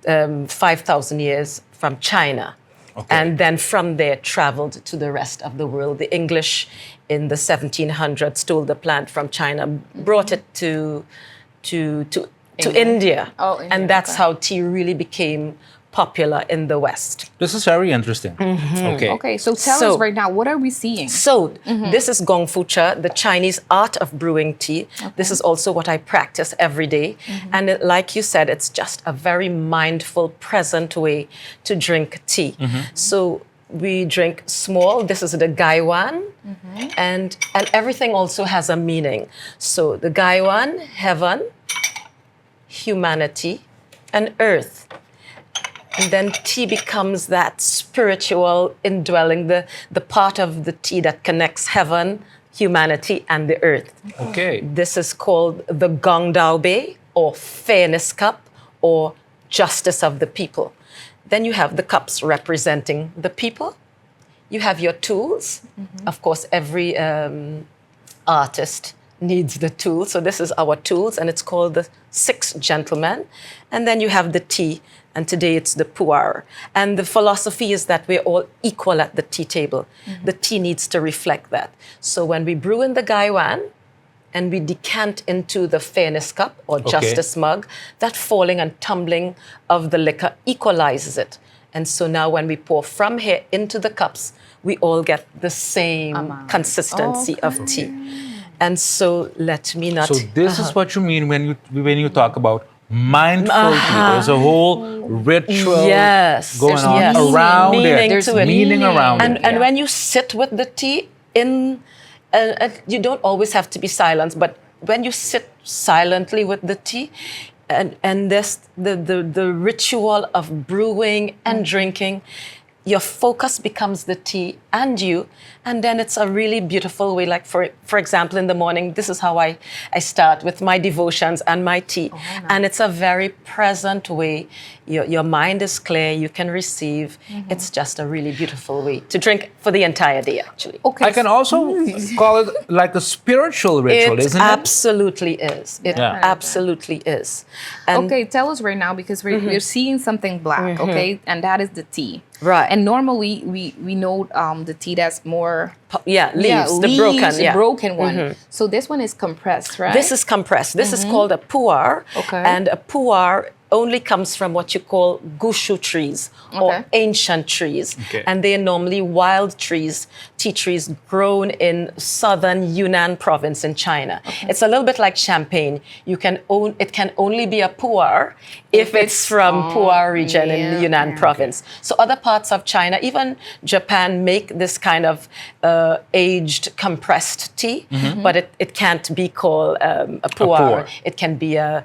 5,000 years from China. Okay. And then from there traveled to the rest of the world. The English in the 1700s stole the plant from China, brought it to India. Oh, India, and that's okay. how tea really became popular in the West. This is very interesting. Okay. Okay, so tell So- us right now, what are we seeing? So this is Gong Fu Cha, the Chinese art of brewing tea. This is also what I practice every day. And like you said, it's just a very mindful, present way to drink tea. So we drink small. This is the Gaiwan. And everything also has a meaning. So the Gaiwan, heaven, humanity, and earth. And then tea becomes that spiritual indwelling, the part of the tea that connects heaven, humanity, and the earth. Okay. This is called the Gong Dao Bei, or fairness cup, or justice of the people. Then you have the cups representing the people. You have your tools. Of course, every artist needs the tools. So this is our tools, and it's called the Six Gentlemen. And then you have the tea, and today it's the pu'er. And the philosophy is that we're all equal at the tea table. The tea needs to reflect that. So when we brew in the Gaiwan, and we decant into the fairness cup or justice mug, that falling and tumbling of the liquor equalizes it. And so now when we pour from here into the cups, we all get the same consistency of tea. And so let me not... So this is what you mean when you talk about mindful tea. There's a whole ritual going on around it. There's meaning around it. And when you sit with the tea in... you don't always have to be silent, but when you sit silently with the tea, and there's the ritual of brewing and drinking, your focus becomes the tea and you, and then it's a really beautiful way. Like for example, in the morning, this is how I start with my devotions and my tea, and it's a very present way. Your mind is clear, you can receive. It's just a really beautiful way to drink for the entire day, actually. Okay. I can also call it like a spiritual ritual, isn't it? Absolutely is. It absolutely is. And Okay, tell us right now, because we're seeing something black, okay? And that is the tea. Right. And normally we know the tea that's more... leaves, the broken one. So this one is compressed, right? This is compressed. This is called a pu'er. Okay. And a pu'er only comes from what you call gushu trees or ancient trees. Okay. And they are normally wild trees, tea trees grown in southern Yunnan province in China. It's a little bit like champagne. It can only be a pu'er if it's from Pu'er region in Yunnan province. So other parts of China, even Japan, make this kind of aged compressed tea, but it can't be called a pu'er. pu'er. It can be a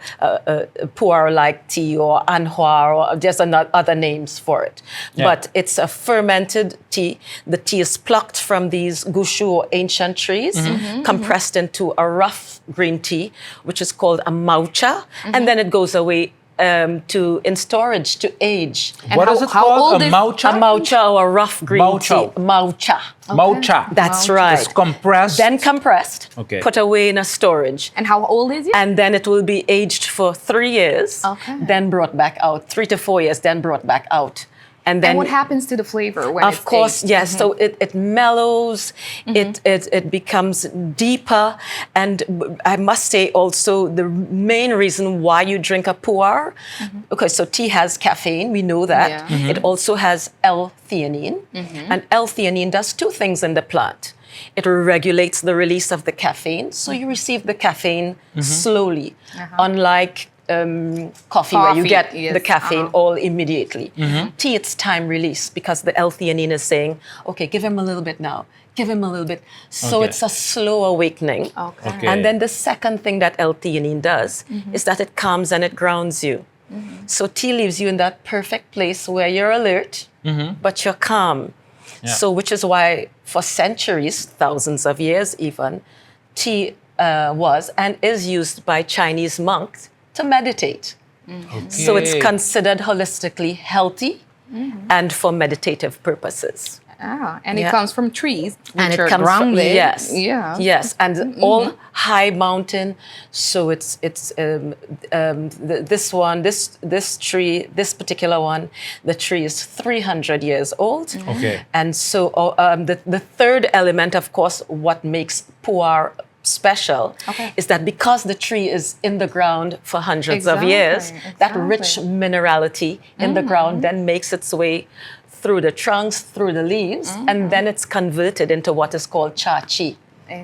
pu'er-like tea or anhua, or there's other names for it. Yeah. But it's a fermented tea. The tea is plucked from these gushu or ancient trees, compressed into a rough green tea, which is called a maucha, and then it goes away in storage to age. And What how- is it how called? old A is- maucha? A maucha or a rough green Maucha. tea. Maucha. Maucha. That's right. It's compressed. Then compressed, Okay. put away in a storage. And how old is it? And then it will be aged for 3 years, Okay. then brought back out. 3 to 4 years, then brought back out. And then And what happens to the flavor when it's of course, aged? yes. So it mellows, it becomes deeper. And I must say also the main reason why you drink a pu'er, okay, so tea has caffeine, we know that. Yeah. It also has L-theanine. And L-theanine does 2 things in the plant. It regulates the release of the caffeine, so you receive the caffeine slowly, unlike coffee, where you Coffee, get yes, the caffeine all immediately. Tea, it's time release because the L-theanine is saying, okay, give him a little bit now, give him a little bit. So Okay. it's a slow awakening. Okay. And then the second thing that L-theanine does is that it calms and it grounds you. So tea leaves you in that perfect place where you're alert, but you're calm. Yeah. So which is why for centuries, thousands of years even, tea was and is used by Chinese monks to meditate. So it's Okay. considered holistically healthy and for meditative purposes. Ah, and Yeah. it comes from trees, And which it are comes from, grounded. yes, Yeah. yes, and all high mountain. So this tree, this particular one, the tree is 300 years old. Okay. And so the third element, of course, what makes pu'er special is that because the tree is in the ground for hundreds of years, that rich minerality in the ground then makes its way through the trunks, through the leaves, and then it's converted into what is called cha-chi,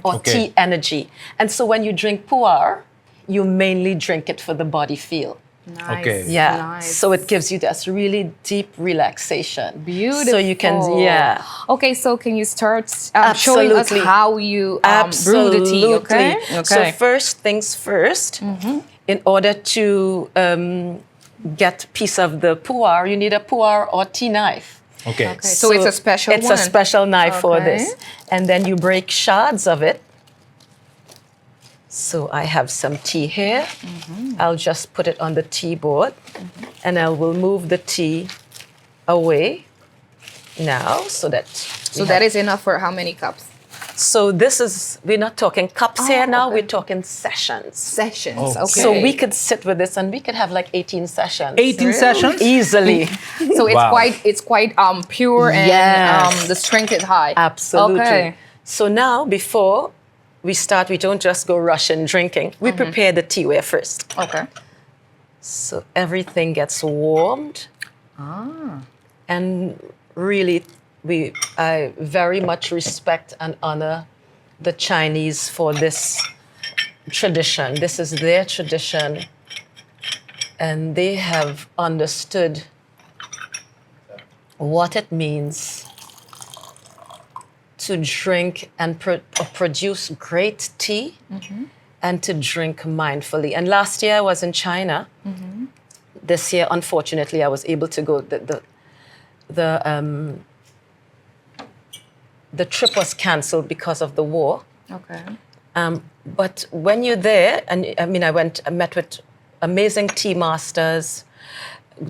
or Okay. tea energy. And so when you drink pu'er, you mainly drink it for the body feel. Nice. Okay. Yeah. Nice. So it gives you this really deep relaxation. Beautiful. So you can, yeah. Okay, so can you start showing us Absolutely. how you brew the tea? Okay. So first things first, in order to get piece of the pu'er, you need a pu'er or tea knife. Okay. So it's a special It's one. a special knife for Okay. this. And then you break shards of it. So I have some tea here. I'll just put it on the tea board and I will move the tea away now so that So that is enough for how many cups? So this is, we're not talking cups here now, okay. we're talking sessions. Sessions. Oh. Okay. So we could sit with this and we could have like 18 sessions. 18 sessions? Easily. So it's Wow. quite pure and Yes. the strength is high. Absolutely. Okay. So now, before we start, we don't just go rushing drinking. We prepare the teaware first. Okay. So everything gets warmed. And really, I very much respect and honor the Chinese for this tradition. This is their tradition. And they have understood what it means to drink and produce great tea and to drink mindfully. And last year I was in China. This year, unfortunately, I was able to go. The trip was canceled because of the war. Okay. But when you're there, and I mean, I met with amazing tea masters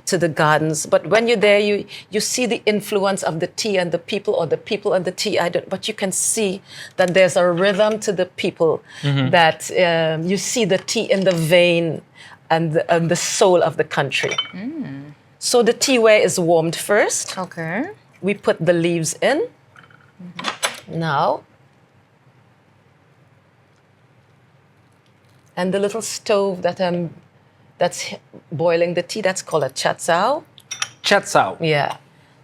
to the gardens. But when you're there, you see the influence of the tea and the people, or the people and the tea. But you can see that there's a rhythm to the people. That you see the tea in the vein and the soul of the country. So the teaware is warmed first. Okay. We put the leaves in. Now. And the little stove that's boiling the tea, that's called a chatsao. Chatsao. Yeah.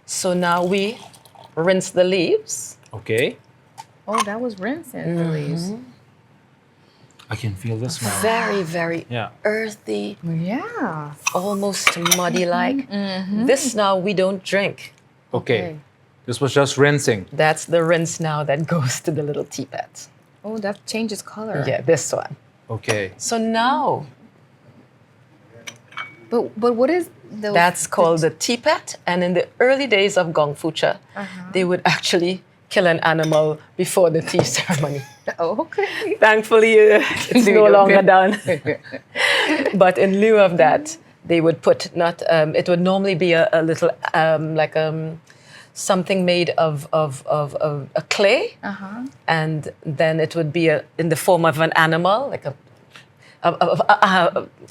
So now we rinse the leaves. Okay. Oh, that was rinsing the leaves. I can feel the smell. Very, very Yeah. earthy, Yeah. almost muddy-like. This now we don't drink. Okay. This was just rinsing. That's the rinse now that goes to the little teapot. Oh, that changes color. Yeah, this one. Okay. So now But what is the... That's called the teapot. And in the early days of Gong Fucha, they would actually kill an animal before the tea ceremony. Oh, okay. Thankfully, it's no longer done. But in lieu of that, they would put it would normally be a little something made of a clay, and then it would be in the form of an animal, like a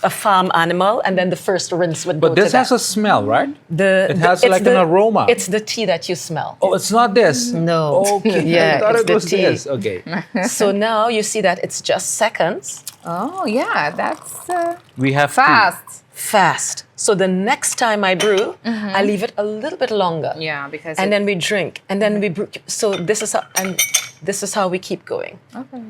farm animal, and then the first rinse would go But this to has that. a smell, right? It has like an aroma. It's the tea that you smell. Oh, it's not this? No. Okay, Yeah, I thought it's it the was tea. this. Okay. So now you see that it's just seconds. Oh, yeah, that's We have fast. Fast. So the next time I brew, I leave it a little bit longer. Yeah, because... And then we drink, and then we brew. So this is how we keep going. Okay.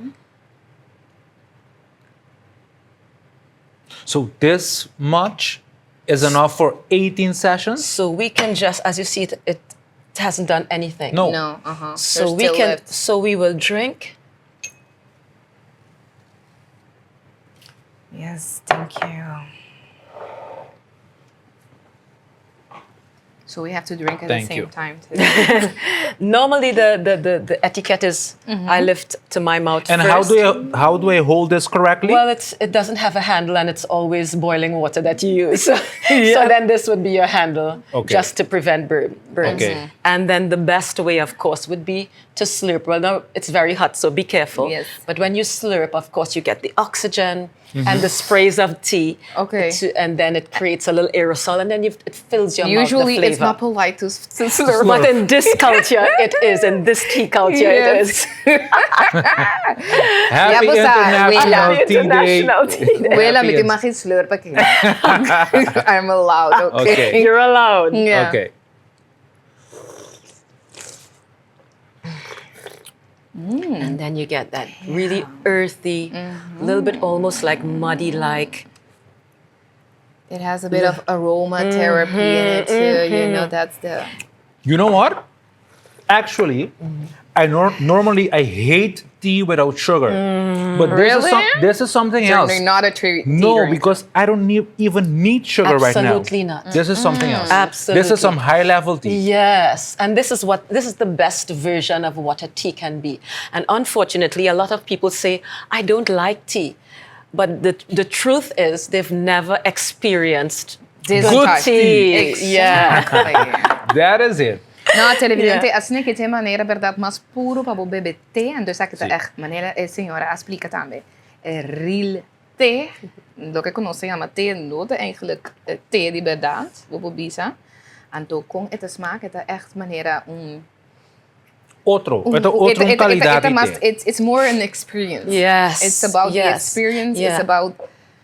So this much is enough for 18 sessions? So we can just, as you see, it hasn't done anything. No. No, So There's we still can. left. So we will drink. Yes, thank you. So we have to drink at Thank the same you. time too. Normally, the etiquette is I lift to my mouth And first. how do I hold this correctly? Well, it doesn't have a handle, and it's always boiling water that you use. So then this would be your handle, Okay. just to prevent burns. Okay. And then the best way, of course, would be to slurp. Well, now it's very hot, so be careful. Yes. But when you slurp, of course, you get the oxygen and the sprays of tea. Okay. And then it creates a little aerosol, and then it fills your Usually mouth the it's flavor. not polite to slurp. But in this culture, it is. In this tea culture, it Yes. is. Happy basta, International wala. Tea Day. International Tea Day. Wala, Happy may and- makislurp pa kaya. I'm allowed, okay? Okay. You're allowed. Yeah. Okay. And then you get that really earthy, little bit almost like muddy-like. It has a bit of aromatherapy in it too. You know, that's the... You know what? Actually, I normally I hate tea without sugar. But Really? this is something You're else. not a tea No, drinker. because I don't even need sugar right now. Absolutely not. This is something else. Absolutely. This is some high level tea. Yes, and this is the best version of what a tea can be. And unfortunately, a lot of people say, I don't like tea. But the truth is, they've never experienced This Good type. tea. Yeah. Exactly. That is it. No, televidente, assim que tem maneira, verdade, mas puro para o bebê té, então isso aqui tá echt maneira, senhora, explica também. Real thee, do que conhece chama thee note, eigenlijk thee die verdade, voor bisa. En toen kon het smaak, het echt maneira Outro qualidade mas de thee. it's more an experience. Yes. It's about the yes. experience. Yeah. It's about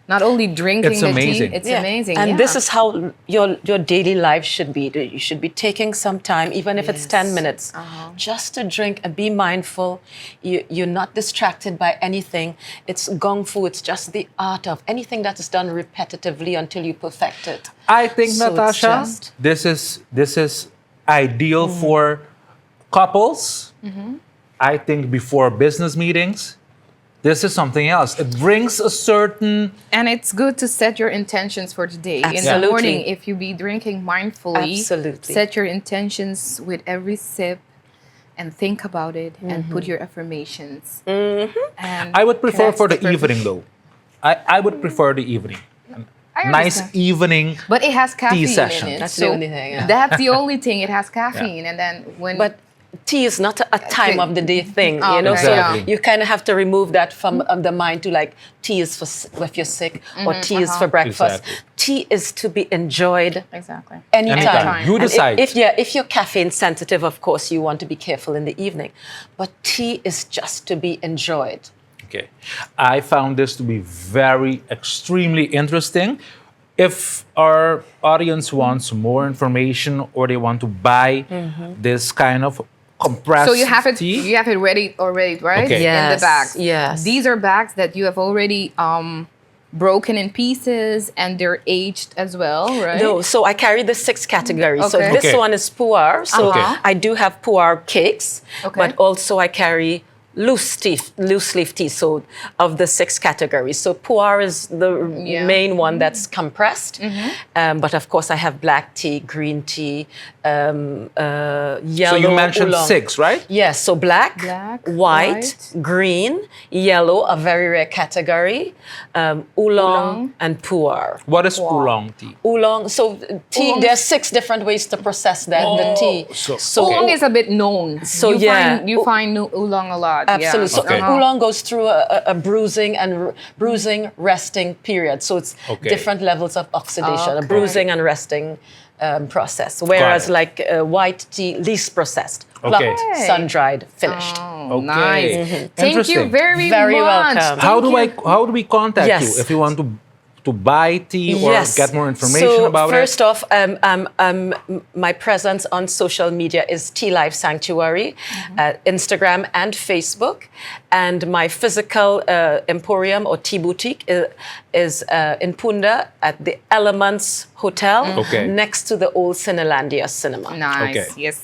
not only drinking It's the amazing. tea. It's Yeah. amazing. And yeah. this is how your daily life should be. You should be taking some time, even if it's 10 minutes, just to drink and be mindful. You're not distracted by anything. It's gong fu. It's just the art of anything that is done repetitively until you perfect it. I think, So it's Natasha, just- this is ideal for couples. I think before business meetings. This is something else. It brings a certain... And it's good to set your intentions for the day. In the Absolutely. morning, if you be drinking mindfully, Absolutely. set your intentions with every sip and think about it and put your affirmations. And I would prefer that's for the perfect. evening, though. I would prefer the evening. I Nice understand. evening. But it has caffeine session. in it. That's so the only thing, yeah. That's the only thing. It has caffeine. And then when... But tea is not a time of the day thing, Oh, you know. okay, So Exactly. you kind of have to remove that from the mind to like tea is for if you're sick or tea is for breakfast. Exactly. Tea is to be enjoyed Exactly. anytime. Anytime. You And decide. if you're caffeine sensitive, of course you want to be careful in the evening. But tea is just to be enjoyed. Okay. I found this to be very, extremely interesting. If our audience wants more information or they want to buy this kind of compressed So you have it. tea, You have it ready already, right? Okay. In the Yes, bags. yes. These are bags that you have already broken in pieces, and they're aged as well, right? No, so I carry the 6 categories. So Okay. this Okay. one is pu'er. So Okay. I do have pu'er cakes, Okay. but also I carry loose leaf tea, so of the 6 categories. So pu'er is the main one that's compressed. But of course I have black tea, green tea, yellow. So you mentioned oolong. 6, right? Yes, so black, white, green, yellow, a very rare category, oolong, and pu'er. What is oolong tea? Oolong, so tea, there's 6 different ways to process the tea. So oolong is a bit known. So you find oolong a lot. Absolutely. So Okay. oolong goes through a bruising and resting period. So it's different levels of oxidation, a bruising and resting process. Whereas like white tea, least processed, plucked, sun-dried, finished. Oh, nice. Thank you Interesting. very welcome. much. How do we contact Yes. you if you want to buy tea or get more information about it? First off, my presence on social media is Tea Life Sanctuary, Instagram and Facebook. And my physical emporium or tea boutique is in Punda at the Elements Hotel next to the old Cinelandia Cinema. Nice. Okay. Yes.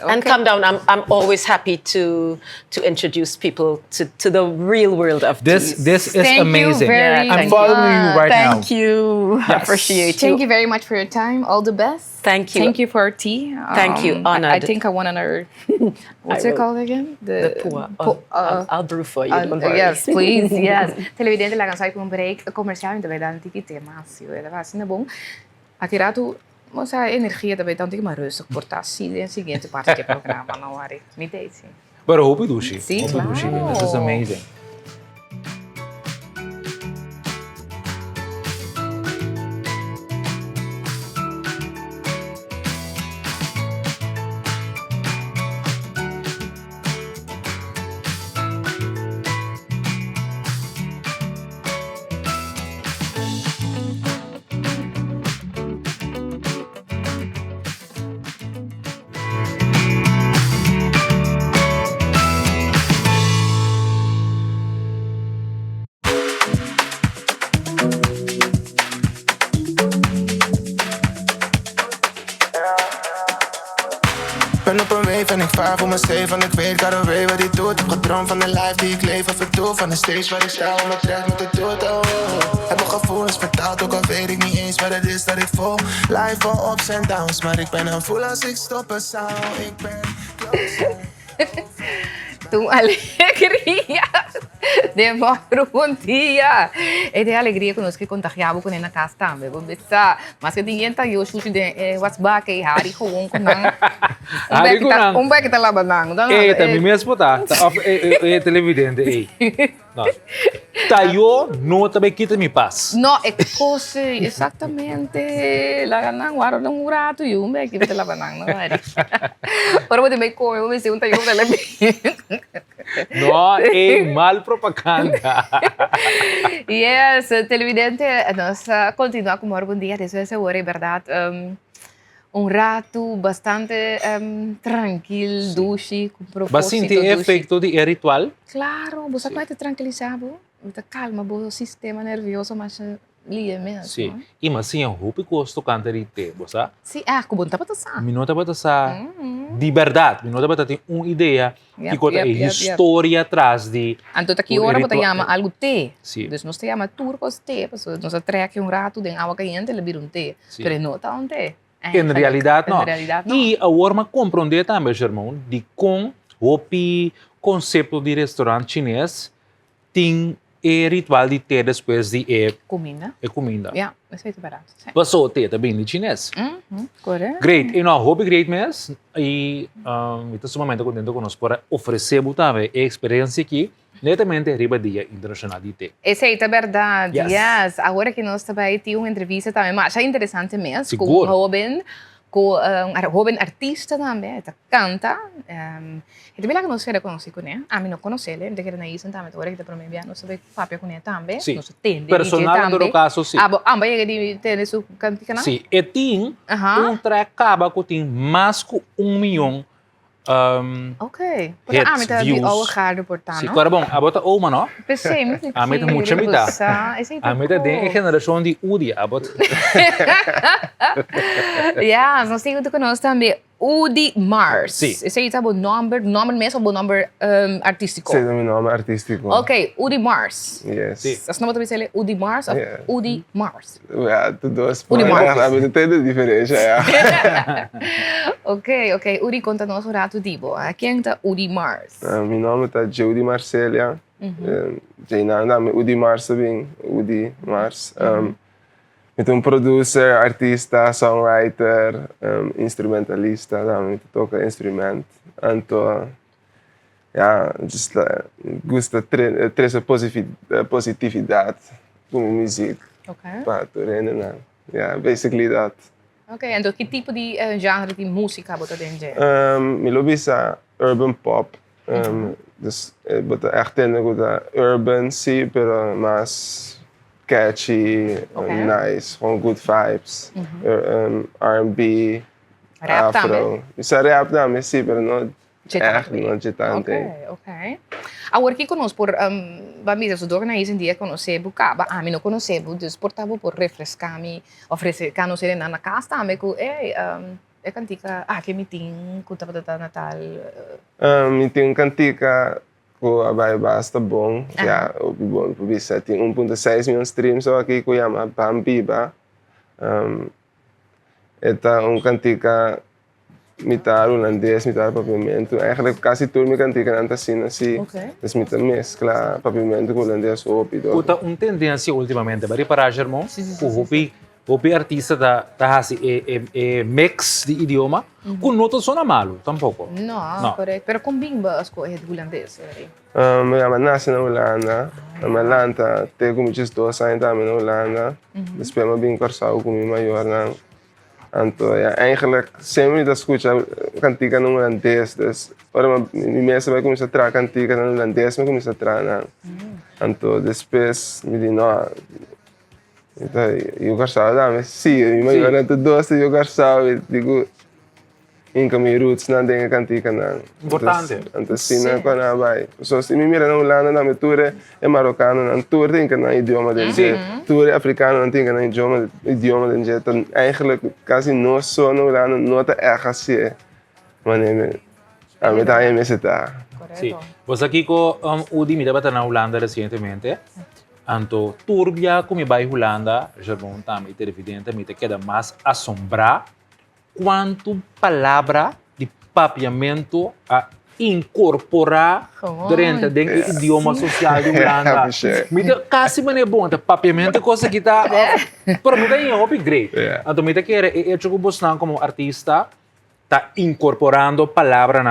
And come down. I'm always happy to introduce people to the real world of tea. This is Thank amazing. you very I'm following you right now. Thank you. Yes. Appreciate Thank you very much for your time. All the best. Thank you. Thank you for tea. Thank you. Honored. I think I want another. What's it called again? The pu'er. I'll brew for you. Don't worry. Yes, please. Yes. Televidente lang sa ikong break comercial também dan tiki temas. Eu era assim na bom. Aqui rato mas a energia também tanto que mais rustig por tá seguinte parte do programa não worry. Me deixe. But hope Dushi. Sim, claro. This is amazing. Ben op een wave en ik vaar voor mijn steef. Want ik weet, God alweer wat hij doet. Heb gedroomd van de life die ik leef of het doel. Van de stage waar ik sta, om mijn trek met de dood. Heb mijn gevoelens vertaald, ook al weet ik niet eens wat het is dat ik voel. Life vol ups en downs, maar ik ben een voel als ik stoppen zou. Ik ben closer. Tu alegria de Mauro, bom dia. É de alegria conosco que contagiava com na casa também. Vamos ver se mas que ninguém tá eu chuchu de WhatsApp que Hari com nang. Hari ko nang. Back tá lá banang. Também mesmo tá. Televidente Não. Tá eu não também quita me paz. Não, é coisa exatamente. Lá nang waro nang urato eu back que tá lá banang não é. Ora vou também comer, vou me ser tayo televidente. No, é mal propaganda. Yes, televidente, nós continuamos com o bom dia. Isso é seguro, é verdade. Rato bastante tranquilo, duche, com propósito. Mas sente efeito de ritual? Claro, você vai te tranquilizar, você calma o sistema nervioso, mas liga mesmo. Sim. E mas sim, eu gosto de cantar de te, você? Sim, como tá passando? Minota para essa de verdade, minota para ter uma ideia que conta a história atrás de. Então aqui agora você chama algo te. Sim. Então nós chamamos turcos te, porque nós traemos rato de água quente e vira te, mas não tá te. Em realidade, não. Em realidade, não. E agora compreender também, irmão, de como o conceito de restaurante chinês tem ritual de ter depois de comida. Comida. Ja, isso é barato. Passou ter também de chinês. Correto. Great. E não, hobby great mesmo. E estou sumamente contente conosco para oferecer também a experiência aqui, netamente arriba Dia Internacional de Te. Essa é verdade. Yes. Agora que nós também temos uma entrevista também, mas é interessante mesmo, Seguro. com um jovem artista também, que canta. E também lá que nós queremos com ele, a mim não conhece ele, não quero nem isso também, agora que está para mim, nós sabemos papel com ele também, nós temos personal no caso, sim. Mas ele tem isso cantina? Sim, e tem track acaba que tem mais que 1 milhão. Ok. Mas tá de ao raro portanto. Sim, claro, bom, a bota uma, não? Pensei, a meta muita mita. A meta tem a geração de Udia, a bota. Nós temos conosco também Udi Mars. Sì. Esse aí tá o nome mesmo ou o nome artístico? Sim, é o meu nome artístico. Ok, Udi Mars. Yes. Sì. As nome também se Udi Mars ou Yeah. Udi Mars? Ja, de dois. Udi Mars. Mas tem de diferença, ja. Ok. Udi, conta nos um rato dibo. Quem tá Udi Mars? Meu nome é Jody Marcelia. Jainanda, Udi Mars também. Udi Mars. Eu producer, artista, songwriter, instrumentalista. Eu toco instrumento. Então, ja, just gosto de trazer positividade com a música. Ok. Para treinar. Ja, basically that. Ok, então que tipo de genre de música você tem? Meu hobby é urban pop. Dus het echt in de urban zie, pero más catchy, nice, gewoon good vibes. R&B, Rap afro. também? Isso é rap também, sim, pero não echt, também. não de tanto. Ok. Agora aqui conosco por bambis, eu dou na isso em dia conhecebo, caba, a mim não conhecebo, dus portava por refrescar-me, oferecer conhecer na casa também com é cantica, que me tem com tava Natal. Me tem cantica com a vai basta bom, já o bom publicidade tem 1.6 milhões de streams só aqui com chama Bambiba. Esta cantica mitad holandês, mitad papiamento. Eigenlijk quase tudo me cantica nanta assim. Dus met mescla papiamento com holandês ópido. Puta tendência ultimamente, bari para Germão, o artista da assim mix de idioma, com não sona malo, tampouco. Não, correto. Pero com bimba as coisas de holandês, Eu nasci na Holanda, na Malanta, tenho muitos 2 anos também na Holanda. Depois eu vim cursar com meu maior não. Então, eigenlijk sempre dat escuta cantiga no holandês, dus ora mensen vai começar a trazer cantiga no holandês, mas começar a trazer. Então, depois me diz não, eu gostava, mas sim, meu maior então doce eu gostava, digo inca mi roots não tem cantiga não. Importante. Então, sim, não quando vai. Só se me mira na Holanda, na metura é marocano, não tour tem que na idioma dele. Tour é africano, não tem que na idioma dele. Então, eigenlijk quase não só na Holanda, não tá errado assim. Mas a mim tá aí me está. Sim. Você aqui com o Dimi estava na Holanda recentemente. Então, turbia como vai Holanda, Germão também, evidentemente, me queda mais assombrar quanto palavra de papiamento a incorporar dentro do idioma social de Holanda. Quase é bom, papiamento é coisa que está... Para mim é um upgrade. Então, me quer é que você como artista está incorporando palavras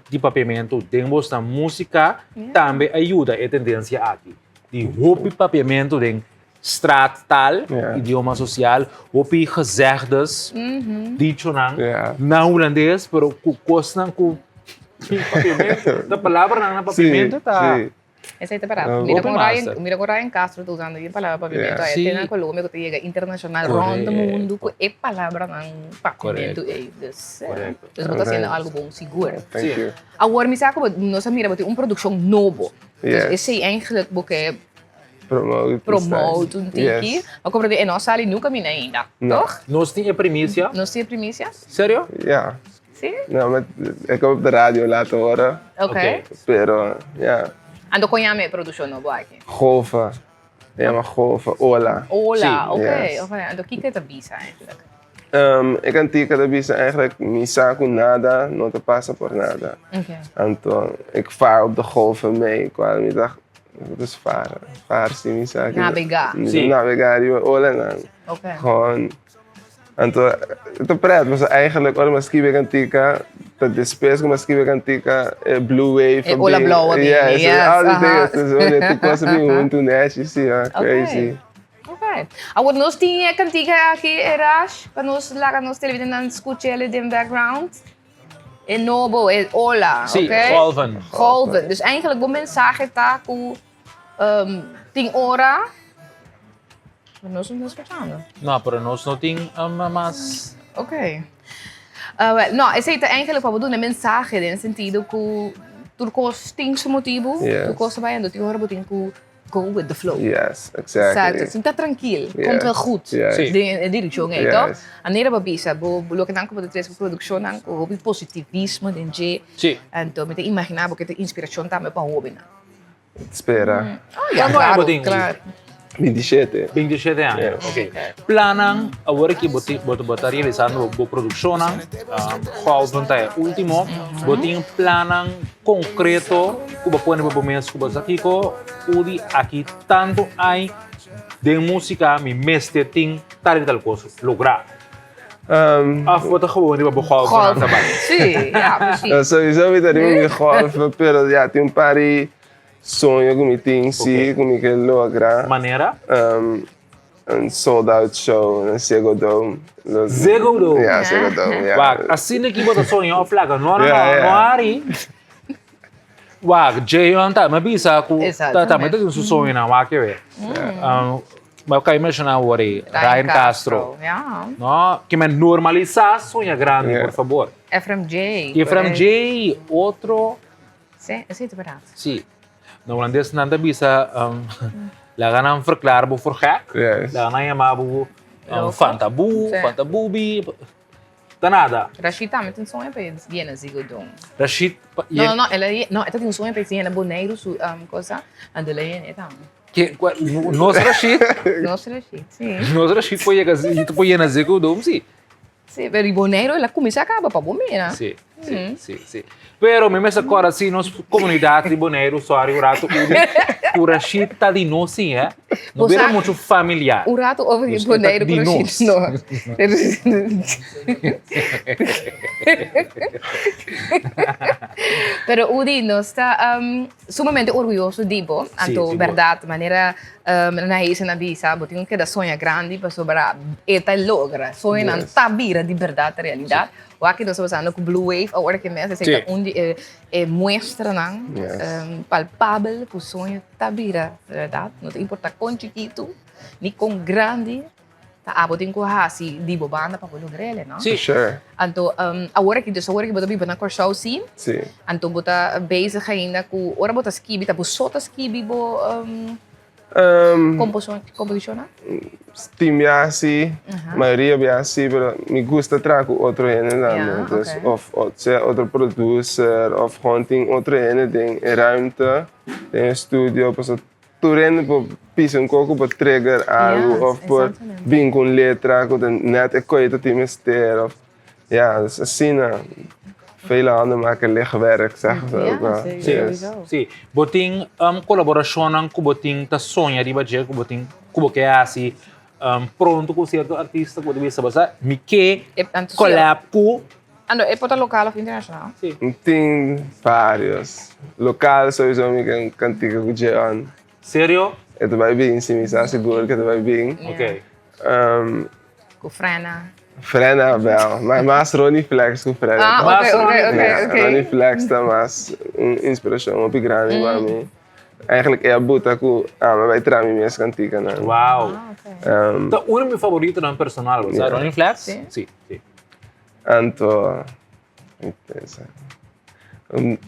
de papiamento dentro da música, também ajuda a tendência aqui. De hobby papiamento dentro straattaal, idioma social, op gezegdes, dicho na holandês, pero costan com papiamento, da palavra na papiamento tá. Essa aí tá parado. Mira com Ryan Castro tá usando a palavra papiamento. Tem na Colômbia que chega internacional, rondo mundo, com a palavra na papiamento. Correto. Então, você está algo bom, seguro. Agora, me sabe, nós mira, tem produção novo. Esse aí eigenlijk porque promote um tiki. Maar kom er in ons ali nunca me ainda, toch? Nós tinha primícia. Nós tinha primícia? Sério? Ja. Sim? Não, mas ik heb op de radio laten horen. Ok. Pero, ja. Ando com a produção nova aqui. Golven. Ja, maar golven. Ola. Ola, oké. Yes. Ando kijk het bisa eigenlijk. Ik kan tika de bisa eigenlijk misa com nada, não te passa por nada. Okay. Então, ik vaar op de golven mee. Qual me dacht, dus varen. Vaar sim, misa. Navegar. Navegar, je ola não. Ok. Gewoon. Então, het is prettig, mas eigenlijk, als je skiën kan tika, dat de space como skiën kan tika, blue wave. Ola blauwe dingen. Ja, al die dingen. Dus we moeten pas bij hun toen netjes, ja, crazy. Ok. Agora, nós tinha cantiga aqui, Erash, para nós lá na nossa televisão, escutar ele em background. É novo, é Ola, Sim, ok? Golven. Dus eigenlijk, o mensagem tá com 10 horas. Mas nós não estamos escutando. Não, para nós não tem mais... Ok. Não, esse é eigenlijk para dar uma mensagem, no sentido que tu tem seu motivo, tu gosta bem, tu tem hora, tu tem que go with the flow. Yes, exactly. Exacto. Sinta tranquilo. Yes. Komt wel goed. Yes. Sí. De direction, Yes. toch? Anera babisa, lo que nanko de tres production nanko, hobby positivismo denje. Sì. Então, me te imaginar porque te inspiração também para hobby na. Spera. Ja, Quando é claro, botinho? claro. 27. 27 anni, ok. Planang, agora que bota realizando a produção, qual é o último, botinho planang concreto, que você põe no mês que você aqui, udi aqui tanto aí de música, me mestre tem tal coisa, lograr. Você gewoon niet begonnen Golf. aan te Sim, ja, precies. Sowieso weet ik niet golf, pero ja, tem pari sonho que me tem sim, que me logra. Maneira? Een sold-out show, een Ziggo Dome. Ziggo Dome? Ja, Ziggo Dome, ja. Wacht, assim que você sonha, flaca, não Ja. ari. Wacht, Jay, tá, mas bisa aku, tá, mas tem um sonho na wacht weer. Maar kan je mencionar o Ryan Castro? Ja. No, que me normalizar sonha grande, por favor. FMJ. FMJ, outro. Sim, é verdade. Sim. No holandês nanda bisa la ganam verklaar voor gek. Yes. La ganam yamabu fantabu, fantabubi. Danada. Rashid também tem sonho para ir na Ziggo Dome. Rashid. Não, ela tem um sonho para ir na Boneiro, coisa, andando aí, então. Nosso Rashid? Nosso Rashid, sim. Nosso Rashid foi ir na Ziggo Dome, sim. Sim, mas Boneiro, ela começa a acabar para Bombeira. Sim, sim. Pero me messa agora assim, nossa comunidade de Boneiro só o rato o Rashid tá de nós, sim, é? Não é muito familiar. O rato ouve Boneiro com o Rashid, não. Pero Udi nos está sumamente orgulhoso de Bo, anto verdade, maneira na isso na bisa, bo tenho que dar sonho grande para sobrar eta logra, sonho não tá vira de verdade realidade. O aqui nós estamos com Blue Wave, agora que mesmo sei que onde mostra não palpável o sonho tá vira, verdade? Não importa com chiquito, nem com grande. Tá, tem que assim de bobanda para lograr ele, não? Sim, sure. Então, agora que bota bem na show sim. Sim. Então bota bezig ainda com ora bota skibi, tá busota skibi bo composição. Team é assim, maioria é assim, pero me gusta trazer outro ene também, dus of outro producer, of hunting outro ene tem ruimte, tem studio, pues tu rende por piso um pouco para trigger algo, of por vir com letra, com net een coisa time ster, of ja, dus assim na vele handen maken lichtwerk, zeg maar. Sim, botin colaboração com botin tá sonha de bater com botin como que é assim pronto com certo artista pode ver sabe me que collab com ando é para local ou internacional? Sim. Tem vários. Local sowieso me cantiga com Jean. Sério? É vai bem, sim, me seguro que vai bem. Ok. Com Frena. Frena wel, mas Ronnie Flex com Frena. Ah, ok. Ronnie Flex tá mais inspiração op grande para mim. Eigenlijk é a buta com mas vai trazer minhas cantigas, né? Uau. Então, um dos meus favoritos não personal, sabe? Ronnie Flex? Sim. Anto,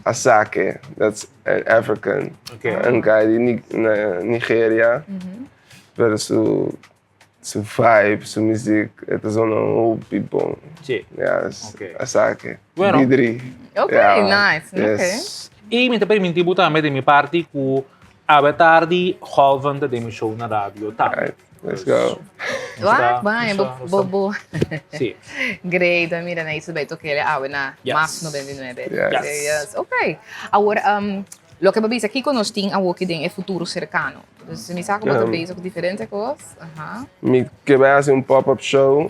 Asake, that's an African. Okay. Een guy die Nigeria, pero su vibe, su muziek, het is een hoop people. Sim. Ja, Asake. Bueno. Die drie. Ok, ja, nice. Yes. E me permiti também de minha parte com a tarde halvende de meu show na rádio. Tá. Right, let's go. Vai, bobo. Sim. Great, mira, na isso bem toquei na Max 99. Yes. Ok. Agora, lo que babisa aqui conosco tem algo que tem é futuro cercano. Então, me sabe como tu bezig com diferentes coisas? Me quebra assim pop-up show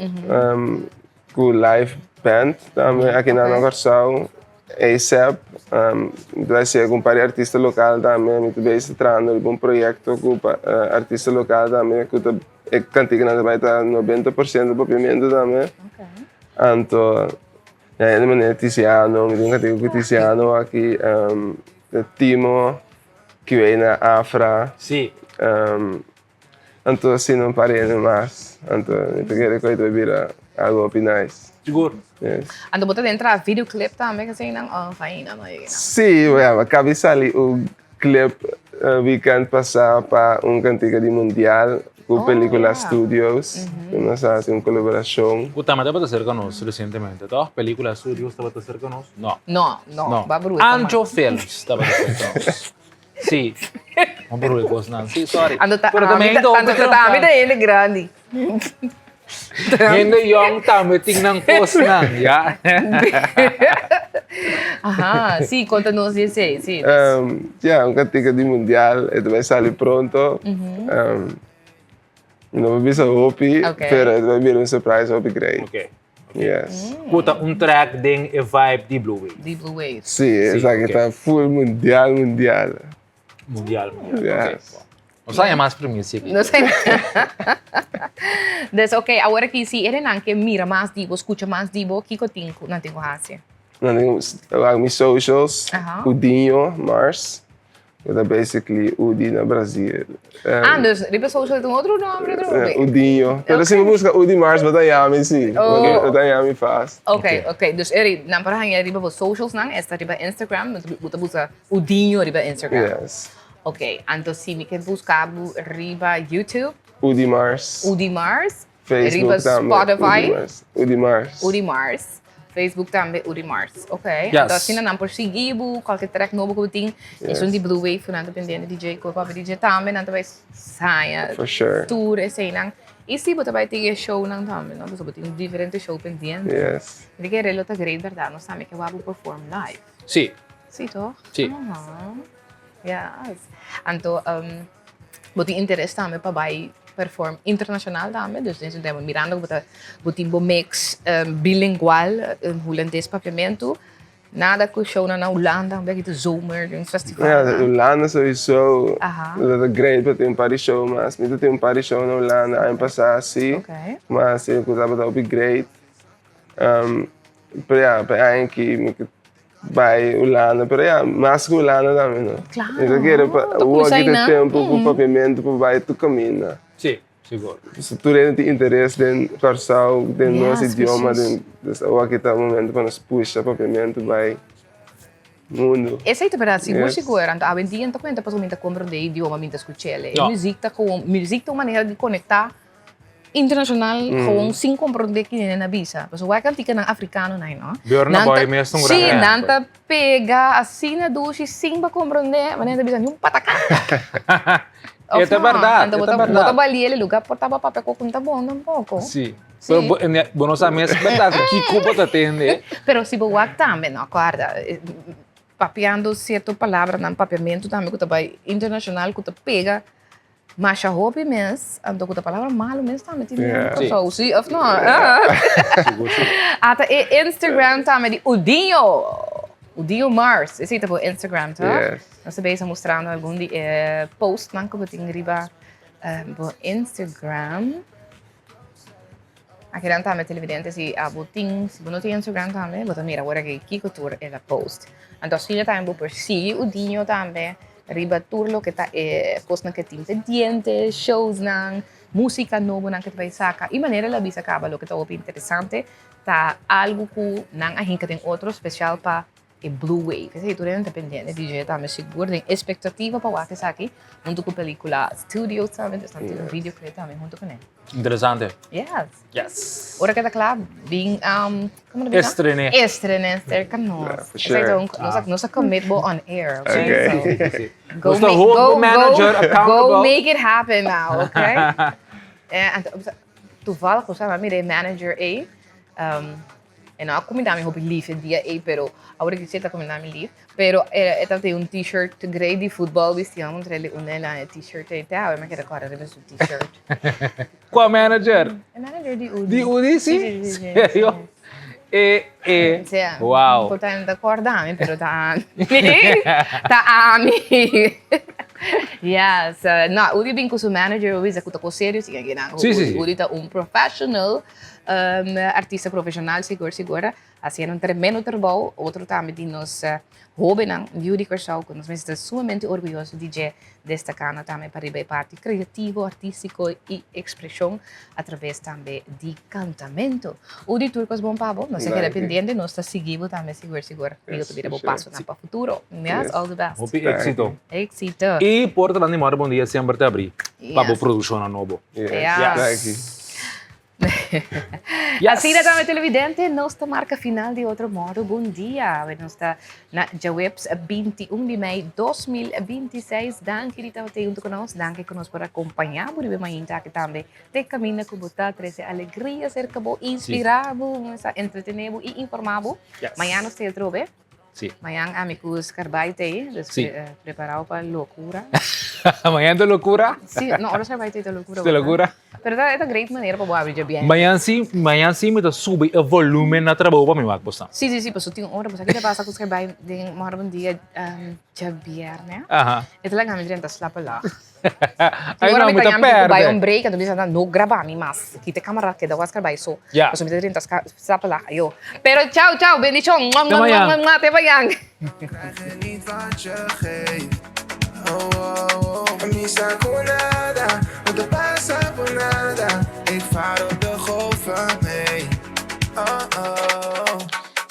com live band também aqui na Nogarsau. ASAP, vai ser com vários artistas locais também, muito bem se tratando de um projeto com artistas locais também, que eu cantigo na vai estar 90% do movimento também. Então, de maneira Tiziano, eu cantigo com Tiziano aqui, Timo, que vem na Afra. Sim. Então, assim, não parei mais. Então, eu quero que eu vira algo nice. Seguro. Yes. Ando botar dentro a videoclip também, que assim, não, faz não. Sim, mas cabeça ali o clip weekend passar para cantiga de mundial com película Studios. Nós fazemos uma colaboração. O Tama estava a ser conosco recentemente. Todas películas studios estava a ser conosco? Não. No. Anjo Films estava a ser conosco. Sim. Vamos por coisa não. Sim, sorry. Ando tratami da ele grande. Hindi yung Tama tingnan post na. Yeah. Ajá, sí, conta-nos isso aí, sim. Uma cantiga de mundial, vai sair pronto. Não vai ser hopi, mas vai vir surprise hopi great. Okay. Yes. Kuta track ding a vibe di Blue Wave. Di Blue Wave. Sim, exato. Está full mundial. Mundial. Yes. Não sai mais premissa aqui. Não sei. Então, ok, agora que se ele não quer mira mais dibo, escuta mais dibo, o que eu tenho não tenho raça? Eu hago mis socials, Udinho, Mars. Dat basically Udi na Brasil. Dus riba social tem outro nome? Udinho. Pero se me busca Udi Mars, wat dan sim. Wat dan faz. Ok. Dus na parang riba po socials nang, esta riba Instagram, buta busca Udinho riba Instagram. Yes. Ok, então se me quer buscar riba YouTube. Udi Mars. Facebook riba Spotify. Udi Mars. Facebook também, Udi Mars. Ok? Yes. Então, se não por seguir, qualquer track novo que eu tenho, isso é de Blue Wave, não dependendo de DJ, que eu DJ também, não vai sair. For sure. Tour, assim, não. E se você vai ter show, não também, não? Você tem diferentes shows pendentes. Yes. Porque é relata great, verdade? Não sabe que eu vou perform live. Sim. Sim, toch? Sim. Yes. Então, você tem interesse também para vai perform internacional também, dus nesse tempo mirando o timbo mix bilingual, holandês papiamento, nada que show na Holanda, um beetje de zomer, um festival. Ja, Holanda sowieso, dat is great, dat tem party show, mas niet dat tem party show na Holanda, ano passado assim, mas eu gostava da opi great. Para aí que vai Holanda, para mais que Holanda também, não? Claro. Eu quero o que tem tempo para papiamento para vai tu caminha. Sim, seguro. Se tu tens interesse em conversar em nosso idioma, o que está o momento para nos puxar papiamento vai mundo. Esse é o pedaço, muito seguro. Então, a gente não conta para somente compreender o idioma, mas escutar. Música é uma maneira de conectar internacional gewoon sin compreender que nem na bisa. Mas o que cantica na africano não. Bjorna boy mesmo um grande. Sim, nanta pega assim na ducha sem ba compreender, mas nem na bisa nenhum patacá. É verdade. Então bota bali ele lugar portava papel com tá bom um pouco. Sim. Pero Buenos Aires verdade que cubo tá tende. Pero se boa também, não acorda. Papeando certo palavra no papiamento também que vai internacional que pega. Mas a hobby mesmo, então com a palavra malo mesmo também tem só sim, of não. Até Instagram também de Udinho Mars, esse é o Instagram, tá? Nós estamos mostrando algum post não que eu tenho riba no Instagram. Aqui não também televidente se a botin, se não tem Instagram também, você mira agora que aqui tour é a post. Então se também vou por si Udinho também. Riba turlo que tá coisa que tem pendiente, shows nang, música nova nang que vai sacar. E maneira la bisa acaba lo que tá muito interessante, tá algo que nang a gente tem outro especial para Blue Wave. Esse tudo é independente, DJ tá me seguro, tem expectativa para o que aqui, junto com a película Studio também, está tendo vídeo que também junto com ele. Interessante. Yes. Ora que tá claro, bem como é Estrené cerca nós. Então, nós commit on air, okay? So, go make it happen now, okay? Toevallig was hij met manager A. En nou kom ik daarmee op lief dia A, pero ahora que zit kom ik daarmee lief. Pero esta tem t-shirt grey de futebol vestido entre ele una t-shirt e tal, mas que agora deve ser t-shirt. Qual manager? Manager de Udi. De Udi, sim? Sério? Wow. Portanto, d'accordo, però tá ami. Yes. No, Udi bin com seu manager, o executa com sério, sim. Udi tá professional, artista profissional, segura. Assim, um tremendo trabalho, outro também que nós jovens, Beauty Corsau, que nós estamos sumamente orgulhosos de destacar também para a parte criativa, artística e expressão através também de cantamento. O de Turcos Bom Pabo, nós estamos dependendo, nós estamos seguindo também, seguro. Eu também vou passar para o futuro. Yes, all the best. Hope éxito. Éxito. E por outro lado, demora bom dia sempre te abrir. Para a produção novo. Yes. Assim, também televidente, nossa marca final de outro modo, bom dia. Nós estamos na Jawebs 21 de maio 2026. Danke de estar junto conosco, danke conosco por acompanhar, por ver mais que também te caminha com botar, trazer alegria, ser cabo, inspirar, entretener e informar. Amanhã nós temos outro, Sim. Amanhã, amigos, Carbay tem, preparado para loucura. Amanhã de loucura? Sim, não, ahora Carbay tem de loucura. De loucura? Pero é uma grande maneira para abrir bem. Amanhã sim, me sube o volume na trabalho para me vai postar. Sim, mas eu tenho hora, mas aqui passa com os Carbay de um dia de viernes. Aham. Ito lang kami rin, tas lapa lang. Ay, Siguro no, may kanyang perde. bay yung break, at bisa na no graba mi mas. Kita kamera kita was karbay so. Yeah. So rin tas sa pala ayo. Pero ciao, bendición. Tamayang. Tamayang. Krijgen niet wat je geeft. Misa con nada, no te pasa por nada. Ik vaar op de golven mee.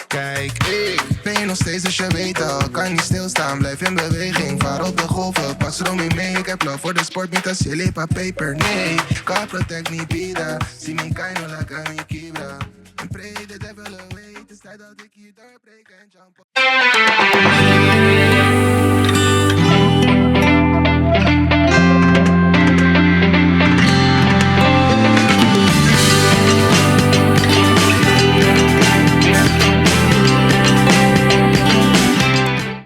Kijk, ik ben nog steeds als je weet al. Kan niet stilstaan, blijf in beweging. Vaar op de golven, pas er om me mee. Ik heb love voor de sport, niet als silly pa paper, nee. Kan protect niet bieden. Zie me kijken, la kan ik kibra. En pray the devil away. Het is tijd dat ik hier doorbreek en jump.